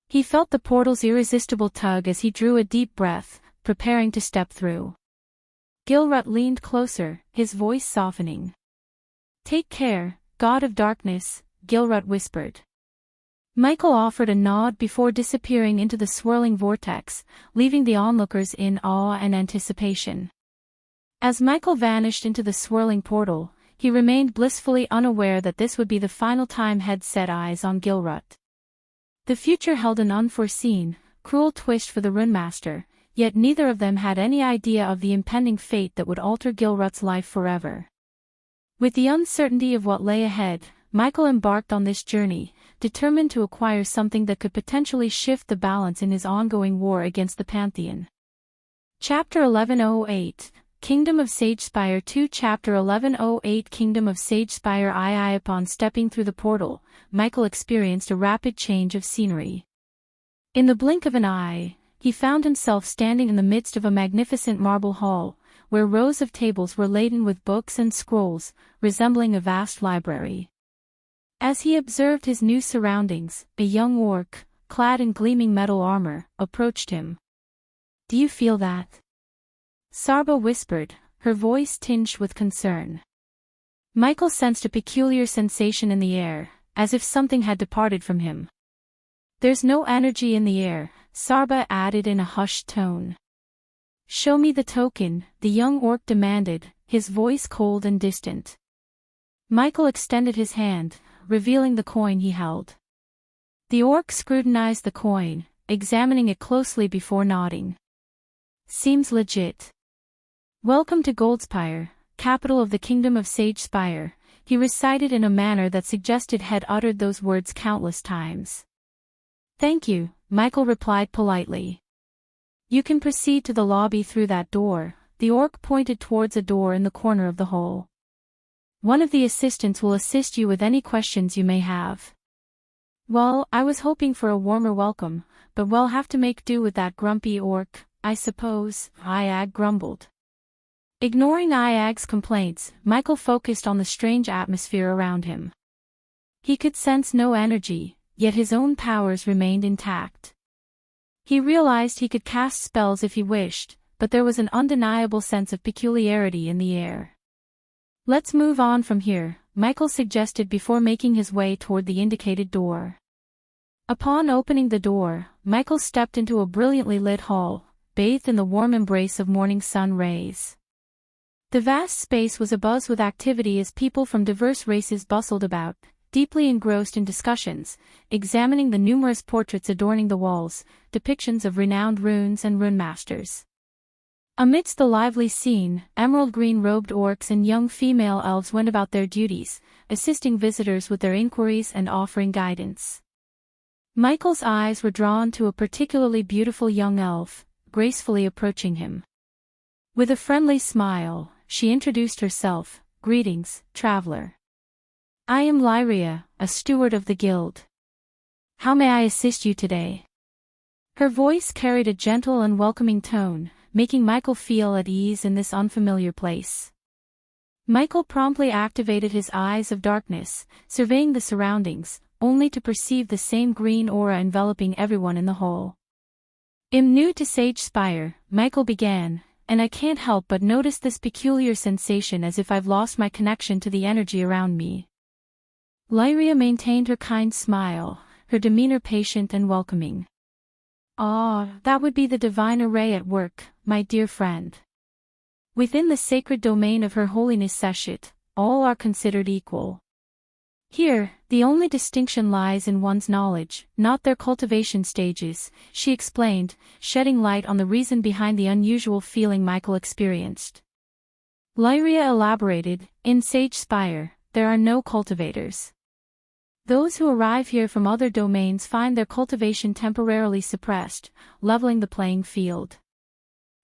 He felt the portal's irresistible tug as he drew a deep breath, preparing to step through. Gilrut leaned closer, his voice softening. "Take care, God of Darkness," Gilrut whispered. Michael offered a nod before disappearing into the swirling vortex, leaving the onlookers in awe and anticipation. As Michael vanished into the swirling portal, he remained blissfully unaware that this would be the final time he'd set eyes on Gilrut. The future held an unforeseen, cruel twist for the Runemaster, yet neither of them had any idea of the impending fate that would alter Gilrut's life forever. With the uncertainty of what lay ahead, Michael embarked on this journey, determined to acquire something that could potentially shift the balance in his ongoing war against the Pantheon. Chapter 1108, Kingdom of Sagespire 2 Chapter 1108 Kingdom of Sagespire II Upon stepping through the portal, Michael experienced a rapid change of scenery. In the blink of an eye, he found himself standing in the midst of a magnificent marble hall, where rows of tables were laden with books and scrolls, resembling a vast library. As he observed his new surroundings, a young orc, clad in gleaming metal armor, approached him. "Do you feel that?" Sarba whispered, her voice tinged with concern. Michael sensed a peculiar sensation in the air, as if something had departed from him. "There's no energy in the air," Sarba added in a hushed tone. "Show me the token," the young orc demanded, his voice cold and distant. Michael extended his hand, revealing the coin he held. The orc scrutinized the coin, examining it closely before nodding. "Seems legit." "Welcome to Goldspire, capital of the Kingdom of Sagespire," he recited in a manner that suggested he'd uttered those words countless times. "Thank you," Michael replied politely. "You can proceed to the lobby through that door," the orc pointed towards a door in the corner of the hall. "One of the assistants will assist you with any questions you may have." Well, I was hoping for a warmer welcome, but we'll have to make do with that grumpy orc, I suppose, Iag grumbled. Ignoring Iag's complaints, Michael focused on the strange atmosphere around him. He could sense no energy, yet his own powers remained intact. He realized he could cast spells if he wished, but there was an undeniable sense of peculiarity in the air. Let's move on from here, Michael suggested before making his way toward the indicated door. Upon opening the door, Michael stepped into a brilliantly lit hall, bathed in the warm embrace of morning sun rays. The vast space was abuzz with activity as people from diverse races bustled about, deeply engrossed in discussions, examining the numerous portraits adorning the walls, depictions of renowned runes and rune masters. Amidst the lively scene, emerald-green-robed orcs and young female elves went about their duties, assisting visitors with their inquiries and offering guidance. Michael's eyes were drawn to a particularly beautiful young elf, gracefully approaching him. With a friendly smile, she introduced herself. "Greetings, traveler. I am Lyria, a steward of the guild. How may I assist you today?" Her voice carried a gentle and welcoming tone, making Michael feel at ease in this unfamiliar place. Michael promptly activated his eyes of darkness, surveying the surroundings, only to perceive the same green aura enveloping everyone in the hall. "I'm new to Sage Spire," Michael began, "and I can't help but notice this peculiar sensation as if I've lost my connection to the energy around me." Lyria maintained her kind smile, her demeanor patient and welcoming. "Ah, that would be the divine array at work, my dear friend. Within the sacred domain of Her Holiness Seshit, all are considered equal. Here, the only distinction lies in one's knowledge, not their cultivation stages," she explained, shedding light on the reason behind the unusual feeling Michael experienced. Lyria elaborated, "In Sage Spire, there are no cultivators. Those who arrive here from other domains find their cultivation temporarily suppressed, leveling the playing field.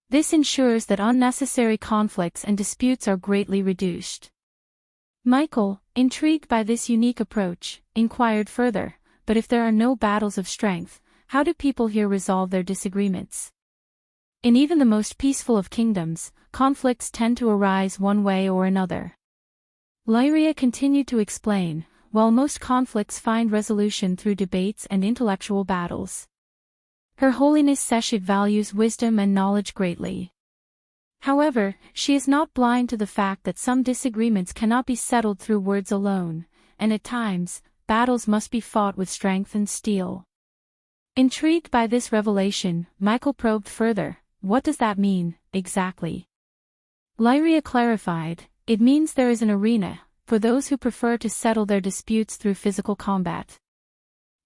This ensures that unnecessary conflicts and disputes are greatly reduced." Michael, intrigued by this unique approach, inquired further, "But if there are no battles of strength, how do people here resolve their disagreements? In even the most peaceful of kingdoms, conflicts tend to arise one way or another." Lyria continued to explain, "While most conflicts find resolution through debates and intellectual battles, Her Holiness Seshit values wisdom and knowledge greatly. However, she is not blind to the fact that some disagreements cannot be settled through words alone, and at times, battles must be fought with strength and steel." Intrigued by this revelation, Michael probed further, "What does that mean, exactly?" Lyria clarified, "It means there is an arena, for those who prefer to settle their disputes through physical combat.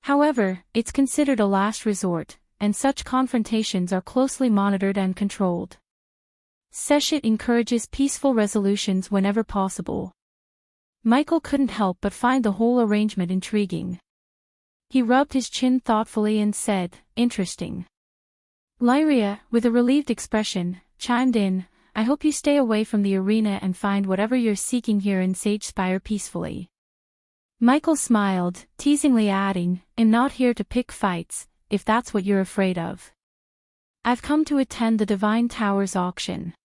However, it's considered a last resort, and such confrontations are closely monitored and controlled. Seshit encourages peaceful resolutions whenever possible." Michael couldn't help but find the whole arrangement intriguing. He rubbed his chin thoughtfully and said, "Interesting." Lyria, with a relieved expression, chimed in, "I hope you stay away from the arena and find whatever you're seeking here in Sage Spire peacefully." Michael smiled, teasingly adding, "I'm not here to pick fights, if that's what you're afraid of. I've come to attend the Divine Tower's auction."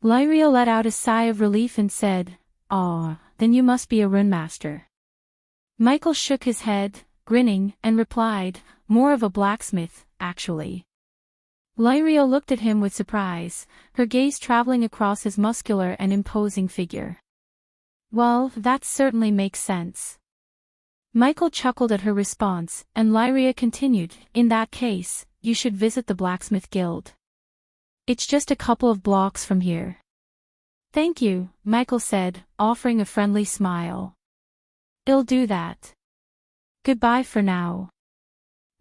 Lyria let out a sigh of relief and said, "Ah, then you must be a rune master." Michael shook his head, grinning, and replied, "More of a blacksmith, actually." Lyria looked at him with surprise, her gaze traveling across his muscular and imposing figure. "Well, that certainly makes sense." Michael chuckled at her response, and Lyria continued, "In that case, you should visit the Blacksmith Guild. It's just a couple of blocks from here." "Thank you," Michael said, offering a friendly smile. "I'll do that. Goodbye for now."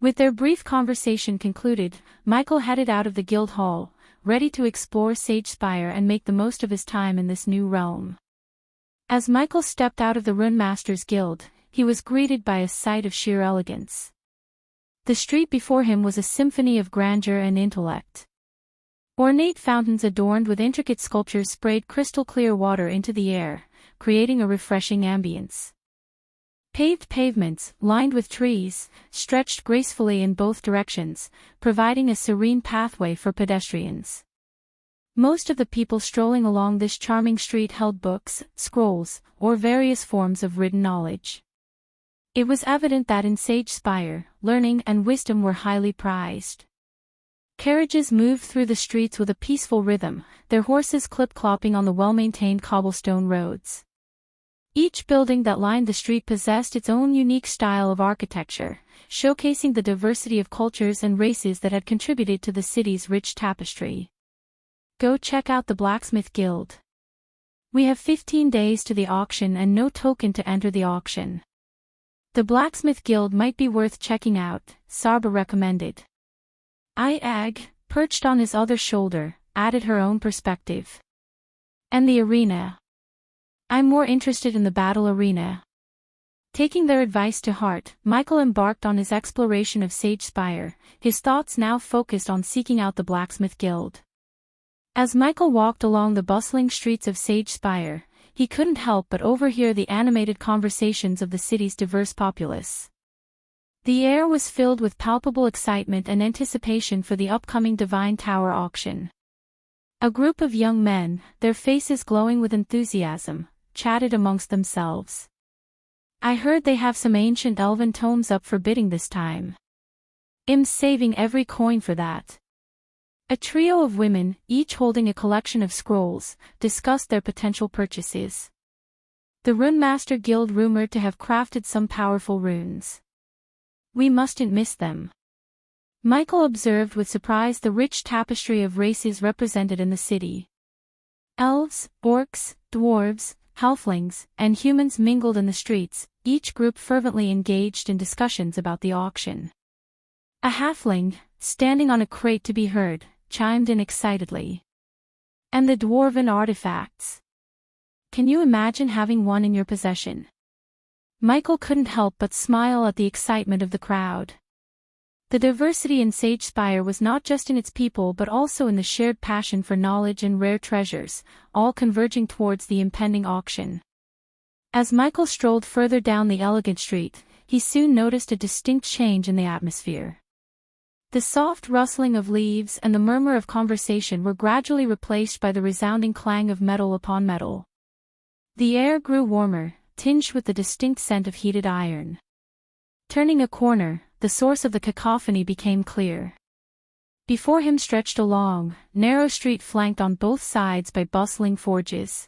With their brief conversation concluded, Michael headed out of the guild hall, ready to explore Sage Spire and make the most of his time in this new realm. As Michael stepped out of the Rune Masters Guild, he was greeted by a sight of sheer elegance. The street before him was a symphony of grandeur and intellect. Ornate fountains adorned with intricate sculptures sprayed crystal-clear water into the air, creating a refreshing ambience. Paved pavements, lined with trees, stretched gracefully in both directions, providing a serene pathway for pedestrians. Most of the people strolling along this charming street held books, scrolls, or various forms of written knowledge. It was evident that in Sage Spire, learning and wisdom were highly prized. Carriages moved through the streets with a peaceful rhythm, their horses clip-clopping on the well-maintained cobblestone roads. Each building that lined the street possessed its own unique style of architecture, showcasing the diversity of cultures and races that had contributed to the city's rich tapestry. Go check out the Blacksmith Guild. We have 15 days to the auction and no token to enter the auction. The Blacksmith Guild might be worth checking out, Sarba recommended. Iag, perched on his other shoulder, added her own perspective. And the arena. I'm more interested in the battle arena. Taking their advice to heart, Michael embarked on his exploration of Sage Spire, his thoughts now focused on seeking out the Blacksmith Guild. As Michael walked along the bustling streets of Sage Spire, he couldn't help but overhear the animated conversations of the city's diverse populace. The air was filled with palpable excitement and anticipation for the upcoming Divine Tower auction. A group of young men, their faces glowing with enthusiasm, chatted amongst themselves. I heard they have some ancient elven tomes up for bidding this time. I'm saving every coin for that. A trio of women, each holding a collection of scrolls, discussed their potential purchases. The Rune Master Guild rumored to have crafted some powerful runes. We mustn't miss them. Michael observed with surprise the rich tapestry of races represented in the city. Elves, orcs, dwarves, halflings, and humans mingled in the streets, each group fervently engaged in discussions about the auction. A halfling, standing on a crate to be heard, chimed in excitedly. And the dwarven artifacts. Can you imagine having one in your possession? Michael couldn't help but smile at the excitement of the crowd. The diversity in Sage Spire was not just in its people but also in the shared passion for knowledge and rare treasures, all converging towards the impending auction. As Michael strolled further down the elegant street, he soon noticed a distinct change in the atmosphere. The soft rustling of leaves and the murmur of conversation were gradually replaced by the resounding clang of metal upon metal. The air grew warmer, tinged with the distinct scent of heated iron. Turning a corner, the source of the cacophony became clear. Before him stretched a long, narrow street flanked on both sides by bustling forges.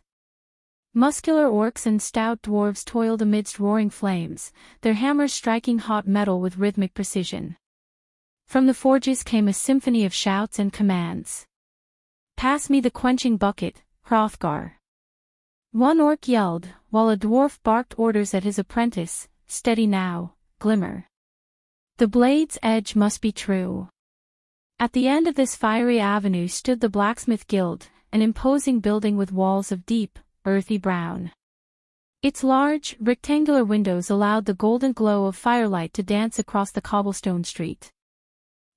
Muscular orcs and stout dwarves toiled amidst roaring flames, their hammers striking hot metal with rhythmic precision. From the forges came a symphony of shouts and commands. Pass me the quenching bucket, Hrothgar. One orc yelled, while a dwarf barked orders at his apprentice, steady now, Glimmer. The blade's edge must be true. At the end of this fiery avenue stood the Blacksmith Guild, an imposing building with walls of deep, earthy brown. Its large, rectangular windows allowed the golden glow of firelight to dance across the cobblestone street.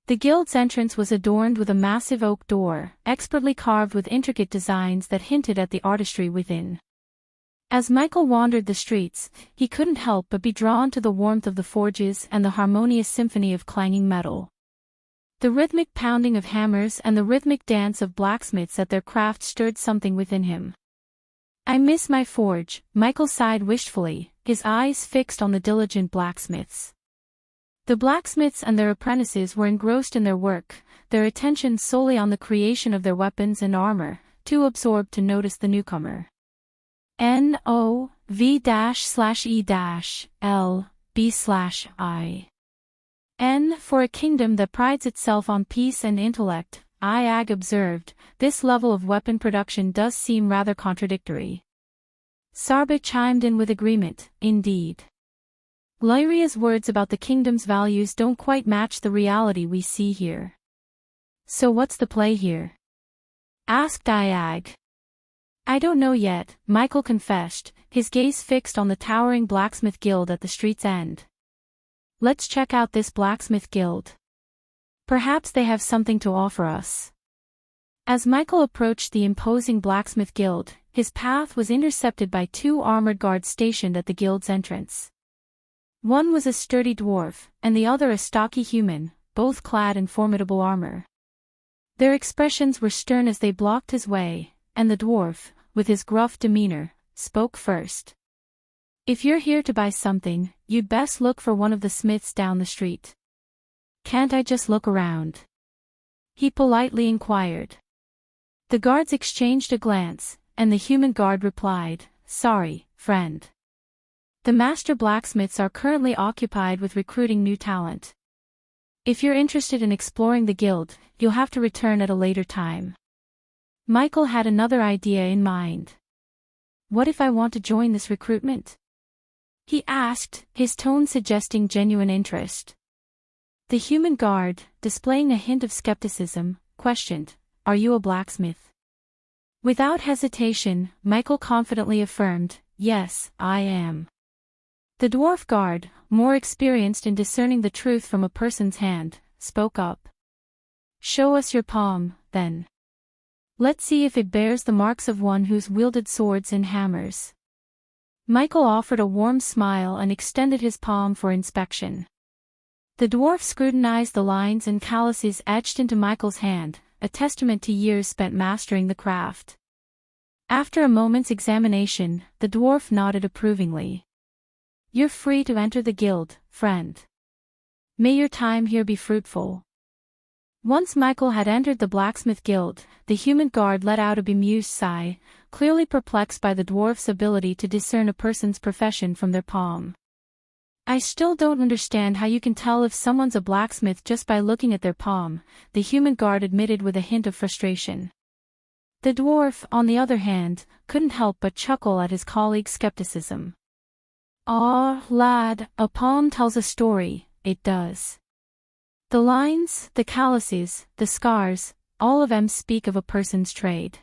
The guild's entrance was adorned with a massive oak door, expertly carved with intricate designs that hinted at the artistry within. As Michael wandered the streets, he couldn't help but be drawn to the warmth of the forges and the harmonious symphony of clanging metal. The rhythmic pounding of hammers and the rhythmic dance of blacksmiths at their craft stirred something within him. I miss my forge, Michael sighed wistfully, his eyes fixed on the diligent blacksmiths. The blacksmiths and their apprentices were engrossed in their work, their attention solely on the creation of their weapons and armor, too absorbed to notice the newcomer. NOV-/E-L-B/I. N for a kingdom that prides itself on peace and intellect, Iag observed, this level of weapon production does seem rather contradictory. Sarba chimed in with agreement, indeed. Lyria's words about the kingdom's values don't quite match the reality we see here. So what's the play here? Asked Iag. I don't know yet, Michael confessed, his gaze fixed on the towering blacksmith guild at the street's end. Let's check out this blacksmith guild. Perhaps they have something to offer us. As Michael approached the imposing blacksmith guild, his path was intercepted by two armored guards stationed at the guild's entrance. One was a sturdy dwarf, and the other a stocky human, both clad in formidable armor. Their expressions were stern as they blocked his way, and the dwarf, with his gruff demeanor, spoke first. "If you're here to buy something, you'd best look for one of the smiths down the street." "Can't I just look around?" he politely inquired. The guards exchanged a glance, and the human guard replied, "Sorry, friend. The master blacksmiths are currently occupied with recruiting new talent. If you're interested in exploring the guild, you'll have to return at a later time." Michael had another idea in mind. "What if I want to join this recruitment?" he asked, his tone suggesting genuine interest. The human guard, displaying a hint of skepticism, questioned, "Are you a blacksmith?" Without hesitation, Michael confidently affirmed, "Yes, I am." The dwarf guard, more experienced in discerning the truth from a person's hand, spoke up. "Show us your palm, then. Let's see if it bears the marks of one who's wielded swords and hammers." Michael offered a warm smile and extended his palm for inspection. The dwarf scrutinized the lines and calluses etched into Michael's hand, a testament to years spent mastering the craft. After a moment's examination, the dwarf nodded approvingly. "You're free to enter the guild, friend. May your time here be fruitful." Once Michael had entered the blacksmith guild, the human guard let out a bemused sigh, clearly perplexed by the dwarf's ability to discern a person's profession from their palm. "I still don't understand how you can tell if someone's a blacksmith just by looking at their palm," the human guard admitted with a hint of frustration. The dwarf, on the other hand, couldn't help but chuckle at his colleague's skepticism. "Aw, lad, a palm tells a story, it does. The lines, the calluses, the scars, all of them speak of a person's trade."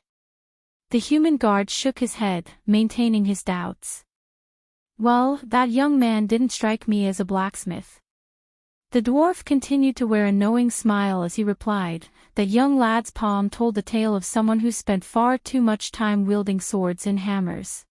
The human guard shook his head, maintaining his doubts. "Well, that young man didn't strike me as a blacksmith." The dwarf continued to wear a knowing smile as he replied, "That young lad's palm told the tale of someone who spent far too much time wielding swords and hammers."